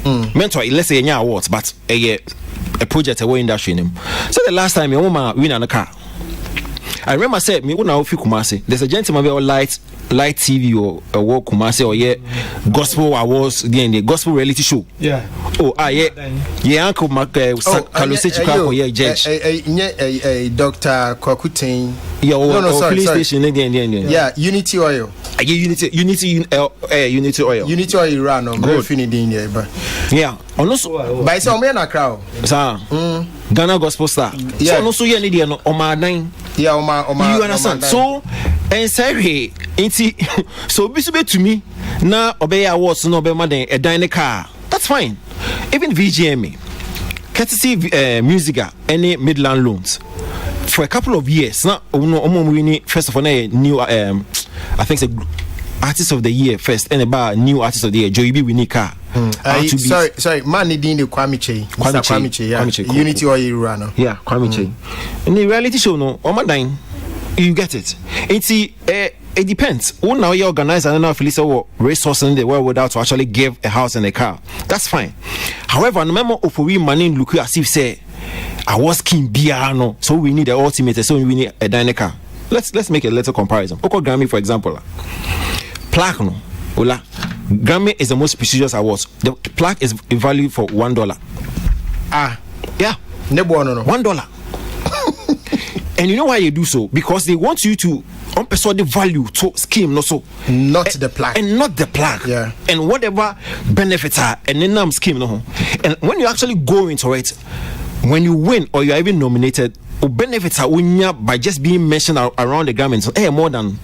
let's say any awards, but a project away industry name. So the last time your woman win on a car. I remember said me when I feel Kumasi. There's a gentleman very light TV or walk Kumasi or gospel awards the gospel reality show. Yeah. Oh Uncle Mark Kalose Chikako judge. Dr. Kwakutin. Sorry. Station Yeah, Unity Oil. Unity Oil. Unity Oil run on good finishing there, but yeah. Also by some men a crowd. Ghana Gospel Star. Yeah. So no so you need no Oma yeah, you understand? So and say so be to me now obey awards no be more than a dining car. That's fine. Even VGMA, courtesy Musica, any Midland Loans for a couple of years. Now, first of all, a new I think it's artist of the year first, and about new artist of the year, Joey B. Winnie car. Sorry, man, needing the Kwame, yeah, Unity or Irano. Yeah, Kwame. In the reality show, no, on my dime, you get it. It depends. Who now you organize and enough resources in the world without to actually give a house and a car. That's fine. However, no matter if we money look as if say I was King Biano, so we need the ultimate, so we need a dining car. Let's make a little comparison. Oko Grammy, for example, plaque no. Ola, Grammy is the most prestigious award. The plaque is valued for $1. Yeah, $1. And you know why you do so? Because they want you to the value to scheme, not the plaque, and not the plaque. Yeah, and whatever benefits are, and then scheme no. And when you actually go into it, when you win or you are even nominated, benefits are by just being mentioned around the Grammy. So, more than.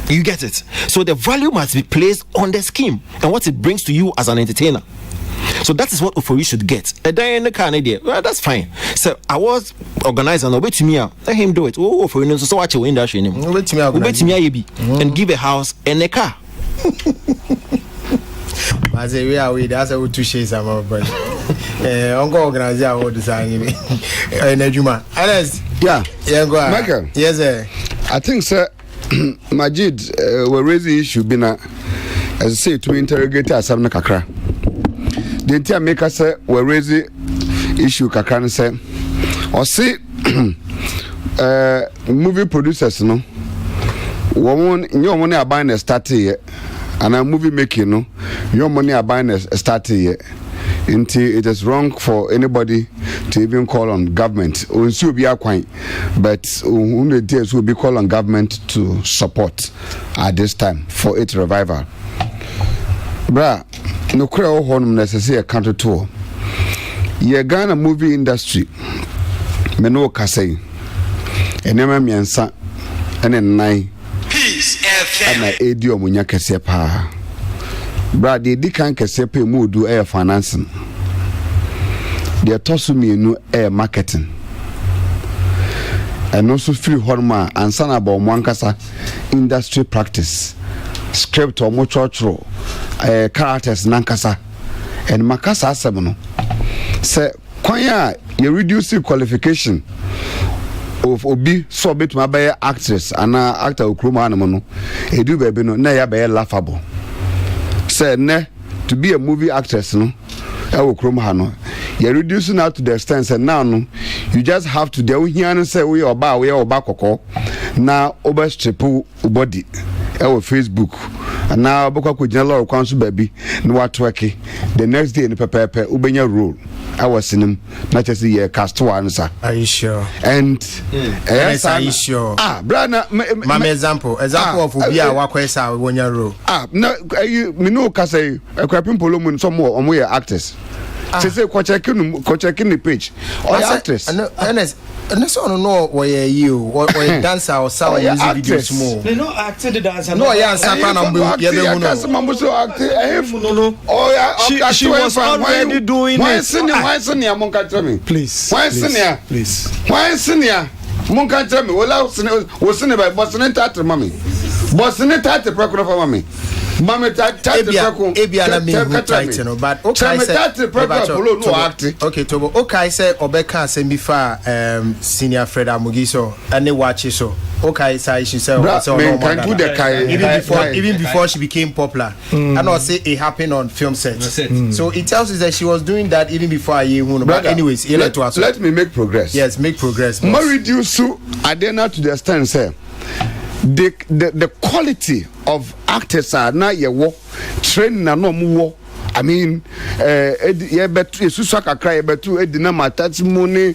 You get it. So the value must be placed on the scheme and what it brings to you as an entertainer. So that is what Ofori should get. A day in the Canada, well, that's fine. So I was organized and obey to me. Let him do it. Oh, for you, so watch your industry name. Obey to me, and give a house and a car. As a real way, that's how to share some of it. I'm going to organize our design. Nejuma. Yeah, go ahead. Michael. Yes, sir. I think, sir. Majid, we raise the issue bina as I say to interrogate us some kakra. The entire make us say we raise the issue kakra and say or say movie producers no woman your money are buying a start here and a movie making no your money are buying a start here. Until it is wrong for anybody to even call on government. But will be called on government to support at this time for its revival. Bra, no crowd home necessary a country tour. Ye Ghana movie industry. Meno Kasei. Enema Miansa and a nine. Peace FM. And I aid you Munya Kasepa. Brad, the Dikan Kasepe mood do air financing. The Tosumi no air marketing. And also free horma and son about Mwankasa industry practice. Script or mochotro characters Nankasa and Makasa Semono. Say, Kwaya, you reduce the qualification of Obi so bit my bay actress and actor Ukruma Anamono. A do baby no, nay, be laughable. Say ne to be a movie actress no you're reducing out to the extent and now no you just have to do here and say we are ba kokoko now over triple body our Facebook and now boka ko general council baby no what worky the next day in pepe ubenya role I was in him not just the cast one sir. Are you sure? And yes, are you sure? Brother, my example of Ubia Wakwesa when you role. No, you know, Kase, a crapping polo some more on we actors. Say checking the page. Or actress. And that's all know where you or dancer or sound music videos more. They know acted the dancer. No, yeah, she was already doing it. Please. Why senior? Monka tell me, was seen by Boston Tatter, mommy. Boston Tatter, Procura for mommy. Mamma but okay, Tobo. Okay, said Obeka send before senior Fred Amugiso and they watch it so. Okay, so she said even before she became popular. And I'll say it happened on film set. So it tells us that she was doing that even before I but anyways, let me make progress. Yes, make progress. More reduce I dare not to the stand say. The quality of actors are now your work training and no more. I mean, yeah, but Susaka cry but to Edina Matatsimone,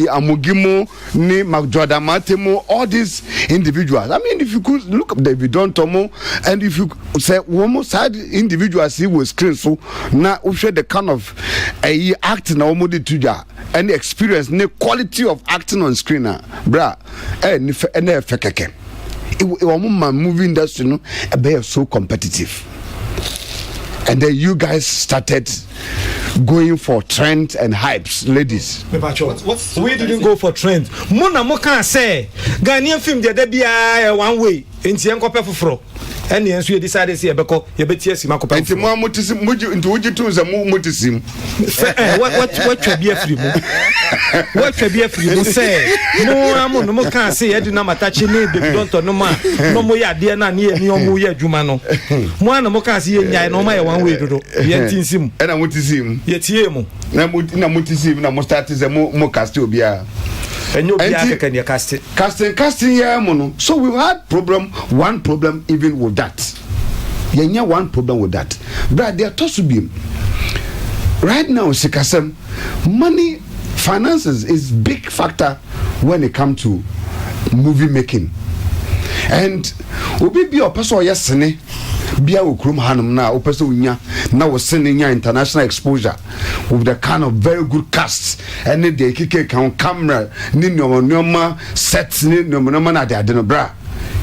Amugimo, Ne Magjoda Matemo, all these individuals. I mean, if you could look up David Don Tomo, and if you say almost had individuals he was screen so now we share the kind of acting almost tuja and experience, the quality of acting on screen, bra, and fekeke. It movie industry, no, they are so competitive. And then you guys started going for trends and hypes, ladies. We didn't go for trends. Mona Moka say Ghanaian film there be one way. Inti enko pefufro. And yes, we decided to because you bet yes, Mako. And to more mutism, would you into would you choose a mutism? What should be a free move? What should be a free move? Say, no, I'm on no more can't say, I do not attach a name, don't no man, no more, dear, near me or Muya Jumano. One of Mocasi, no my one way to do. Yet in sim, and I want to see him. Yet Yemo. Namutism, Namustat is a more Castubia. And you can you cast it? Casting, yeah, mono. So we had one problem even with that. Yeah, one problem with that. But they are told to be right now, Sikasem, money, finances is big factor when it comes to movie making. And we be a person yesterday. Bia ukrum hanum na opeso nya na wo sending international exposure with the kind of very good cast and the kike kan camera ni nyoma sets ni nyoma na de adeno bra.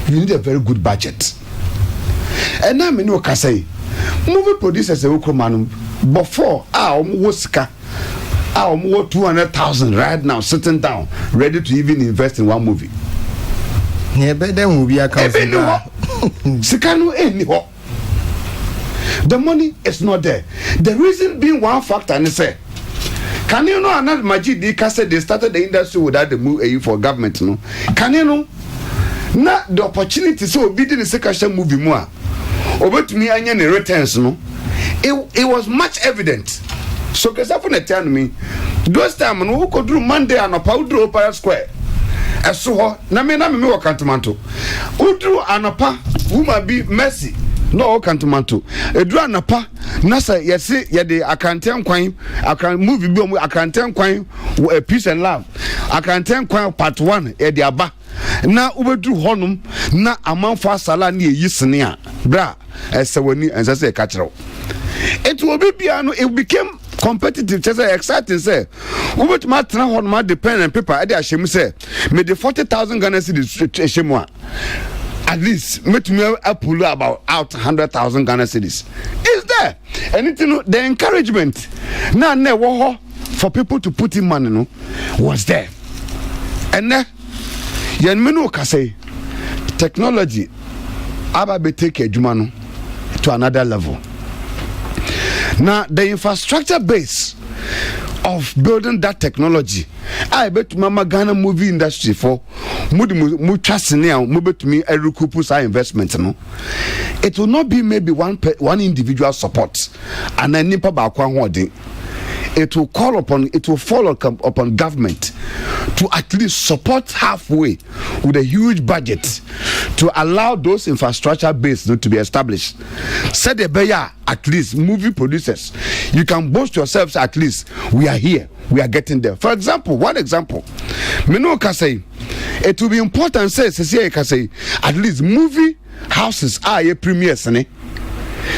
You need a very good budget. And now me no ka say movie producers e ukrum hanum before wosika wo 200,000 right now sitting down ready to even invest in one movie. Yeah, but then movie account sikanu eni ho. The money is not there. The reason being one factor, and say, can you know another Majid said they started the industry without the move for government? No, can you know? Now the opportunity so be the second movie more. Over to me, I the returns. No, it was much evident. So, because I tell me, those time who could do Monday and a powder Opera Square. I saw na me work Cantomanto. Udru anapa who might be Messi. No Cantomanto. Edru anapa nasa yesi yede akanten kwan akan movie bi omu akanten kwan Peace and Love. Akanten kwan part 1 yede aba. Na ubedru honum na amanfo asala na yisene a bra esewani ensase e ka kire. It will be piano it became competitive just exciting say we want ma tena hon ma the pen and paper e dey ashemu say me the 40,000 Ghana cedis ashemu at least me to me pull about out 100,000 Ghana cedis is there anything the encouragement na wo for people to put in money no was there and then yen me no ka say technology aba be take adwuma no to another level. Now the infrastructure base of building that technology, I bet Mama Ghana movie industry for mu trust now mu bet me a recoup our investment no. It will not be maybe one individual support and then nipa ba kwa holding. it will fall upon government to at least support halfway with a huge budget to allow those infrastructure base to be established. Said the Beya, at least movie producers, you can boast yourselves at least we are here, we are getting there. For example, one example, Mino can say it will be important, say at least movie houses are a premieres,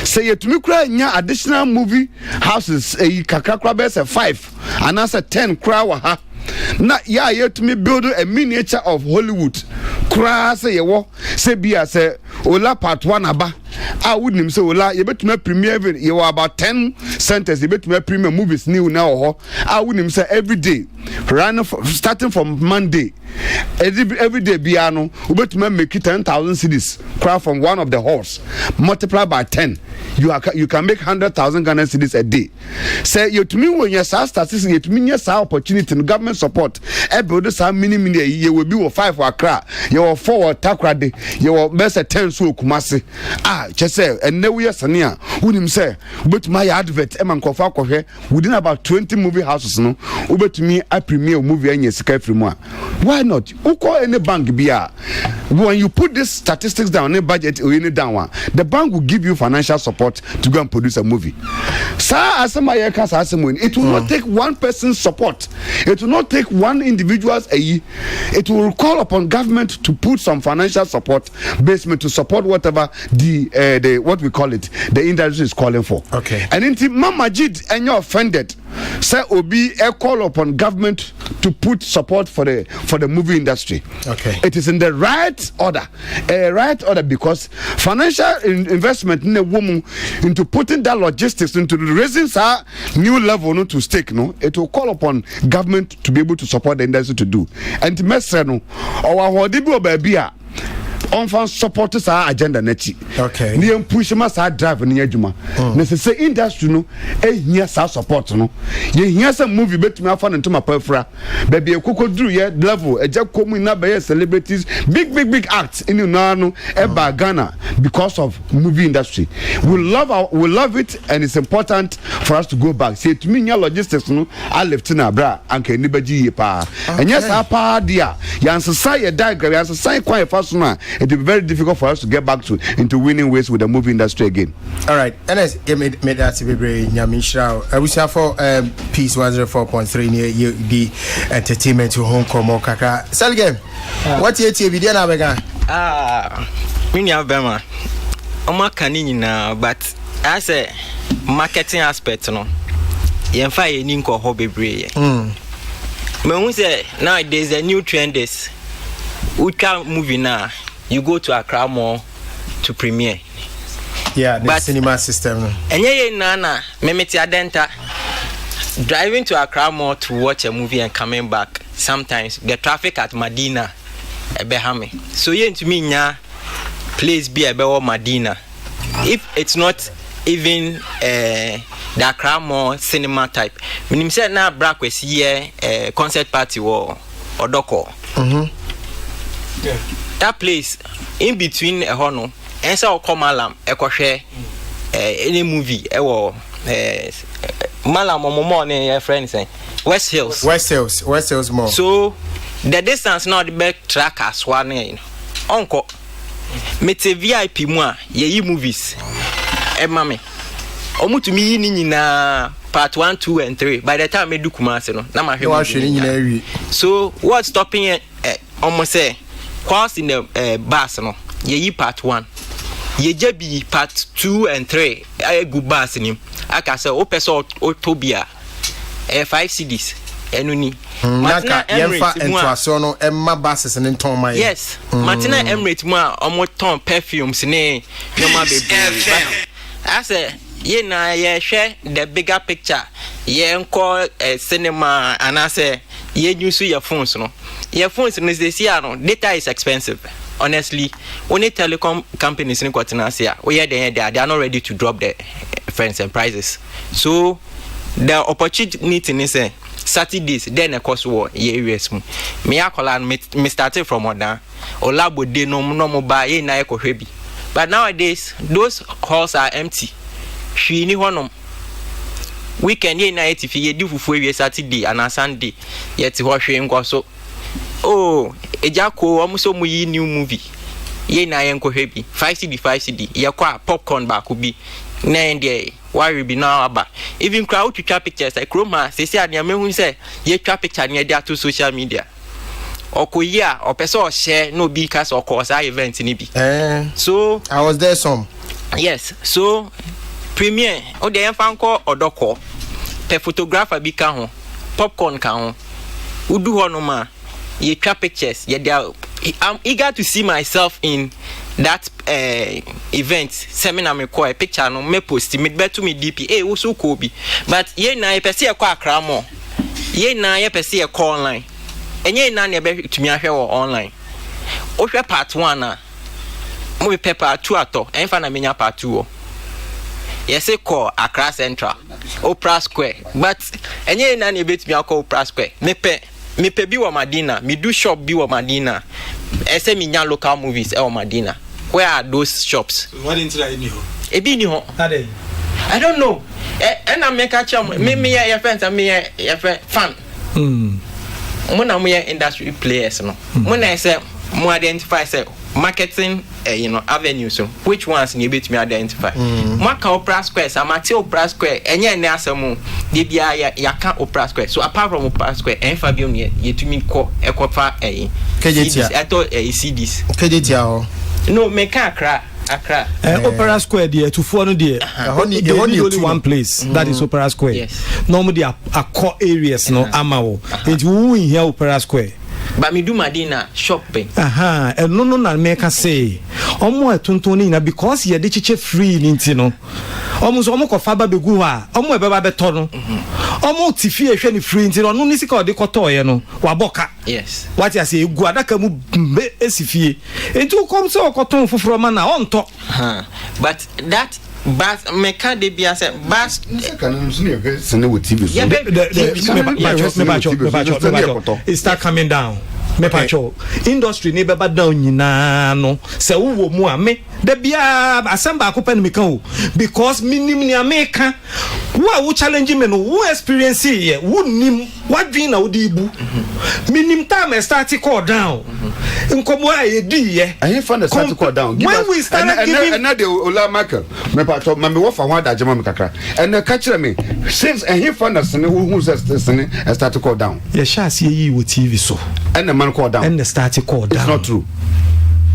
say it me cry additional movie houses a kakra best 5 and as a 10 crowd ha na ya yet me build a miniature of Hollywood cry say you say be as a ola part 1 aba I wouldn't say ola you bet me premiere you about 10 centers you bet me premiere movies new now I wouldn't say every day starting from Monday every day piano you bet me make 10,000 cities crowd from one of the halls multiply by 10 you can make 100,000 Ghana cedis a day. Say you to me when you start statistics you to me yes opportunity in government support build this mini you will be 5 for Accra you will 4 Takrade you will best 10 so Kumasi just say and now we are sania wouldn't say but my advert eman kofa kohwe within about 20 movie houses no ubet me a premiere movie any sika free mo why not uko any bank bia when you put this statistics down any budget or any down one the bank will give you financial support to go and produce a movie. Sir, it will not take one person's support. It will not take one individual's it will call upon government to put some financial support basement to support whatever the what we call it the industry is calling for. Okay. And in Mama Jid and you're offended. Say Obi a call upon government to put support for the movie industry. Okay. It is in the right order. Because financial investment in a woman into putting that logistics into raising our new level to stake it will call upon government to be able to support the industry to do. And to mess our hodibo baby on fan support our agenda nechi. Okay. Ni push mas drive ni adwuma. Na say industry no ehia sa support no. Ye hia some movie betumi afa no ntoma pafra. Baby ekokoduru ye level eja komu na be celebrities big acts in no eba Ghana because of movie industry. We love it and it's important for us to go back. Say to me nya logistics no I left na bra anka ni baji ye pa. Enya sa pa dia. Yan say diagram yan say kwan fa so na it will be very difficult for us to get back into winning ways with the movie industry again. All right, and as made that to be very nyamisha. We shall for Peace 104.3 near the entertainment to home komo kaka. Sell game. What you TV dia na bega? Mini abema. Oma kanini na but as a marketing aspect no. Yemfa ye ni nko ho bebre. Me say nowadays a new trend is Uka movie now, you go to Accra Mall to premiere. Yeah, the cinema system. And yeah, nana, memeti adenta. Driving to Accra Mall to watch a movie and coming back. Sometimes the traffic at Medina, ebehame. So yeah, to me nya, please be about Medina. If it's not even the Accra Mall cinema type, when say na black we see concert party or doko. Yeah. That place in between a hono and so come malam share any movie malam or more friends West Hills more. So the distance not the back track as one uncle mete VIP moi ye movies mame omu to me ni na part 1, 2 and 3 by the time me do Kumasi no na ma hwe. So what's stopping it almost say course in the bus no ye part 1 ye jebi part 2 and 3 I go bus ni aka say o person otobia 5 CDs enuni Matina Emirates entwaso no emma buses ne nton man. Yes Matina Emirates mu a omo ton perfumes ne normal baby I say ye na ye share the bigger picture ye enko cinema and I say ye use your phones no. Your phones no data is expensive. Honestly, only telecom companies in Kwatinasia, they are not ready to drop the friends and prices. So the opportunity is Saturdays, then a cost war areas. Me akola me started from order. Olabo de no buy na eko hebi. But nowadays those halls are empty. She ni honum. weekend ye na yetifi ye di fufu ewie Saturday and Sunday yeti ho hwe nko so oh ejako omuso mu yi new movie ye na ye nko hwe bi 5 cd ye kwa popcorn ba ko bi na ndie worry be now aba even crowd to twa pictures like chroma say say ade mehu say ye twa picture ne dey to social media okoyi a opese o share no be cause okosa event ni bi so I was there some yes so premier o dey fanko odoko pe photographer bi ka ho popcorn ka ho udu ho no ma ye twa pictures ye dey I'm eager to see myself in that event seminar me call a picture no me post me better me DP wo so ko bi but ye na ye pese e kwa akra mo ye na ye pese e call online enye na na be tumi ahwe wo online o hwe part 1 na mo be part 2 ato enfa na menya part 2 o yes e call Accra Central Opera Square but enye na na be tumi akọ Opera Square me pe bi wo Madina me do shop bi wo Madina ese me nya local movies e wo Madina. Where are those shops? What into that in you? Ebi ni ho. I don't know. And I make a chum. Me your friends and me your friend fan. When I'm industry players, no. When I say more identify say marketing, avenues. So which ones you bit me identify? Mark Opera Square, I'm at Opera Square. And yeah, na some DBI ya can Opera Square. So apart from Opera Square, and Fabio ye to me call Ecofa I thought see this. KJT no, make Accra. Opera Square there to follow there. Only one place that is Opera Square. Yes. Normally are core areas no Amao. It will here Opera Square. But me do Madina shopping. And no na make us say. Omo etontoni na because ye dey chiche free nti no. Omo ko faba begu ha. Omo beba beto no. Omo tifi ehwe ni free nti no no ni sika ode koto ye no. Waboka. Yes. What you say egu adaka mu mbe esifie. Enti kom se okoton foforo ma na onto. But that But me can't be as a bus. It start coming down. Me pacho industry ne beba down nyina no se wo mu a me da bia asamba akopa me kan o because minim ni America wo challenge me no wo experience here wo nim what dream na wo di bu minim time start call down nkomo a ye di ye I find the start call down when we started giving and the Ola Michael me pacho me wo fa ho adaje ma me kakra and ka kire me since and he found us who start call down ye sha see yi wo TV so and call down and the starting call down. It's not true.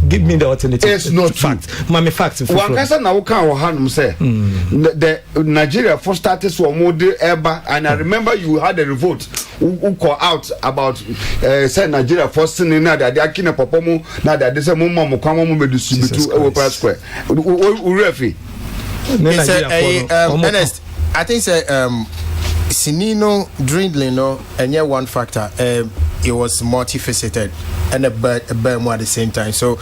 Give me the alternative. It's not fact. Mami fact. One person now can hand say the Nigeria first started so more ever, and I remember you had a revolt who call out about say Nigeria first thing na that they are kina popomo na that they say mama mo kwa mo me distribute Opera Square. Urefi. Honest, I think say Sinino dwindling no and yeah one factor it was multifaceted and a bad more at the same time. So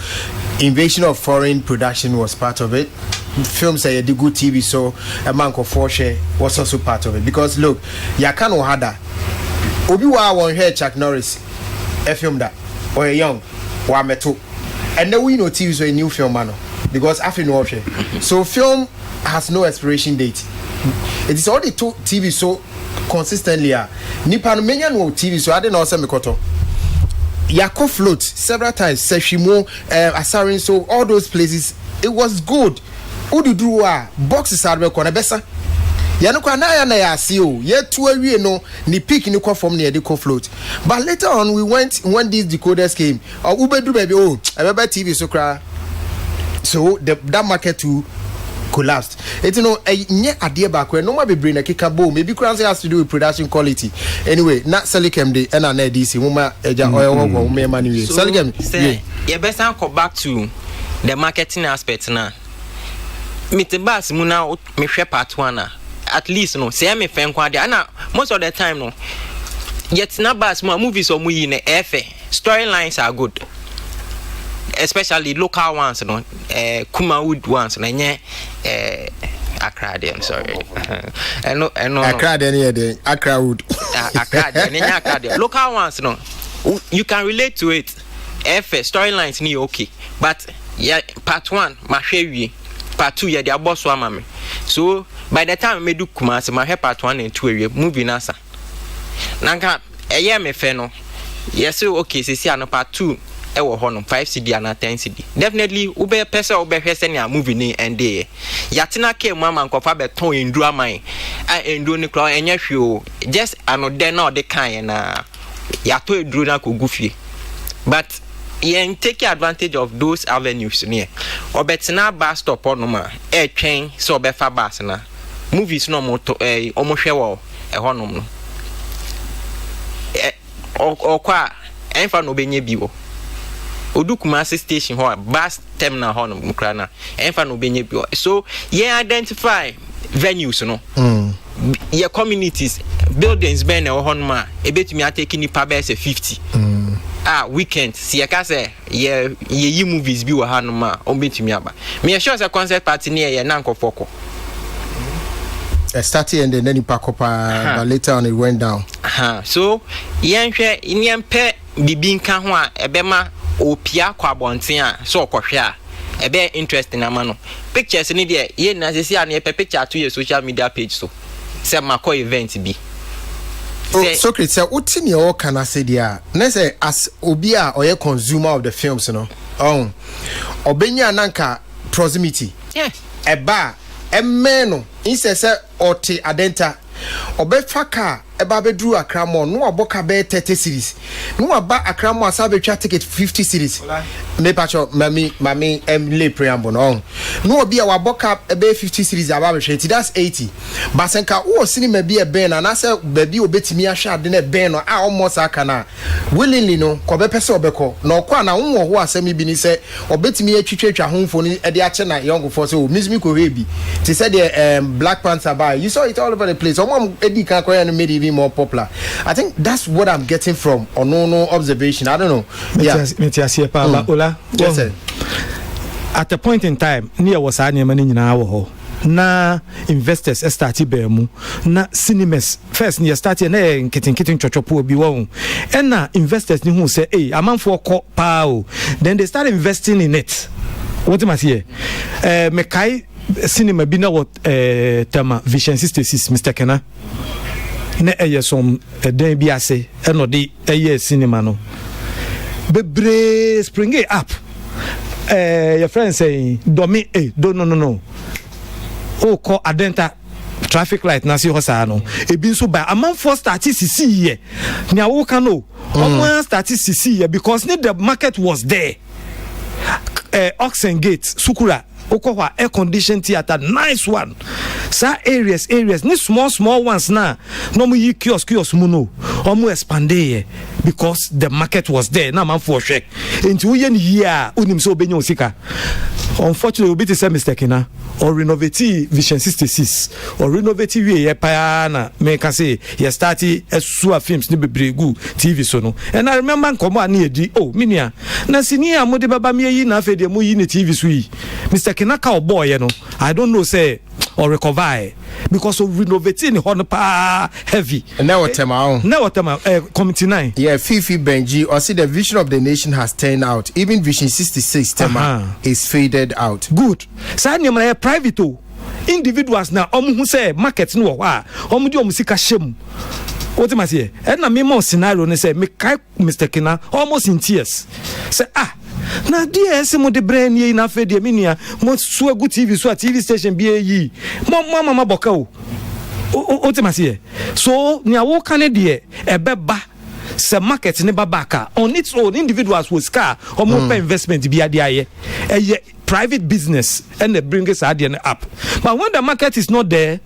invasion of foreign production was part of it. Films say the good TV so a man called Forshe was also part of it because look Yakano Hada Obi wa won here Chuck Norris a film that or a young wa meto and then we know TV so a new film man because after no option so film has no expiration date. It is already TV so consistently nipa no menya no TV so ade na ose mekoto Yako float several times Seshimo Asarin so all those places it was good ududu a boxes are be kona besa ya no kwa na ya na ya see o ye tu awie no ni pick ni kwa form na de ko float but later on we went when these decoders came ubedu baby ebeba TV so kra so that market too collapsed. It's nye adie back where normal be brain a kika boom. Maybe currency has to do with production quality. Anyway, not Selikem de and an DC Muma Eja oil money. Selikem say you best go back to the marketing aspect now. Me te bas muna me hwe part 1 at least no say me fen kwa de na most of the time no yet na bas movies or mu ne efe storylines are good. Especially local ones, no, Kumawood ones, na nye Accra. I'm sorry. No. Accra there, Accra Wood. Accra. Local ones, no, you can relate to it. Storylines ni okay, but yeah, part 1, ma share part 2, yeah, they are boss one mame. So by the time me do Kumasi, my help part 1 and 2 area movie nasa. Nanka eye me fe no. Yes, okay, see an part 2 ewo honum 5 CD and 10 CD. Definitely ube pesa ube hwese ne movie ni ende. Yatina ke mama nkofa beton endu aman. A endu ni kro enye hwe just anode na ode kan na yato edru na kogufie. But you take advantage of those avenues near. Or betina bus stop on ma air train so befa bus na. Movies no moto almost a honum no. Or kwa enfa no benye biwo. Odu Kumasi station ho bus terminal honum mukrana. Enfa no benye biwo. So you identify venues no. Your communities, buildings bene or honma, a bit me are taking the pabes 50. Weekend, see a case, ye movies be a hanuma, on bit me aba. Me assure a concert party near your Nanko Foco. Started and then you pack up, but later on it went down. So, Yanke, in Yan Pe, Bibin Kahwa, Ebema, Opia, Quabontia, so Koshia. A very interesting amano. Pictures in India, ye Nazi and a picture to your social media page so. Say Mako event be. Socrates, what in your can I say there? Nese as Obia or a consumer of the films, you know. Obenya Nanka proximity. Yeah. A bar, a meno, insese or te adenta. Obefaka, a babedru a cramon, no boka be 30 series. No about a cramon, sabe ticket 50 series. Me pacho, mammy, lay preamble on. No be our boka a bay 50 series about that's 80. Basenka, oh, cinema be a ben, and I said, baby, obey me a shot, then a ben or almost a cana. Willingly, no, Kobe Peso Beko, no Kwana, who was semi bini say, or bet me a church at home for the Achena young for so, Miss Miko baby. She said the Black Panther by. You saw it all over the place. Eddie Kakoya made it even more popular. I think that's what I'm getting from or no observation. I don't know. Yes, at a point in time, near was any money in our na investors started bemu na cinemas first near starting getting chochopo be won and na investors ni who say hey a man for pow then they start investing in it. What am I here? Mekai cinema bi na what tema Vision 66 Mr. Kena na some den bi ase e no de cinema no bebre spring it up your friend saying domi no oh call adenta traffic light na si hosa no e bi so by amount for statistics here nya wo kan no almost statistics here because the market was there. Oxen Gate, Sukura, Okowa air conditioned theater, nice one. Sa areas, ni small ones now. No more kiosk muno. Omo expande because the market was there. Na man for check. Into year unim so benyo sika. Unfortunately, we be the same mistake na. Or renovate Vision 66 or renovate we pa na me can say you start Esua films ni bebregu TV so no. And I remember komo ani edi oh minia na sini amode baba me yi na afede mo yi ni TV so yi Mr. Kinaka o boy no I don't know say or recover because of renovating the horn pa heavy. Now what tema committee 9. Yeah, Fifi Benji or see the vision of the nation has turned out. Even Vision 66 tema is faded out. Good. Sa nyama private individuals na who say market no wa omu di omu sika shem. What am I say? And na me more scenario ne say me kai Mr. Kina almost in tears. Say na dia ese mo de brain ye na fe de minia mo so agu TV so TV station bi yi mo mama boka o tema say so nya wo kan de e beba se market ne babaka on its own individuals with car or more investment bi ade aye private business and they bring us idea up but when the market is not there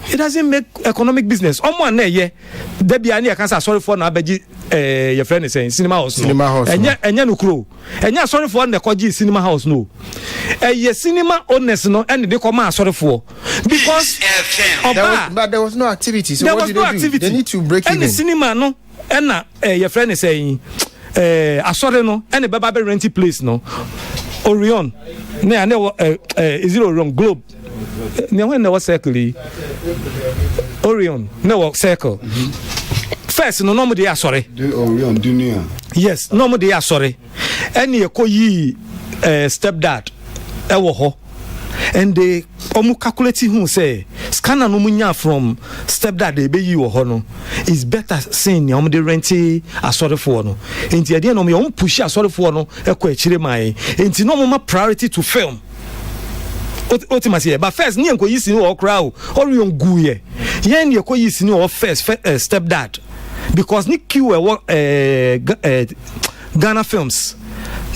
it doesn't make economic business. Omo na ye da bia na kan say sorry for na abeji your friend is saying cinema house enya no kro enya sorry for na koji cinema house no cinema owners no and they come sorry for because but there was no activity so what did they do? They need to break even. And the cinema no and your friend is saying asore no and the baba renting place no Orion na is it Orion Globe now when there was circle Orion no circle first no more dey sorry Orion Dunia yes no more dey sorry any ekoyi stepdad ewo ho and they omu calculating who say scanner no munya from stepdad they be you or is better saying omu de renti asori for no enti ade no me omu push asori for no ekọ echire mai enti no mo priority to film ultimately but first ni enko yisi ni o crowd or you gu ye yen ye ko yisi ni o first stepdad because ni Q Ghana films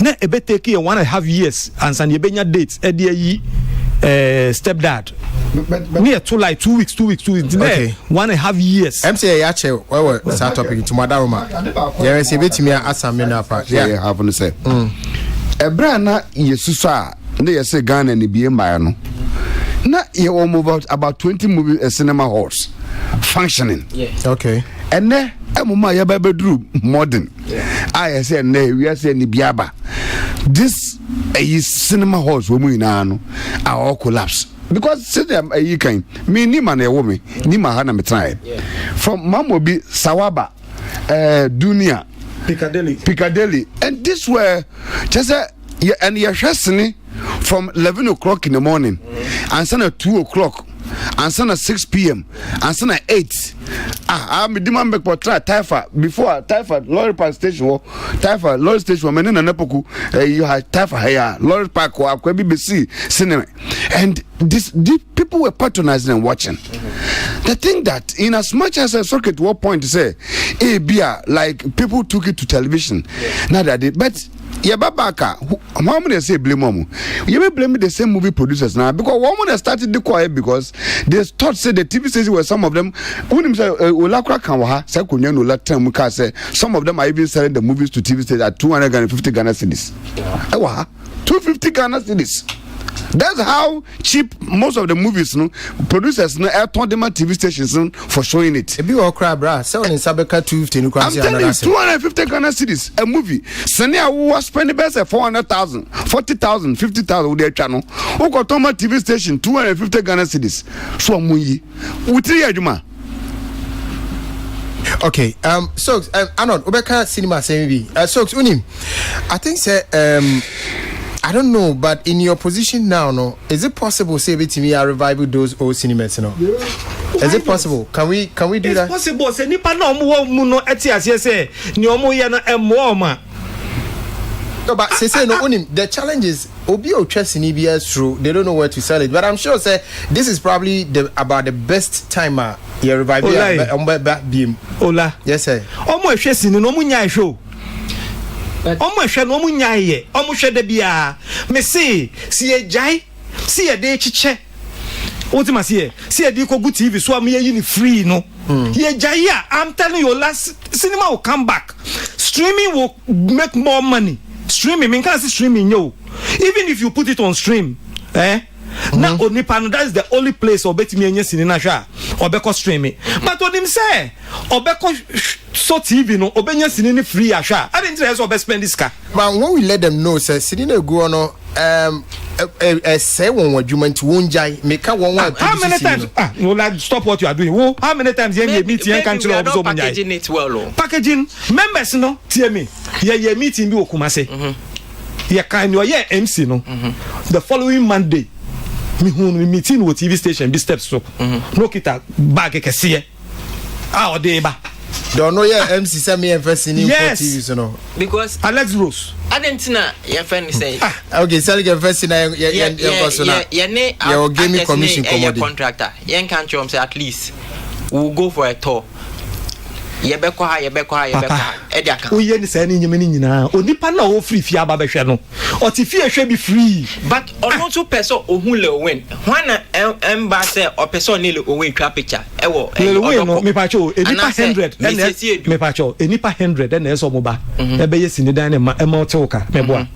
na ebe take 1.5 years and san ye benya dates e dey yi stepdad near to like 2 weeks okay 1.5 years say ya che we start topic to madaroma ye se betimi asame na pa yeah have to say ebra na yesusu a na ye say Ghana ni bie mbae no na ye about 20 movie cinema halls functioning okay and then emuma ya ba bedru modern I say na we say ni biaba this cinema halls wo mu ina no all collapse because say them you can me ni man e wo me ni ma ha na me try from Mamobi Sawaba Dunia Piccadilly and this were just and you're shasini from 11 o'clock in the morning and then at 2 o'clock and then at 6 p.m. and then at 8 I'm demand back for Taifa before Taifa Lorry Park station Taifa Lorry station men na napoku you had Taifa here Lorry Park or BBC cinema and these people were patronizing and watching. They think that in as much as a socket what point to say beer like people took it to television now that it but Yababaka, how many say blame mom? You may blame the same movie producers now because one woman started the quiet because they thought say the TV stations were some of them. When say Olakra Kanwa, Sakunya no Latin Muka say some of them are even selling the movies to TV stations at 250 Ghana cedis. 250 Ghana cedis. That's how cheap most of the movies, producers, turn them at TV stations for showing it. If you are crab, selling in Sabeka 250, I'm telling you, 250 Ghana cedis, a movie. Senia was spending best at 400,000, 40,000, 50,000 with their channel. Okotoma TV station, 250 Ghana cedis. So Muyi, Utri Ajuma. Okay, so Arnold, Obeka Cinema maybe. So Unim, I think say I don't know, but in your position now, no, is it possible say to me I revive those old cinemas, no? Is it possible? Can we do that? It's possible. Say nipa na omo no etiase say ni omo ye na emoma. No, but say no only the challenge is obi o trust in EBS through they don't know where to sell it. But I'm sure say this is probably about the best timer you revive beam. Ola. Yes sir. Omo ehwe sini no omo nya show. Omo ehwe no omo nya ye. Omo hwe da bia. Me see ejai, see e de chiche. Ultima see e de ko good TV so am ye ni free no. Ye jai I'm telling you last cinema will come back. Streaming will make more money. Streaming, I can't see streaming, yo. Even if you put it on stream, now Onipan, that is the only place or bet me and yes in Nasha or Beko streaming. But what him say, or Beko so TV no, or Benyas in any free Asha. I didn't tell us spend this car. But when we let them know, say, Sidina go no, say one argument won't jai, make a one. How many times? No, like stop what you are doing. Whoa, how many times you meeting and cancel of so many packaging it well? Packaging members no, tell me, yeah, meeting you Kumase. Yeah, kind of MC no. The following Monday. Me meeting with TV station be steps so no kita bag ke see ah odeba don't know yeah MC send me first in TV so no because Alex Rose Argentina your friend say okay sell get first in yeah gaming commission contractor yen can show say at least we'll go for a tour yebekwa ediaka oye ni say ni nyime ni nyina onipa na o free fia ba behwe no o ti fie hwe be free but ono to person ohun le win wana emba say o person ni le win twa picture ewo no me pa cho enipa 100 me pa cho enipa 100 na eso mo ba e be yesi ni dan na e ma o ka me boa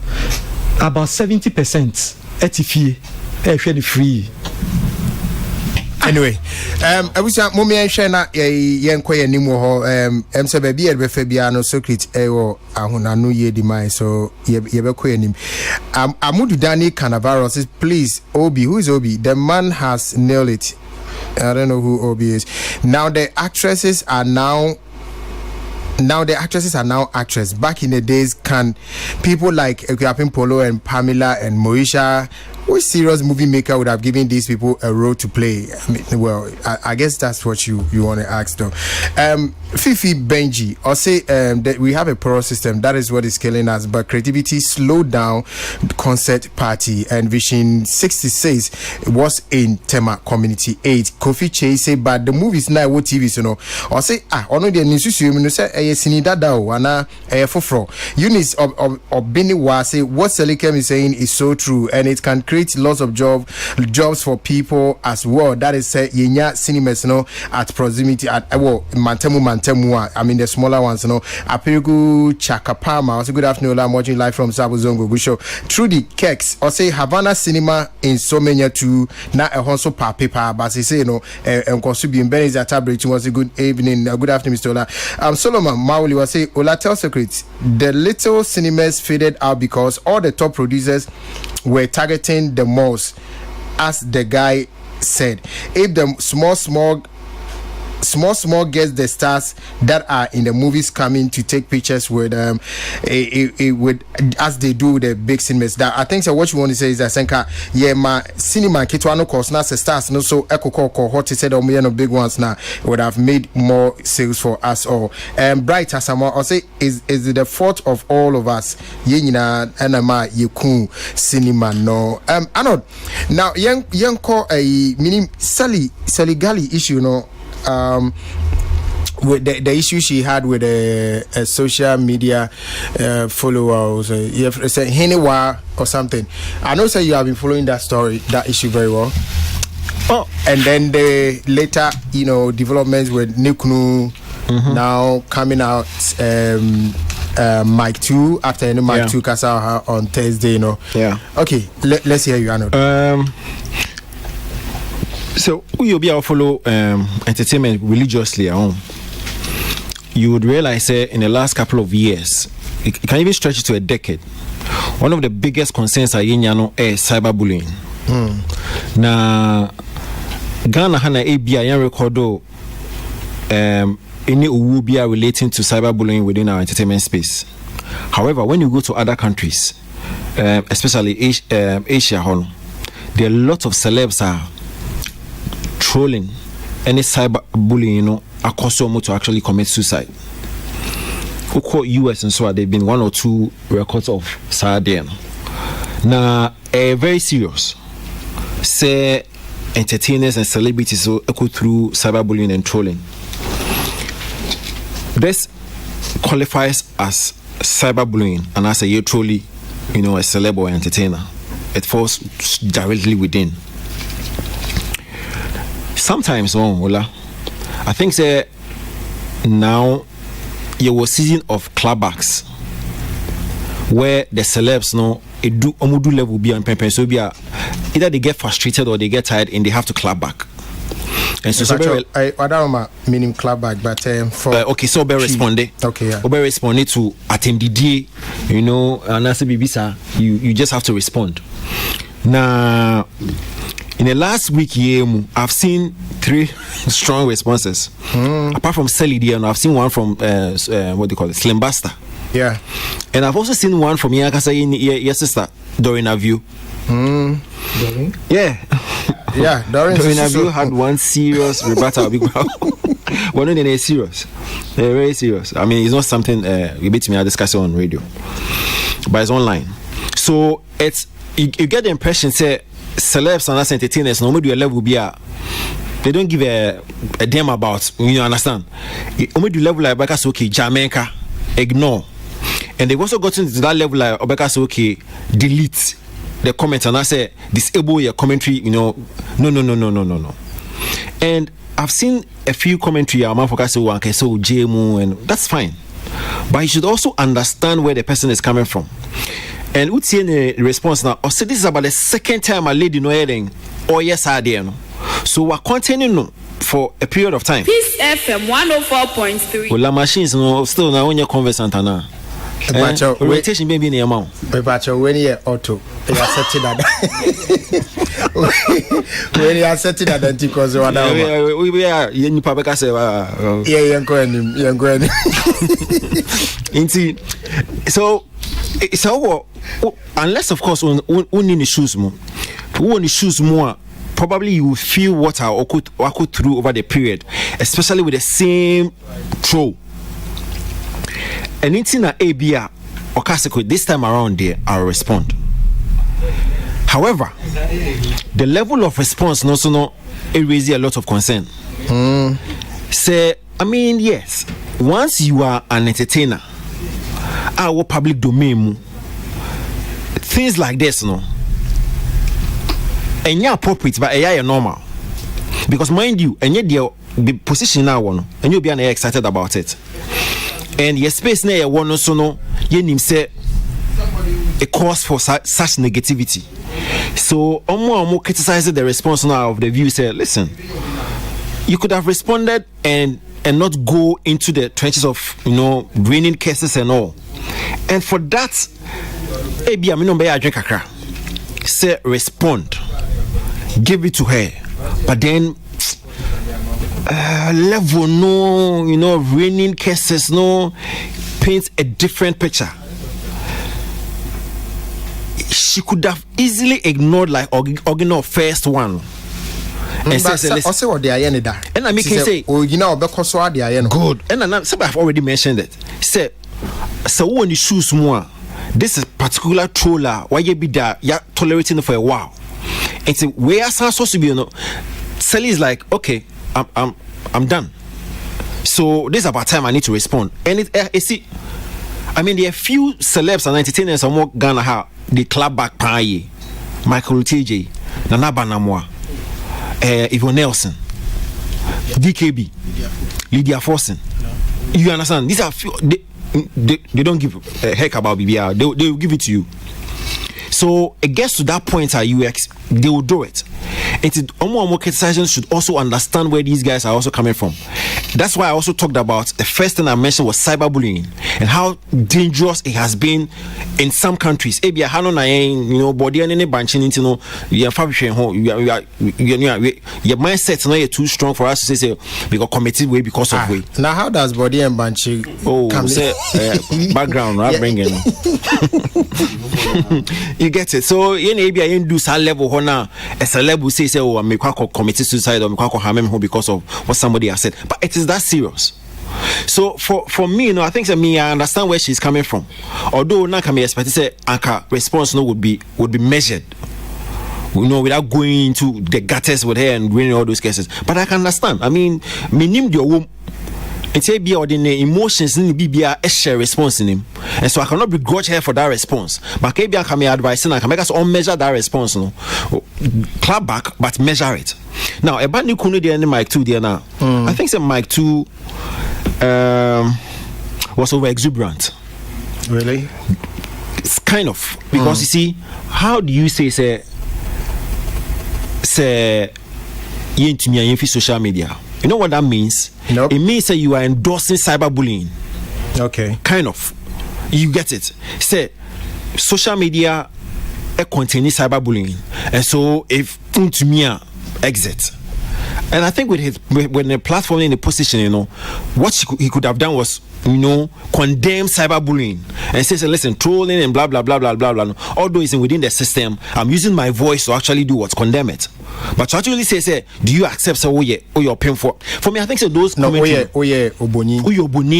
about 70% eti fie e hwe ni free. Anyway, I wish mommy and Shana yen quay any more say baby and Fabiano secret ewo ahuna no ye demise so yebe him. Amudu Dani Cannavaro says please Obi, who is Obi? The man has nailed it. I don't know who Obi is. Now the actresses are now actresses. Back in the days, can people like Ekuapin Polo and Pamela and Moesha which serious movie maker would have given these people a role to play? I mean, well, I guess that's what you want to ask though. Fifi Benji, or say that we have a pro system, that is what is killing us, but creativity slowed down concert party, and Vision 66 was in Tema Community 8. Kofi Chase say, but the movies now what TVs, you know, or say, only the Nisusu, you say, Sinidada, wana, Fofro. Eunice of Biniwa say, what Selikem is saying is so true, and it can create lots of jobs for people as well. That is Yenya cinemas, you know, at proximity at Mantemu. I mean the smaller ones, you know. Apirigu Chakapama. Also, good afternoon. I'm watching live from Sabo Zongo. Good show. Trudy Kex. Or say Havana Cinema in Somenia too. Na a honso pa paper. But he say you know. Konsubi Mbeni Zatabri. Was a good evening. Good afternoon, Mr. Ola. Solomon Mauli was say Ola tell secrets. The little cinemas faded out because all the top producers were targeting the malls, as the guy said. If the small gets the stars that are in the movies coming to take pictures with it would, as they do the big cinemas. That I think so what you want to say is that Senka my cinema kitwano course now stars no so echo hot said no big ones now would have made more sales for us all. Bright Asama or say is it the fault of all of us yenina enama yekun cinema no Arnold now young call a meaning Sally Gali issue no with the issue she had with a social media followers, Henewa or something. I know, say you have been following that issue very well. Oh, and then the later, you know, developments with Nikunu now coming out. Mike 2 after Mike 2 Kasa on Thursday, you know. Yeah. Okay, let's hear you, Arnold. So you'll be able to follow entertainment religiously at home. You would realize in the last couple of years, it can even stretch it to a decade. One of the biggest concerns at Yenyano is cyberbullying. Now, Ghana Hana ABI and recordo any ubia relating to cyberbullying within our entertainment space. However, when you go to other countries, especially Asia, there are a lot of celebs are trolling any cyberbullying, you know, accustomed to actually commit suicide. US and so on, there have been 1 or 2 records of Sardian. Now, very serious. Say entertainers and celebrities so go through cyberbullying and trolling. This qualifies as cyberbullying, and as a truly, you know, a celeb or entertainer, it falls directly within. Sometimes, I think say now you were season of clapbacks where the celebs know it do omudu level be on pen so be either they get frustrated or they get tired and they have to clap back. And so I don't meaning clapback, but for okay, so be responding. Okay, yeah. Be responding to attend the day, you know, and as a BBC, you just have to respond. Now, in the last week, I've seen 3 strong responses. Apart from Sally Diano, I've seen one from what they call it, Slim Basta. Yeah, and I've also seen one from Yakasa in your sister Dorina View. Yeah. Yeah, Dorina View had one serious rebuttal. One of them is serious. They're very serious. I mean, it's not something we beat me discuss on radio, but it's online. So it's you get the impression say celebs and us entertainers no do a level be they don't give a damn about, you understand. Only do level like Obeka okay, Jamaica ignore, and they've also gotten to that level like Obeka okay, delete the comments and I say disable your commentary, you know. No. And I've seen a few commentary so JMU, and that's fine, but you should also understand where the person is coming from. And what's in the response now? So this is about the second time a lady no hearing. Oh yes, I did. So we're continuing for a period of time. Peace FM 104.3. Well, the machines no still now when you're conversant now. Orientation maybe in the amount. But when you're auto, you are setting that. When you are setting that, because we are in public. I say, yeah, you're going. So it's how unless of course when in the shoes more, when the shoes more, probably you will feel what I could through over the period, especially with the same throw. And it's in a ABR or Casco this time around there, I'll respond. However, the level of response also no it raises a lot of concern. Say, I mean, yes, once you are an entertainer, our public domain, things like this, no, and you're appropriate, but you're normal. Because mind you, and yet the position now, and you'll be excited about it. And your space now, one also no, you say a cause for such negativity. So, more criticizing the response now of the view. Say, listen, you could have responded and not go into the trenches of raining cases and all. And for that, maybe I'm not drink a crack. Say respond, give it to her, but then level no, raining cases no, paints a different picture. She could have easily ignored like original first one. And say what they are that. And I make him say, oh, because what they are good. And I've already mentioned it. Say, so when you choose more, this is particular troller. Why you be there? You're tolerating for a while. And say, where are supposed to be? Sally is like, okay, I'm done. So this is about time I need to respond. And see, I mean, there are few celebs and entertainers and more Ghana have the club back pie, Michael TJ, Nana Banamwa, Yvonne Nelson, DKB, Lydia Forsen. You understand? These are few. They don't give a heck about BBR. They will give it to you. So it gets to that point at UX, they will do it. And more criticizers should also understand where these guys are also coming from. That's why I also talked about the first thing I mentioned was cyberbullying and how dangerous it has been in some countries. Your mindset not too strong for us to say we got committed way because of way. Now how does body and banshee background right bringing you get it. So maybe I do some level now a celeb will say oh I'm committed suicide or I'm because of what somebody has said, but it is that serious. So for me, I think I understand where she's coming from. Although now can be expected say anchor response would be measured, without going into the gutters with her and winning all those cases. But I can understand. I mean, name your womb. It's a be ordinary emotions in the BBR share response in him, and so I cannot begrudge her for that response. But maybe I can be advising, I can make us all measure that response, clap back, but measure it. Now, about new Kuno there and Mike 2 there now. I think Mike 2 was over exuberant. Really? It's kind of because you see, how do you say you into me social media? You know what that means? Nope. It means that you are endorsing cyberbullying. Okay. Kind of. You get it. Say, social media contains cyberbullying. And so, if to me exit. And I think with the platform in the position, what he could have done was, condemn cyberbullying and say, listen, trolling and blah, blah, blah, blah, blah, blah. Although it's within the system, I'm using my voice to actually do what? Condemn it. But to actually say, do you accept you're paying for? For me, I think those Oboni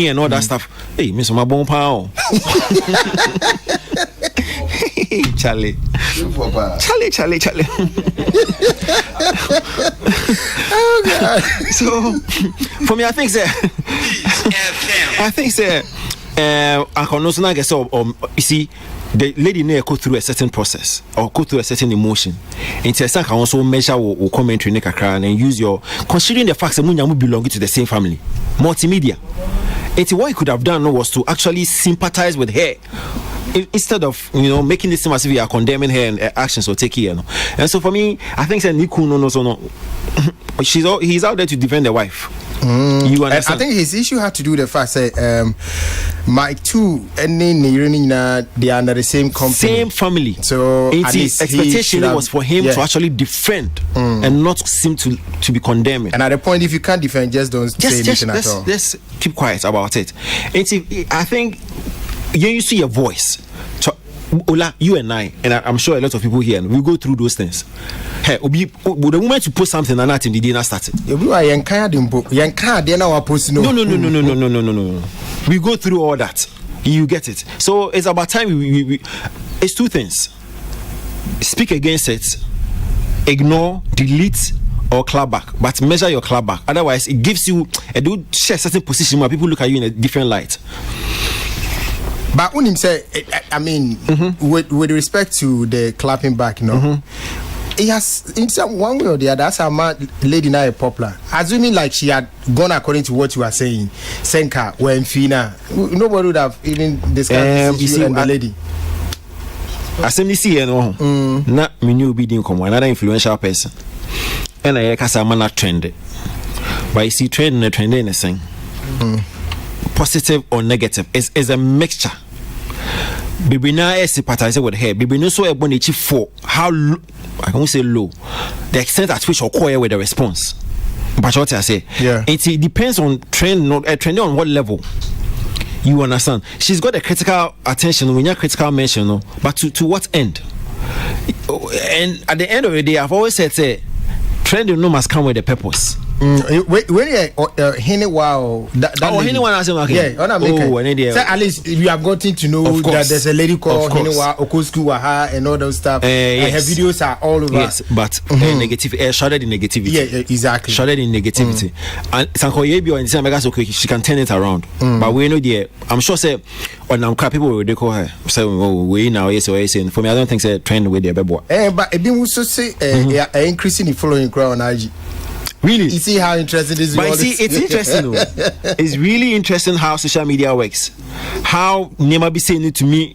and all that stuff. Hey, Mr. Mabon Pao. Charlie. Oh God. So for me, I think I can also get so you see the lady may go through a certain process or go through a certain emotion. And I can also measure or commentary and use your considering the fact that Munyamu belong to the same family. Multimedia. And what you could have done was to actually sympathize with her. Instead of making this seem as if you are condemning her and actions or take care, and so for me, I think that Niku he's out there to defend the wife. You understand? I think his issue had to do with the fact that Mike 2 and they are under the same company, same family. So his expectation was for him to actually defend and not seem to be condemning. And at the point, if you can't defend, just don't say anything at all. Just keep quiet about it. I think you see your voice to Ola, you and I'm sure a lot of people here, we go through those things. Hey, the moment you post something and that team, they did not start it. No. We go through all that. You get it. So it's about time it's two things. Speak against it, ignore, delete, or clap back. But measure your clap back. Otherwise, it gives you a certain position where people look at you in a different light. But Unim say, I mean, with respect to the clapping back, it has, in some one way or the other, that's how my lady now is popular. Assuming like she had gone according to what you are saying, Senka, when Fina, nobody would have even discussed this issue and the lady. As you see, not me new bidding come another influential person, and I guess I'm not trending. But you see, trending the same. Positive or negative is a mixture. Baby now is sympathize with her. Baby no so ebony chief for how low, I can say low, the extent at which occur with the response. But what I say, it depends on trending on what level. You understand? She's got a critical attention when you're critical mention, but to what end? And at the end of the day, I've always said, trending no must come with a purpose. When wow, at least you have gotten to know that there's a lady called Hinewa Okosku Waha and all those stuff. And her videos are all over. Yes, but negative, shrouded in negativity. Yeah, exactly. Shrouded in negativity. And Sanko Yebio and Sam Megas, okay, she can turn it around. But we know I'm sure say when I'm crap people will call her. So we now yes or yes. For me, I don't think it's a trend with the bebo. But it also say increasing the following crowd on IG. Really? You see how interesting this is? But see, it's interesting. It's really interesting how social media works. How Nema be saying it to me,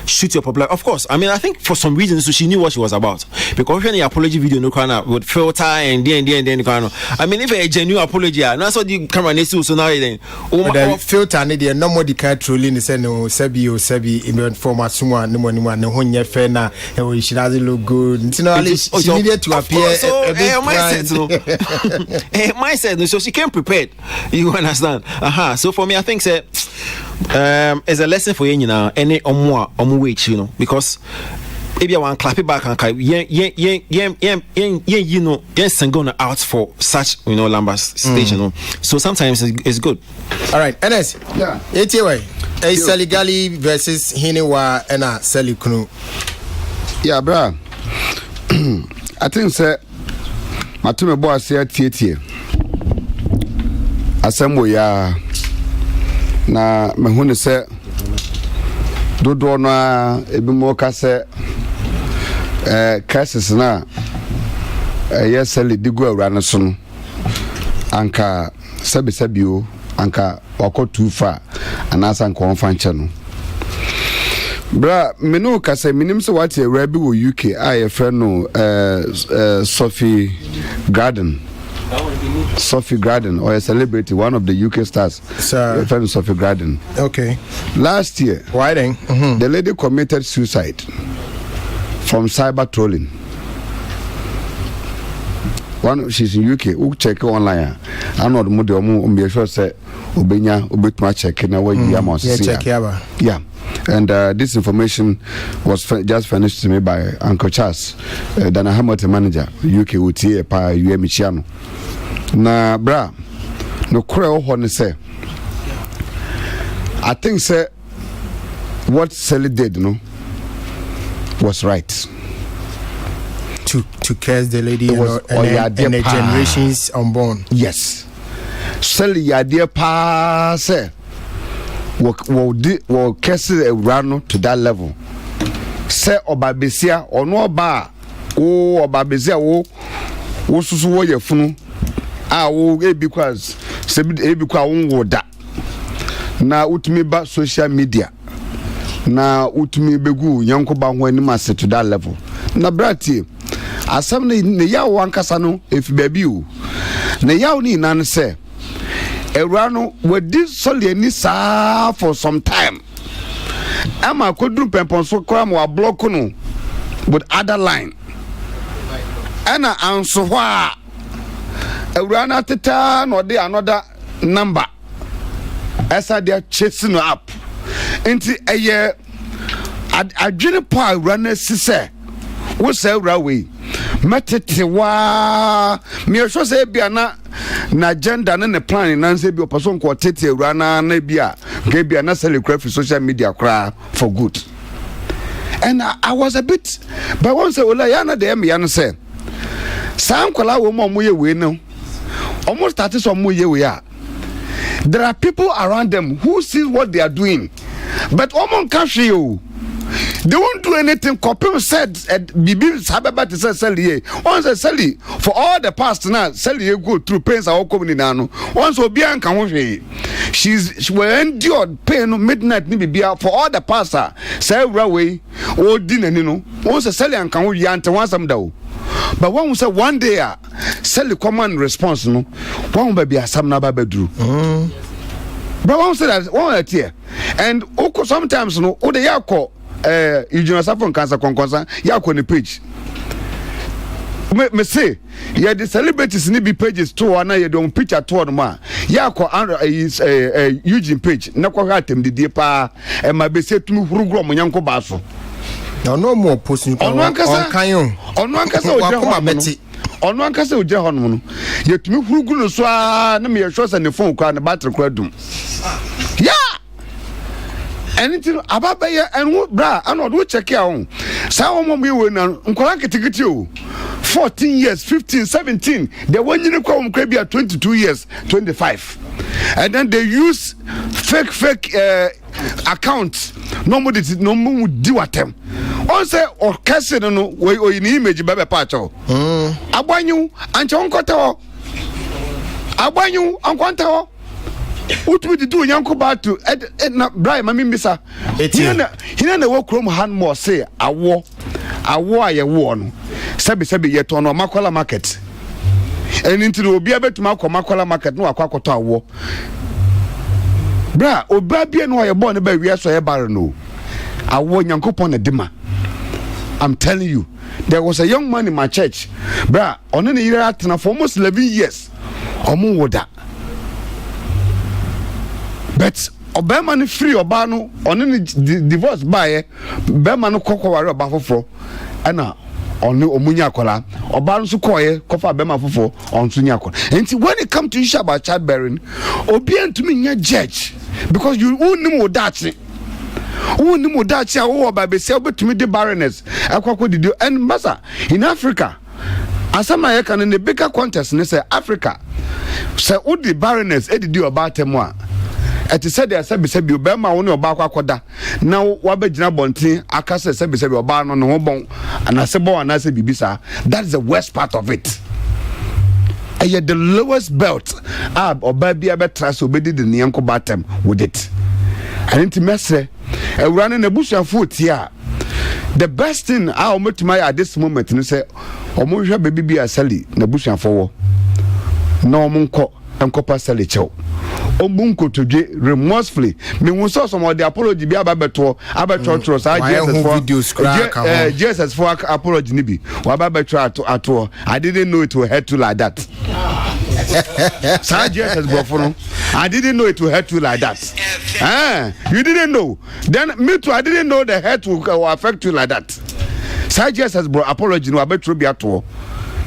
shoot your popular. Of course, I mean, I think for some reason, so she knew what she was about. Because when the apology video no kind with filter and then kind of. I mean, if a genuine apology, that's what the camera needs to. So now then, filter and the no more the car trolling is no Sebi in format someone no honye fena. She doesn't look good. She needed to appear a bit mindset, so she came prepared. You understand? So for me, I think it's a lesson for you now. Any weight, because if you want to clap it back and gonna out for such Lambert station. So sometimes it's good. All right, NS. Yeah. Saligali versus Hinewa and Sally Kunu. Yeah, bro. I think Matume boy say tie asemo ya na mehunu se dodo na ebimo ka se crisis na yeseli digu awura no so no anka sabio anka wakotu fa anasa anka wonfa nche no bra menu ka se minim se what awura bi wo UK a friend no Sophie Garden or a celebrity, one of the UK stars. Sir, friend Sophie Garden. Okay. Last year, the lady committed suicide from cyber trolling. She's in UK. Who check online? I know the model. Be sure say Ubenya ubetuma check na where you am. Yeah. And this information was just furnished to me by Uncle Charles, Dana Hamilton manager, UK UTA pa UMChiano. Na bra, no creo hone say. I think say what Sally did, was right. To curse the lady and the generations unborn. Yes. Sally idea pa say. Will curse run to that level. Say Obabesia or no bar. Oh, Obabesia, oh, so your funu. Because that. Now, utmi ba social media. Now, utmi begu, yanko ba when master to that level. Na brati, assembly ne ya wankasano if baby you. Ne ya ni nan say. Erano with this solely for some time. Ama could do pempon so cram or block with other line. Anna answer why Erana Titan or the another number. As I they are chasing up into a year adwene po a awura sise wo sɛ awura wei metete wa me hwɛ sɛ bia na agenda ne plan na nse bi opeso nko tete awura na bia ke bia na celebrate social media kra for good. And I was a bit, but once I was yana de me yana say, "Sam kola wo mo ye we no, almost started some mo ye we are." There are people around them who see what they are doing, but omon kashi you. They won't do anything. Kopim said, "Bibi sababa to say sell once a sell for all the past now sell go through pains are all coming nano. Once obian can she will endure pain midnight ni bibia for all the past say railway or dinner no. Once a sell and can we yant once some dough. But one will say one day sell the common response no. One will be a some naba bedroom. But one say that one at here and sometimes no o the yako. You know, from cancer concourse, ya on the page. Me say, yeah, the celebrities need be pages too, and I don't picture to ma. Ya is Eugene page. No quite him the deeper, and my base to me who grow my uncle Basso. No more posting on one cayon. On one castle, on one castle, John. Yet me who grew so, no mere shots and the phone card the battle cradum. Yeah. Anything about and what bra and not do check out. Some we win and 14 years, 15, 17. They went in come 22 years, 25. And then they use fake accounts. Nobody do at them. Also, or castle no way or in image baby pacho. Abanyu and Chonkoto. Abanyu and Quanto. What would you do, Yanko Batu? Edna Brian, Mammy Missa. He didn't work room hand more say, a war, a warn. Sabi yet on a Makola market. And into the be able to Makola market, no, a Quakota war. Bra, or Baby and why you're born about we saw a barano. I warn Yanko upon a dimmer. I'm telling you, there was a young man in my church, bra, on any year for almost 11 years. Or more that. But Obama ni free Obano on any divorce by Bema no koko wari oba foforo ana onu omunya akola Obano so koye kofa Bema foforo on sunya akola. And when it come to issue about childbearing, obi antumi nya judge because you nim odachi. Who nim odachi a wo ba be say obetumi de barrenness akwakwo didi and masa in Africa. Asama ye kan in the bigger contest ne say Africa. Say who the barrenness e didi about them one. Eti said there sabi obema woni oba kwakoda na wabegina bontin akase sabi oba no ho bon anase bon anase bibisa. That's the worst part of it. And the lowest belt oba bia betra so obedi the nyanko batem with it. And intimese e running na busuafo tia. The best thing I omotima at this moment ni say omonhwa baby bia sali na busuafo wo na omonko enkopa sali chew. Omunko today remorsefully me won so some of the apology be ababeto Jesus for apology nibi ababeto ato I didn't know it will hurt you like that. Jesus no I didn't know it will hurt you like that. You didn't know. Then me too I didn't know the hurt will affect you like that. Jesus bro apology no abetro bi ato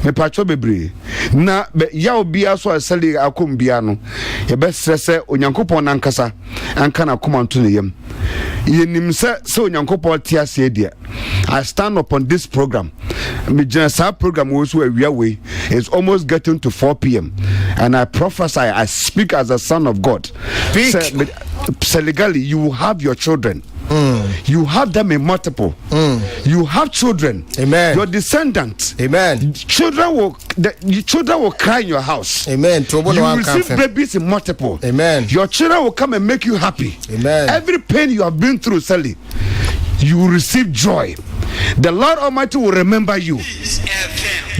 me pacho bebre na ya obi aso asali akom bia no ye be stresse onyankopon nankasa anka na komanto ne yam yenim se onyankopon tia se dia. I stand upon this program. Me general program was where we are way is almost getting to 4 p.m. and I prophesy, I speak as a son of God. So legally you will have your children. You have them in multiple. You have children. Amen. Your descendants. Amen. Children will cry in your house. Amen. You will receive babies in multiple. Amen. Your children will come and make you happy. Amen. Every pain you have been through, Sally, you will receive joy. The Lord Almighty will remember you.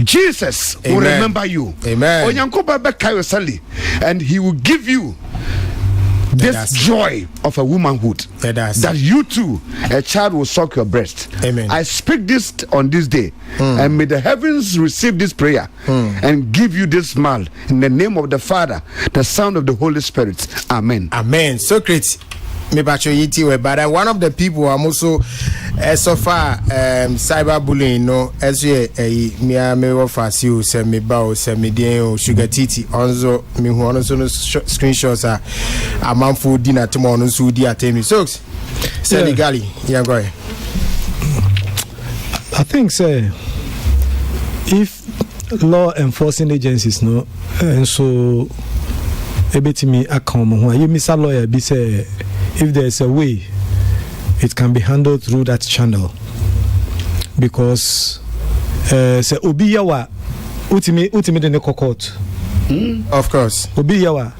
Jesus will remember you. Amen. And He will give you this joy of a womanhood, that you too, a child will suck your breast. Amen. I speak this on this day, and may the heavens receive this prayer and give you this smile in the name of the Father, the Son of the Holy Spirit. Amen. Amen. So great. me bacho yiti we, but one of the people I'm also so far cyberbullying no as ye me wo fasiu se me ba o se me den o sugar titi onzo me hu ono so no screenshots a manfo dinner tomorrow no so di atemi so Senegali yeah go ahead. I think say if law enforcing agencies no and so ebetimi account ho you miss a lawyer be say if there is a way it can be handled through that channel because say obi yawa utimi de court of course obi yawa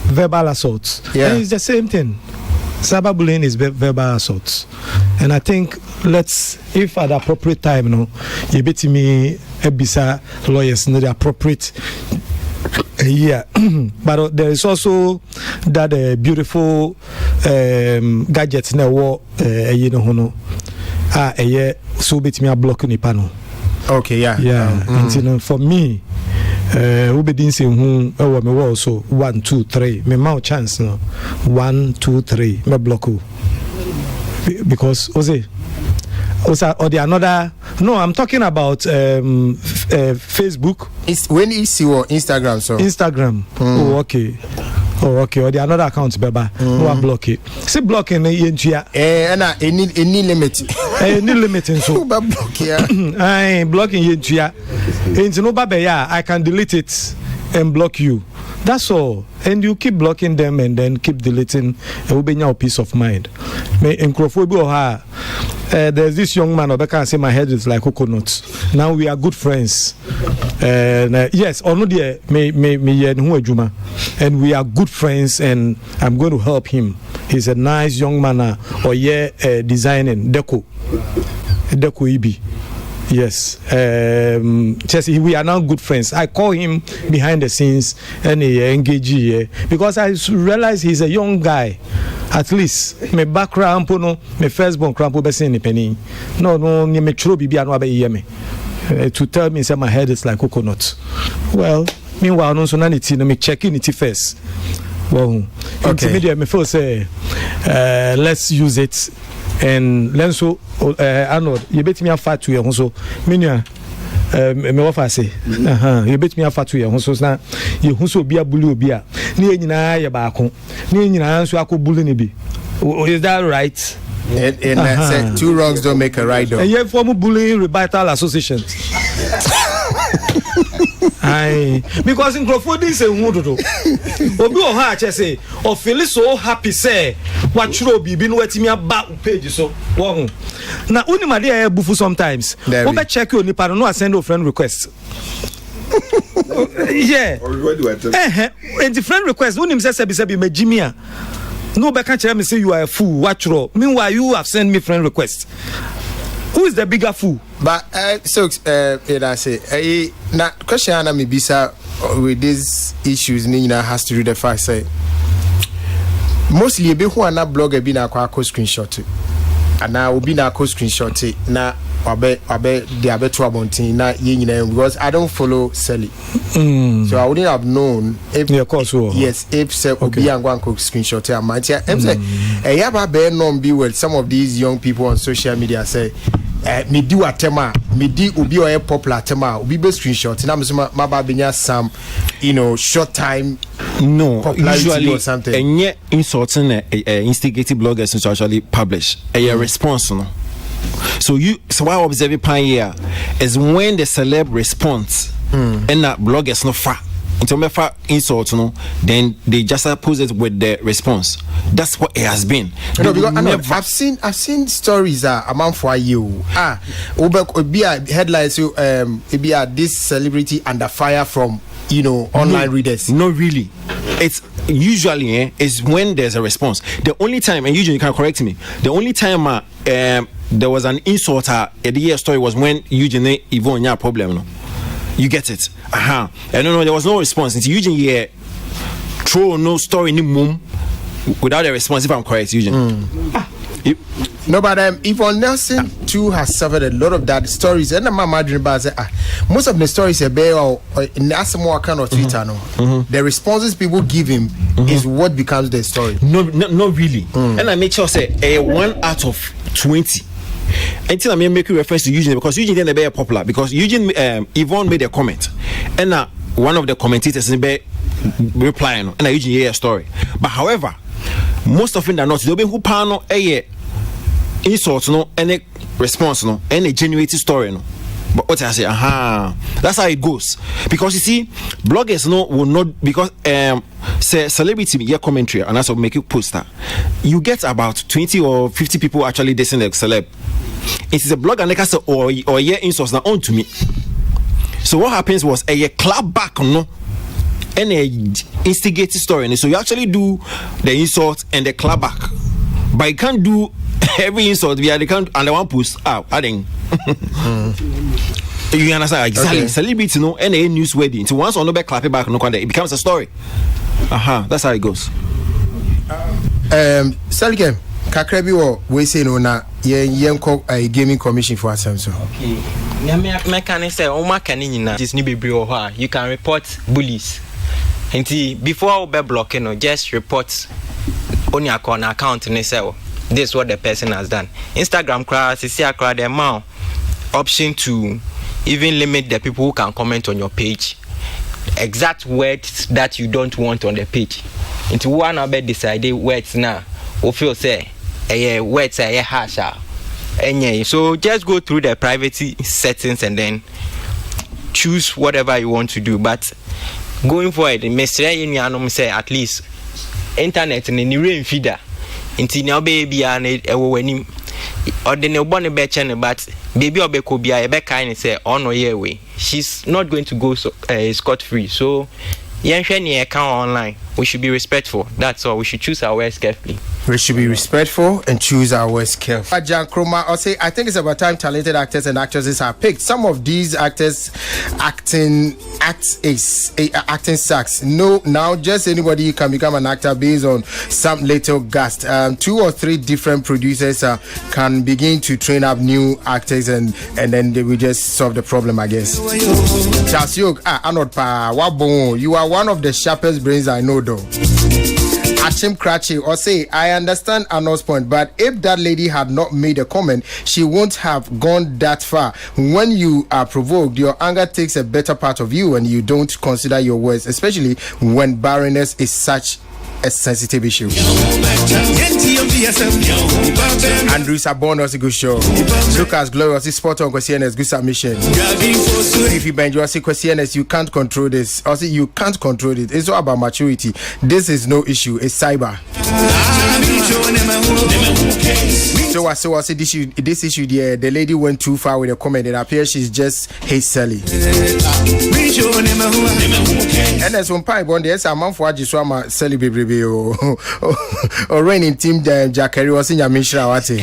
verbal assault and it's the same thing. Cyberbullying is verbal assault, and I think if at the appropriate time, you bet me ebisa lawyers know the appropriate but there is also that beautiful gadget na wo so bet me a block ni panel. Okay, and for me we be say me also 1 2 3 me mau chance no 1 2 3 me block because or the another no I'm talking about Facebook. It's when you see what Instagram okay or the another account beba no block it see blocking yentua any limit so block I blocking yentua into no baba I can delete it and block you, that's all, and you keep blocking them and then keep deleting and will be your peace of mind. Me encrophobia there's this young man I can say my head is like coconut. Now we are good friends. Yes, or no dear and we are good friends and I'm going to help him. He's a nice young man designing deco Ibi. Yes, Chelsea, we are now good friends. I call him behind the scenes and he engage because I realize he's a young guy. At least my background, my firstborn crampo be penny. No, me true bibi anu abe me to tell me say my head is like coconut. Well, meanwhile, no so nanity no me checking it first. Well, okay. Me feel say let's use it. And let's so Arnold, you bet me a fat to your so minya me wafa say you bet me a fat to your so na you so be a bully bia na nyina ya ba ko na nyina so akobully ni bi. Is that right? And say two wrongs don't make a right. And you form bullying rebuttal association. Because in Crawford is a wood. Obi o ha say or feel so happy say what should be been waiting me about page so now only my dear bufu sometimes over check you ni no send a friend request. Yeah and the friend request when him say me Jimmy no back can tell me say you are a fool what meanwhile you have sent me friend request. Who is the bigger fool? But so I say na question ana me bisa with these issues Nina has to do the fact say mostly ebe who na blogger bi na kwa screenshot ana obi na screenshot na abe the abe to abontin na ye nyina because I don't follow Sally. So I wouldn't have known if yes if say obi and go screenshot am say say yaba be no be well some of these young people on social media say me di watema me di obi o popular tema obi be screenshot na me ma ba benya some short time usually or something and insulting instigating bloggers to actually publish a response so why observe pan here is when the celeb response and that bloggers no fa until me fa insult then they just oppose it with the response. That's what it has been. Because I've seen stories among for you be headlines be this celebrity under fire from online readers. No, really. It's usually is when there's a response. The only time, and usually you can correct me, the only time there was an insult the story was when Eugene Yvonne had a problem. You get it? I don't know, there was no response. It's Eugene throw no story in the mum without a response, if I'm correct, Eugene. No, but Yvonne Nelson too has suffered a lot of that stories. And my imagine about most of the stories are bare or in Asamoah kind of Twitter. The responses people give him is what becomes the story. No, really. And I make sure say 1 out of 20. Until I make a reference to Eugene because Eugene then very popular because Eugene Yvonne made a comment and one of the commentators be replying and Eugene hear a story. But however, most of them are not. They'll be who pano insult no any response no any genuine story no. But what I say, that's how it goes. Because you see, bloggers will not because say celebrity commentary and also make you poster. You get about 20 or 50 people actually dissing the celeb. It is a blog and they can say or insults now on to me. So what happens was a clap back no and a instigating story. And so you actually do the insult and the clap back. But you can't do every insult via the count and the one post adding. You understand exactly? Okay. Celebrity and a news wedding. So once on the back clap it back it becomes a story. That's how it goes. Saligem kakrebi we say no na yen a gaming commission for ourselves. Okay. Me say this new baby you can report bullies. And before we block just report on your account and say this is what the person has done. Instagram crowd, the amount option to even limit the people who can comment on your page. Exact words that you don't want on the page. Into one of decided words now. Or feel say words are harsh. So just go through the privacy settings and then choose whatever you want to do. But going forward, Mr. say at least internet and the rain feeder. Inti now baby and when or the newborn betchen but baby or becobia a kind say on or year way. She's not going to go scot free. So Yanshani account online. We should be respectful. That's all. We should choose our words carefully. We should be respectful and choose our words carefully. Jan Kroma, I'll say I think it's about time talented actors and actresses are picked. Some of these actors acting sucks. No, now just anybody can become an actor based on some little gust. 2 or 3 different producers can begin to train up new actors and then they will just solve the problem, I guess. Charles Yoke, Arnold Pa, Wabon, you are one of the sharpest brains I know though. Achim Krachi or say, I understand Arnold's point, but if that lady had not made a comment, she won't have gone that far. When you are provoked, your anger takes a better part of you and you don't consider your words, especially when barrenness is such a sensitive issue. Andrew Sabon was a good show. Lucas Glory was a spot on questionnaires, good submission. If you bend your questionnaires, you can't control this. Also, you can't control it. It's all about maturity. This is no issue. It's cyber. So I say this issue there, the lady went too far with a comment. It appears she's just hastily. And there's one pipe on there's a man for Ajiswama celebrity or raining team Jackery was in your Mishra Wati.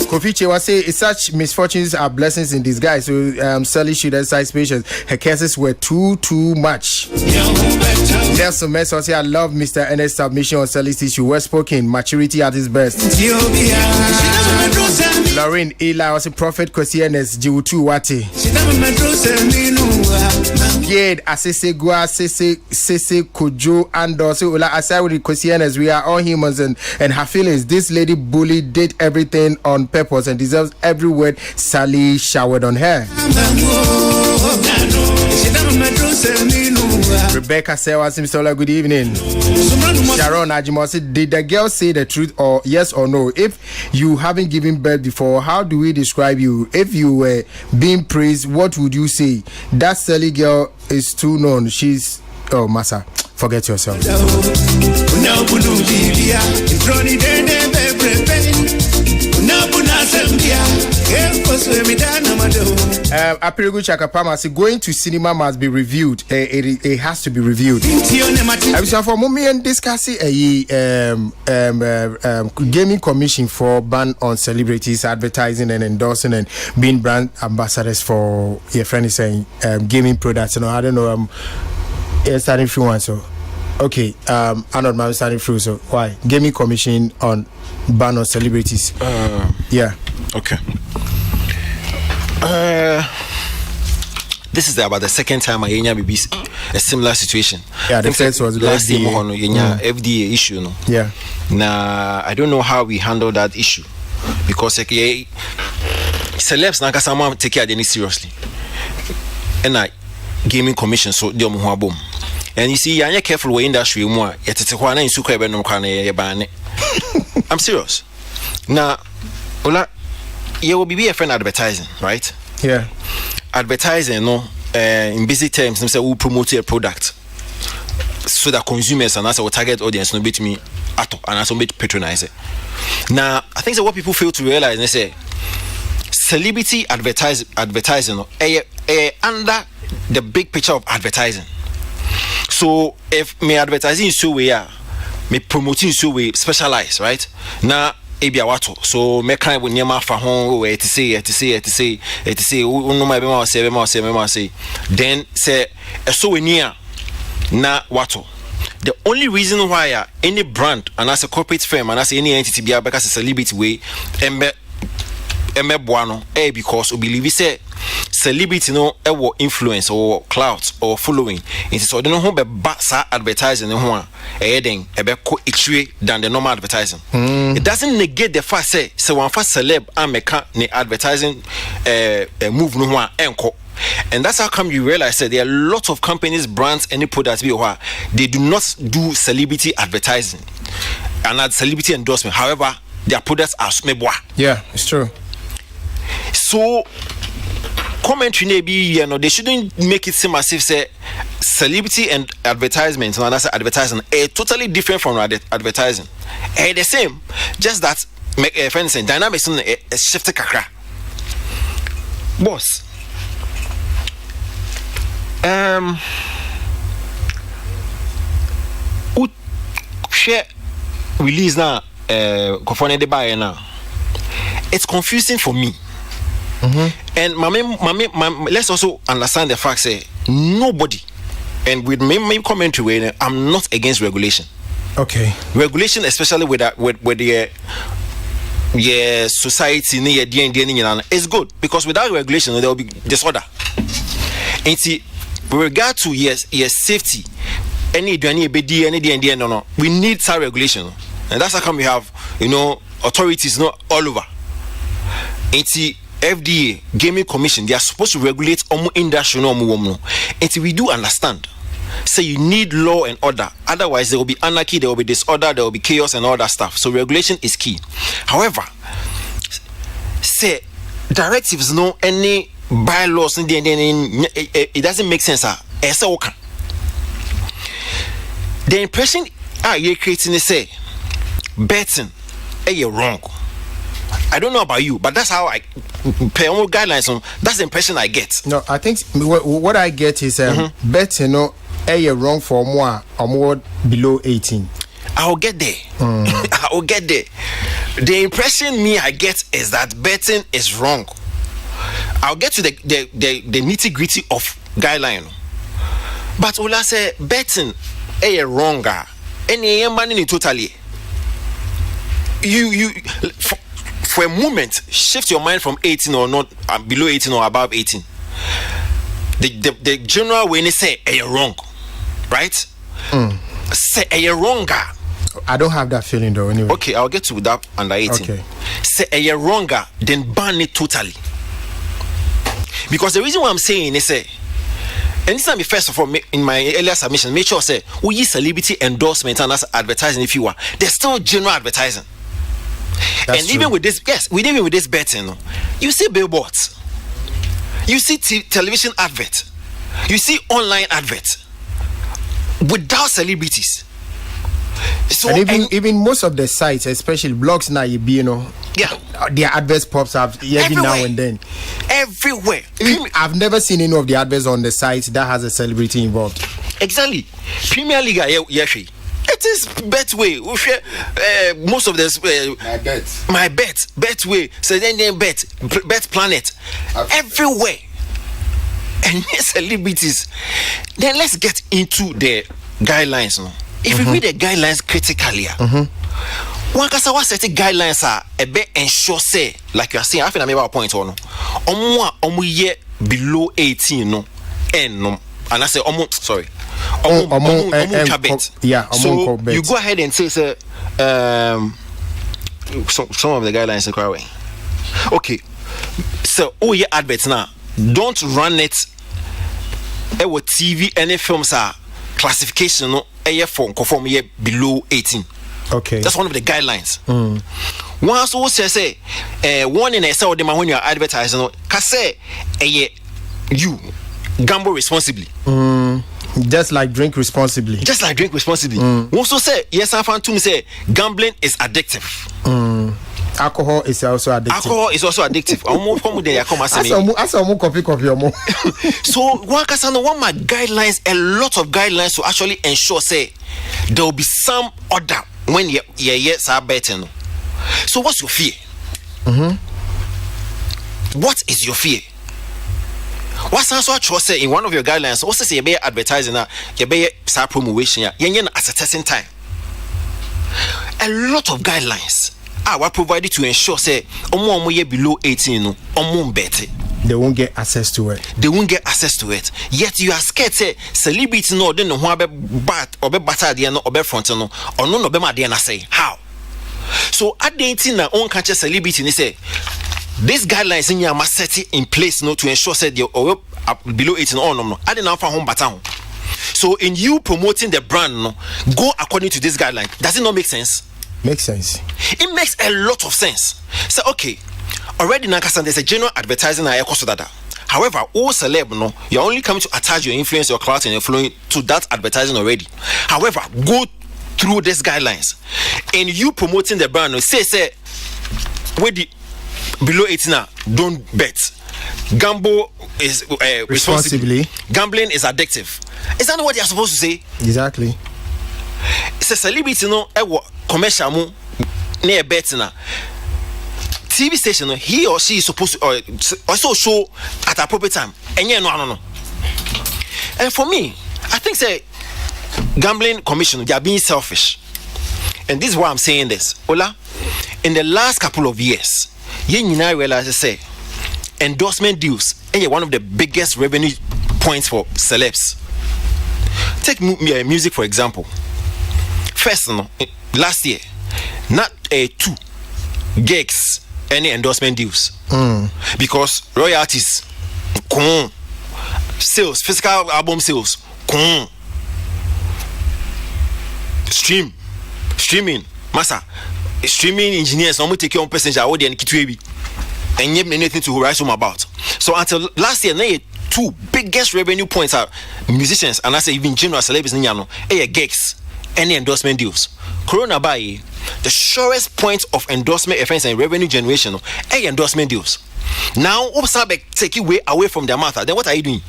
Kofiche was say such misfortunes are blessings in disguise. So Sally should exercise patience. Her cases were too much. Nelson Mess say I love Mr. Ernest's submission on Sally's issue. Well spoken, maturity at his best. Lauren Eli was a prophet Kwesienes Jiwutu Wati. Yed Asese Gua Sese Kojo and also Ola aside with Kwesienes, we are all humans and her feelings. This lady bully did everything on purpose and deserves every word Sally showered on her. Rebecca Sewa Simsola, good evening. Sharon Ajimosi, did the girl say the truth or yes or no? If you haven't given birth before, how do we describe you? If you were being praised, what would you say? That silly girl is too known. She's Massa, forget yourself. Apirigu Chakapama say going to cinema must be reviewed. It has to be reviewed. I was for moment and discussing gaming commission for ban on celebrities advertising and endorsing and being brand ambassadors for your friend is saying gaming products. I don't know. Starting from one so. Okay, Arnold, I'm standing through. So why? Gaming Commission on ban on celebrities. Yeah. Okay. This is about the second time I hear a similar situation. Yeah, the first was last time FDA issue. No. Yeah. Now I don't know how we handle that issue because celebs na kasama take it any seriously. And I Gaming Commission so the boom. And you see, you're careful with industry more. I'm serious. Now, you will be a friend advertising, right? Yeah. Advertising, no, in busy terms, they say we promote a product so that consumers and also target audience no bit me at and also bit patronize it. Now, I think that what people fail to realize, they say celebrity advertising under the big picture of advertising. So if me advertising so we are me promoting so we specialize, right? Now ebia wato so me kan wo nyama fa ho we to say no my be say then say so we near na wato. The only reason why any brand and as a corporate firm and as any entity be because a celebrity way embe buano because we believe say celebrity no ever influence or clout or following it is so don't know be sa advertising ho then ebe ko itwe than the normal advertising. It doesn't negate the fact say one fast celeb ameka ni advertising move no ho enko. And that's how come you realize that there are lots of companies, brands, any products they do not do celebrity advertising and celebrity endorsement. However, their products are smebwa. Yeah, it's true. So commentary maybe they shouldn't make it seem as if say celebrity and advertisement and that's advertising totally different from advertising. The same, just that for instance dynamics shift kakra. Boss. Share release now the buyer now. It's confusing for me. And let's also understand the fact say nobody, and with me commentary, I'm not against regulation. Okay. Regulation, especially with the society near is good because without regulation there will be disorder. And see, with regard to yes safety, we need some regulation, and that's how come we have authorities all over. And see, FDA, Gaming Commission, they are supposed to regulate industry and we do understand. So you need law and order. Otherwise, there will be anarchy, there will be disorder, there will be chaos and all that stuff. So regulation is key. However, say directives, no any bylaws, it doesn't make sense. The impression you're creating is say betting, you're wrong. I don't know about you, but that's how I pay all guidelines on. That's the impression I get. No, I think what I get is betting, you're wrong for more or more below 18. I'll get there. I'll get there. The impression I get is that betting is wrong. I'll get to the nitty gritty of guideline. But Ola say betting wrong. Any money totally. You for a moment shift your mind from 18 or not below 18 or above 18. The general way they say you're wrong, right? Say you're wrong. I don't have that feeling though. Anyway. Okay, I'll get to that under 18. Okay. Say you're wrong, then ban it totally. Because the reason why I'm saying is say, and this time first of all in my earlier submission, make sure say we use celebrity endorsement and that's advertising if you are. There's still general advertising. That's and true. Even with this, even with this betting, you see billboards, you see television advert, you see online advert without celebrities. So and even most of the sites, especially blogs now, their adverts pops up every now and then. Everywhere. I've never seen any of the adverts on the site that has a celebrity involved. Exactly. Premier League, it is Betway. Most of this. My bet. Betway. So then Bet Planet. Everywhere. And yes, celebrities. Then let's get into the guidelines. if you read the guidelines critically, one can say what set guidelines are a bit ensure say, like you are saying, I think I made a point on no, ye below 18 no, and no, and I say sorry, yeah, so you go ahead and say some of the guidelines are quite okay. So your adverts now, don't run it. What TV any films are classification no phone conform ye below 18. Okay, that's one of the guidelines. Once also say one in a say when you are advertising no say you gamble responsibly. Just like drink responsibly. Also say yes, I found to say gambling is addictive. Alcohol is also addictive. So one can one my guidelines, a lot of guidelines to actually ensure say there will be some order when your years are better. So what's your fear? What is your fear? What's answer to say in one of your guidelines? Also say you be advertising now, you be start promotion at a certain time. A lot of guidelines are provided to ensure say below 18 no better. They won't get access to it. Yet you are scared say celebrity no don't know who be bat or be batter the no or be front no or no be mad na say how. So at the 18 na on catch celebrity ni say these guidelines in your must set in place no to ensure say you below 18 or no I didn't have home baton. So in you promoting the brand no go according to this guideline. Does it not make sense? Makes sense. It makes a lot of sense. So okay, already now there's a general advertising I cost that. However, all celeb no, you're only coming to attach your influence, your clout, and your following to that advertising already. However, go through these guidelines and you promoting the brand no, say with the below 18 now, don't bet. Gamble is responsibly. Gambling is addictive. Is that what you're supposed to say? Exactly. It's a celebrity no commercial mo near betting TV station no, he or she is supposed to also show at appropriate time. And no. And for me, I think say gambling commission, they are being selfish. And this is why I'm saying this. Ola, in the last couple of years, you realize say endorsement deals are one of the biggest revenue points for celebs. Take music for example. First, last year, not 2 gigs any endorsement deals because royalties, sales, physical album sales, streaming, massa, streaming engineers. I'm take your own passenger and kitwebi, and you have anything to write home about. So until last year, they 2 biggest revenue points are musicians and I say even general celebrities in Yano, gigs. Any endorsement deals. Corona by the surest point of endorsement offense and revenue generation, endorsement deals. Now, take you away from their matter. Then what are you doing?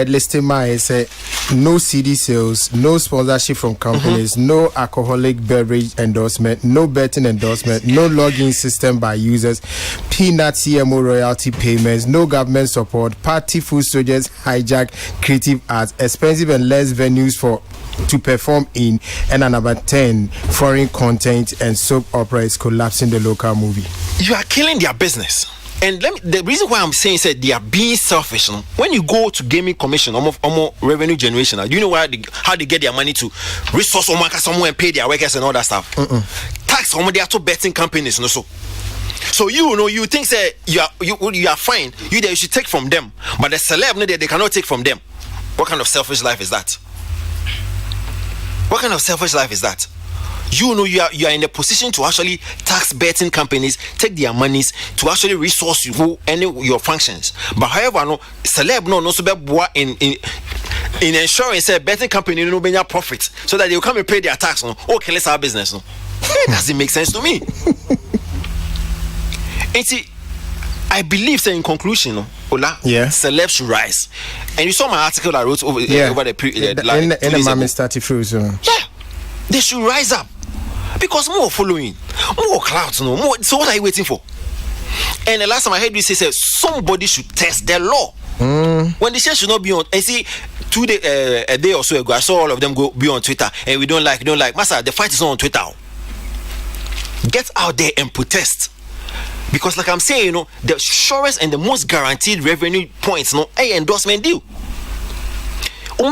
Listing my say no CD sales, no sponsorship from companies, no alcoholic beverage endorsement, no betting endorsement, no login system by users, peanut CMO royalty payments, no government support, party food soldiers hijack creative arts, expensive and less venues to perform in, and number 10, foreign content and soap opera is collapsing the local movie. You are killing their business. And the reason why I'm saying that they are being selfish. No? When you go to gaming commission, almost revenue generation, do you know how they get their money to resource someone and pay their workers and all that stuff? Tax they are two betting companies, no so you think that you are fine. You should take from them, but the celeb they cannot take from them. What kind of selfish life is that? What kind of selfish life is that? You are in a position to actually tax betting companies, take their monies to actually resource you any your functions. But however, no celeb no so be in insurance betting company no be profit so that they will come and pay their tax. No, okay, let's have business. No, it doesn't make sense to me. And see, I believe that in conclusion, Ola, celebs should rise. And you saw my article I wrote over the period. In the Mami started through. They should rise up. Because more following, more clouds, more. So what are you waiting for? And the last time I heard you say somebody should test the law. When the share should not be on, and see, a day or so ago, I saw all of them be on Twitter, and we don't like. Master, the fight is not on Twitter. Get out there and protest. Because like I'm saying, the surest and the most guaranteed revenue points, a endorsement deal. You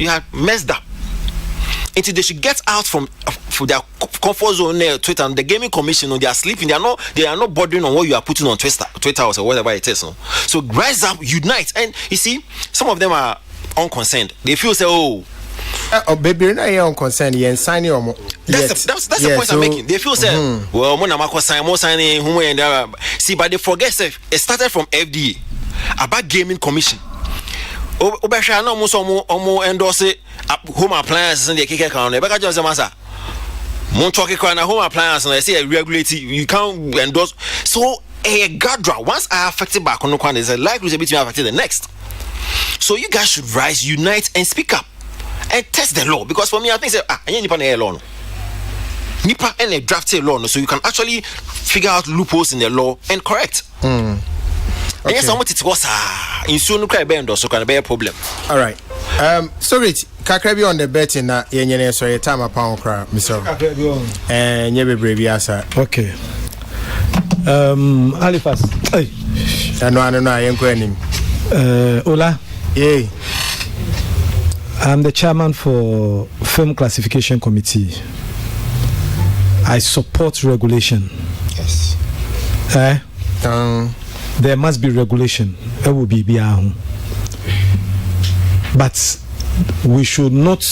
have messed up. Until they should get out from their comfort zone there, Twitter and the gaming commission. They are sleeping. They are not bothering on what you are putting on Twitter or whatever it is. So rise up, unite, and you see, some of them are unconcerned. They feel say, baby, no, you're unconcerned. You're signing or that's the point I'm making. They feel say, well, more signing, see, but they forget say it started from FDA about gaming commission. Obesha no mo endorse home appliances and the keke account. Beka just say mon talk na home appliances and say regulate you can't endorse. So a guardrail once I affected back on no is a likely to be affected the next. So you guys should rise, unite and speak up and test the law, because for me I think say nipa na law. Nipa and a drafted law so you can actually figure out loopholes in the law and correct. Okay. Yes, it was in soon cry bend or so can be a problem. All right. So rich Kakrabi on the betting na yenye so your time upon cry, Mr. And you be brave asa. Okay. Alifas. Hey. No, I ain't going. Ola. Yeah. I'm the chairman for Film Classification Committee. I support regulation. Yes. There must be regulation. It will be but we should not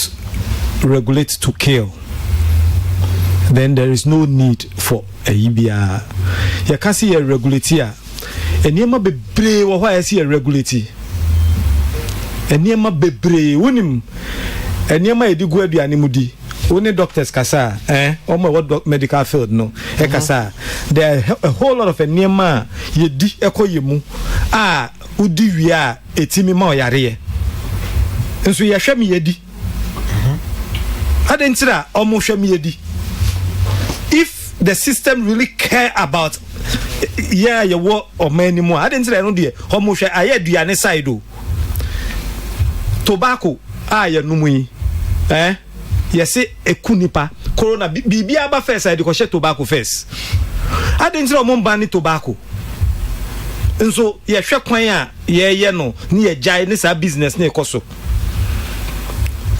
regulate to kill. Then there is no need for a EBR. You can see a regulator. And you might be brave or why I see a regulator. And you might be brave. And you might do good animudi. Only doctors kasa what medical field no kasa there are a whole lot of enema ye di eko yemu udi wia etimi ma oyare nso ye hwem ye di adentira omo hwem ye di. If the system really care about ye wo o many more adentira no de omo hwe aye aduane side o tobacco ye numu yi yes, a kunipa corona bibia ba first I de tobacco first. I didn't know mom ban tobacco. And so ye hwe kwan a ye no ni ye jai ni sa business na ekoso.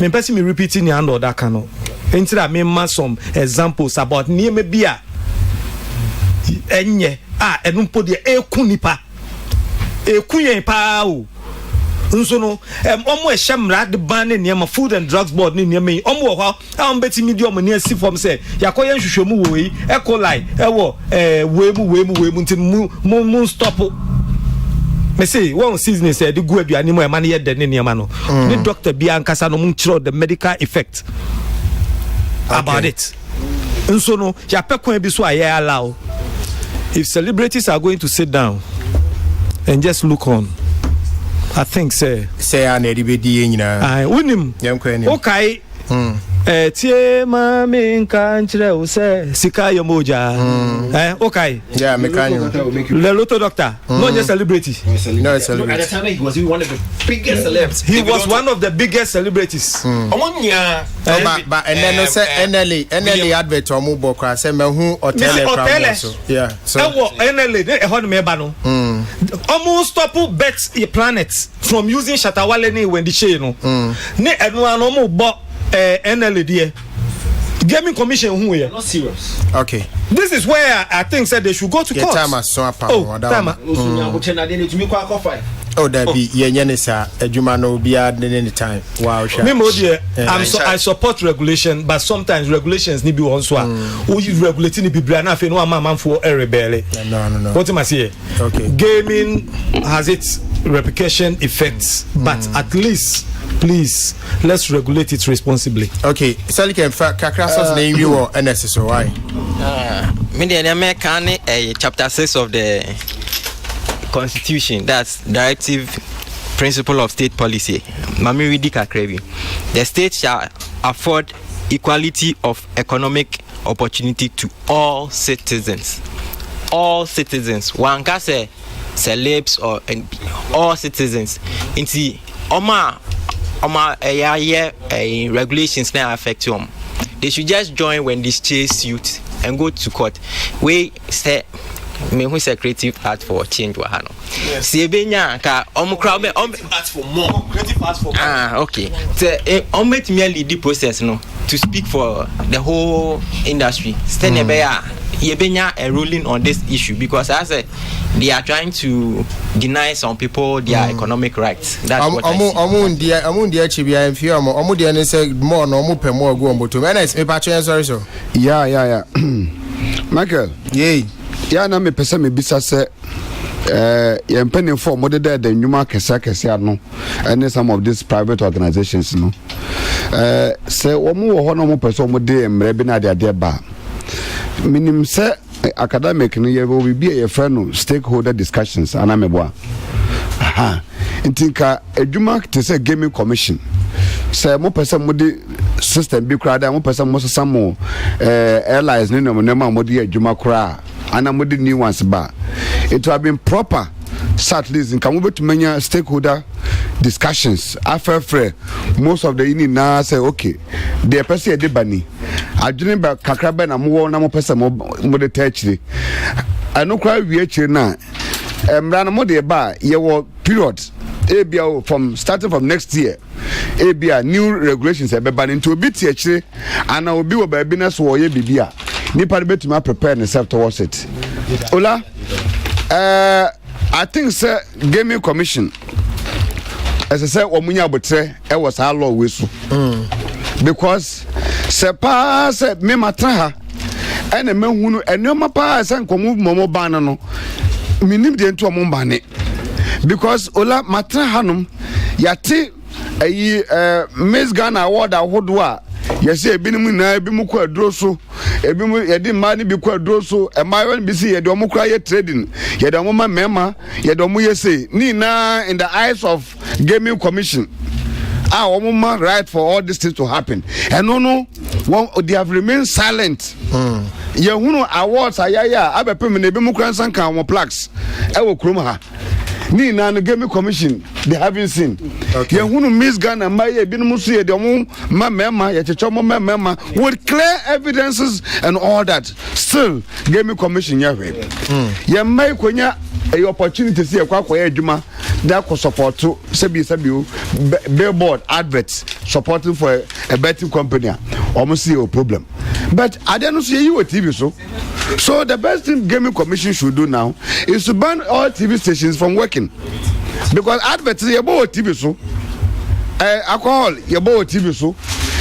Me person me repeating the under that cano. Until I me some examples about near me bia enye enumpo de e kunipa. E kunye pa o. Nso no omo ehemra de ban ne niam Food and Drugs Board ne niam yi omo wo ha beti medium ne asi form say yakoye nhwehwemu wo yi ecolai ewo wemu nti mu stop me say one season say de go aduane mo e ma ne ye de ne niam no ne doctor bia ankasa no mu chiro the medical effect about it. Nso no ya pekwan bi so aye allow if celebrities are going to sit down and just look on. I think say an edibedi nyina unim okay tie ma me nka nchire wo say sika yomoja okay yeah mekanyo le loto doctor no just celebrity no celebrity. At the time he was one of the biggest celebs. He was one of the biggest celebrities. Omonya but and then say NLE advert omo bokra say mehu hotel so yeah so NLE e ho me ba no almost stop bet a planet from using Shatawale ni when the chain no ne enu anomo bo NLE there gaming commission who we are not serious. Okay, this is where I think said they should go to court. Time so that be yenyenisa ejuma no bia any time. Wow, me I support regulation, but sometimes regulations need be on so we regulating the biblia na fe no man for a rebel. No. What am I say? Okay, gaming has its replication effects, but at least please let's regulate it responsibly. Okay, so you can Kakrasos name you or NSS why? Me the American chapter 6 of the Constitution, that's Directive Principle of State Policy. Mami Ridi Kakrevi. The state shall afford equality of economic opportunity to all citizens. All citizens. One can say celebs or all citizens. Into Oma regulations now affect them. They should just join when this chase suit and go to court. We say me who say creative art for change wahano. See benya ka crowd ask for more. Creative ask for more. Okay. So met me lead the process no to speak for the whole industry. Stand Yebenya a ruling on this issue because I said they are trying to deny some people their economic rights. That's what I see. Yeah. Michael. Yeah. Yeah, na me pese me bisa se ye mpeni for mo de nnwuma kesa no and some of these private organizations no se wo mo ho no mo pese mo de mre bi na de ba minim se academic no ye will be a friend no stakeholder discussions anameboa aha intinka adwuma te se gaming commission se mo pese mo de system bi kra da mo pese mo sesamo airlines no ma mo de adwuma kra ana mo de new ones ba it have been proper at least in kamubetu manya stakeholder discussions after most of the in na say okay the person de bani adwene ba kakra ba na mo na mo person mo de tachiri ano kwa wie chiri na emra na mo de ba ye wo period ABA from starting from next year ABA new regulations ebeba into obi ti achiri ana obi wo ba bi na so wo ye bibia nipa betu ma prepare themselves towards it ola I think sir gaming commission as I said omunya botre e was our law we so because se pa se me matra ha ene mahunu enoma pa se nkomu momo ban no minim de nto omo ban because ola matra hanum yate ayi Miss Ghana award ahodoa yes ebinim na ebimu kwa droso ebimu yedi mani bi kwa droso emayon bi si yedi omo kra ye trading yedi omo ma mema yedi omo yese ni na in the eyes of gaming commission omo ma right for all this things to happen and no they have remained silent ye hunu awards ayaya abepem na ebimu kra nsan kan omo plaques e wo krom ha ni na no gaming commission they haven't seen okay. Ye hunu Miss Ghana maye binum so ye de mo mema ye checho mo mema with clear evidences and all that still gaming commission ye ye mai konya a opportunity see kwa adwuma that ko support sebi billboard adverts supporting for a betting company almost see a problem but I don't see you TV so the best thing gaming commission should do now is to ban all TV stations from working because adverts you about TV so alcohol you about TV so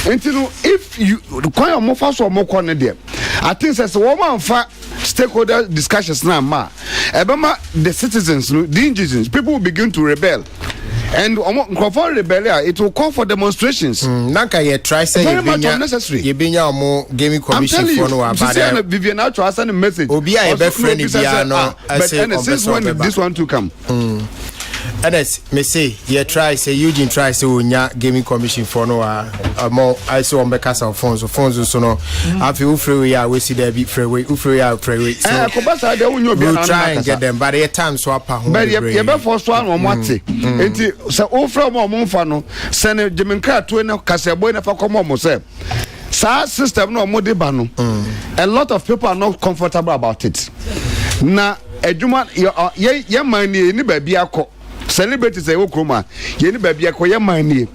until if you quite more fast or more corner there I think that's a woman for stakeholder discussions now ma the citizens the indigenous people will begin to rebel and for rebellion it will call for demonstrations nanka ye try say ye binya omo gaming commission for no about Vivian to send a message obi a be friend bia no but since when did this one to come Ernest, me say, ye try say Eugene try say onya gaming commission for no more I saw on Becas Alfonso so no afi ufre ya we see there be freeway ufre ya freeway so kobasa de unyo bi na try and get them but at times so apa but ye be force one on wate enti say ufre mo mfa no say ne jeminka to na kasebo na fa komo mo say sa system no mo de ba no a lot of people are not comfortable about it na edwuma ye man ni ba bia ko celebrities say okroma ye ni ba bia ko ye man ni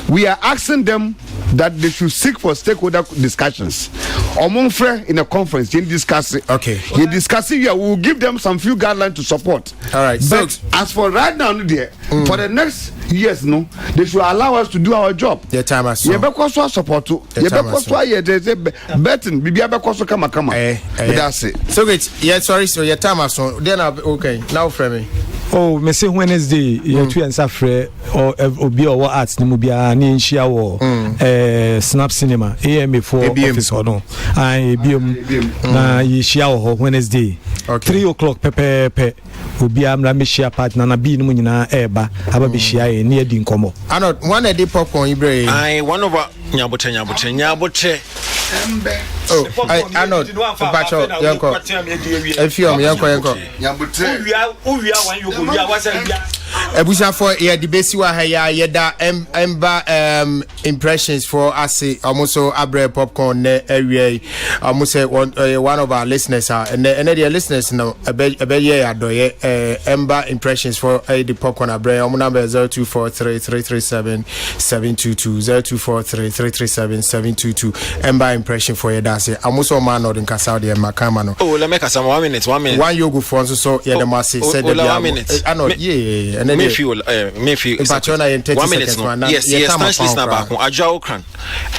we are asking them that they should seek for stakeholder discussions omonfre in a conference you discuss it. Okay, you discuss it, we will give them some few guidelines to support. All right, but so as for right now there for the next years no they should allow us to do our job. The time as you be so support to you be so ye dey betting bibia be so kama that's it. So wait, yeah, sorry, so your time as then okay now for me. Oh, me say Wednesday you two and safre or obi or arts ni mu bia ni nhia wo Snap Cinema AMA for office or no I na ye shia wo Wednesday 3:00 pepe obi amra me share partner na bi no nyina eba aba be shia e na edi nkomo ano one e dey popcorn ibre I one over nyabotre Oh, I know. Pacho, yanko. Efiom, yanko. Ebusa for yeah the base wa ya da emba impressions for us almost abre popcorn area almost one of our listeners and the listeners now ebe yeah adoye emba impressions for the popcorn abre number 0243337722 0243337722 emba impression for ya dance almost all man or in Kasau de Makama no. Oh, let me make some 1 minute. One yogo for so yeah the massive said 1 minute. I know yeah. And then Mayfield 1 minute no. Yes, stand listener back Ajao Kran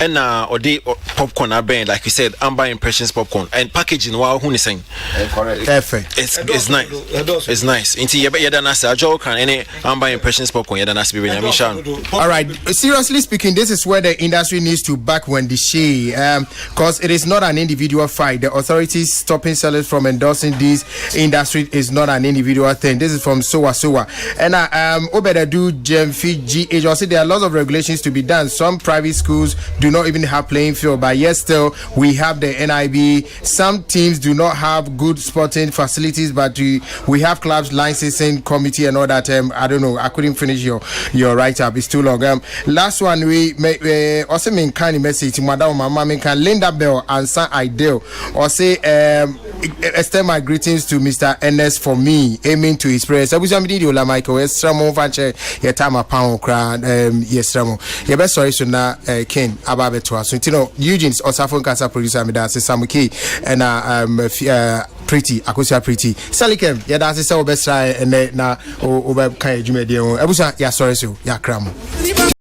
and or the popcorn are brand like you said Amber Impressions popcorn and packaging wow who is saying perfect. It's nice. It's nice. Into you dana say Ajao Kran any Amber Impressions popcorn you dana be all right, seriously speaking, this is where the industry needs to back when the she because it is not an individual fight. The authorities stopping sellers from endorsing this industry is not an individual thing. This is from Sowa and Obeda do GMFG agency. There are lots of regulations to be done. Some private schools do not even have playing field, but yet still we have the NIB. Some teams do not have good sporting facilities, but we have clubs licensing committee and all that. I don't know. I couldn't finish your write up. It's too long. Last one we also mean kind of message to Madam Mama can Linda Bell and San Ideal or say extend my greetings to Mr. Ernest for me aiming to his prayers. Michael Estramo Vanche Yetama Pound Crown Yestramo. Your best story so now Ken Ababetua. So you know Eugene's Osafon Casa producer me that's Samuki and Pretty Akosia Pretty. Salikem, yeah that's the best try and na over Kai Jume Dio. Ebusa ya sorry so ya cram.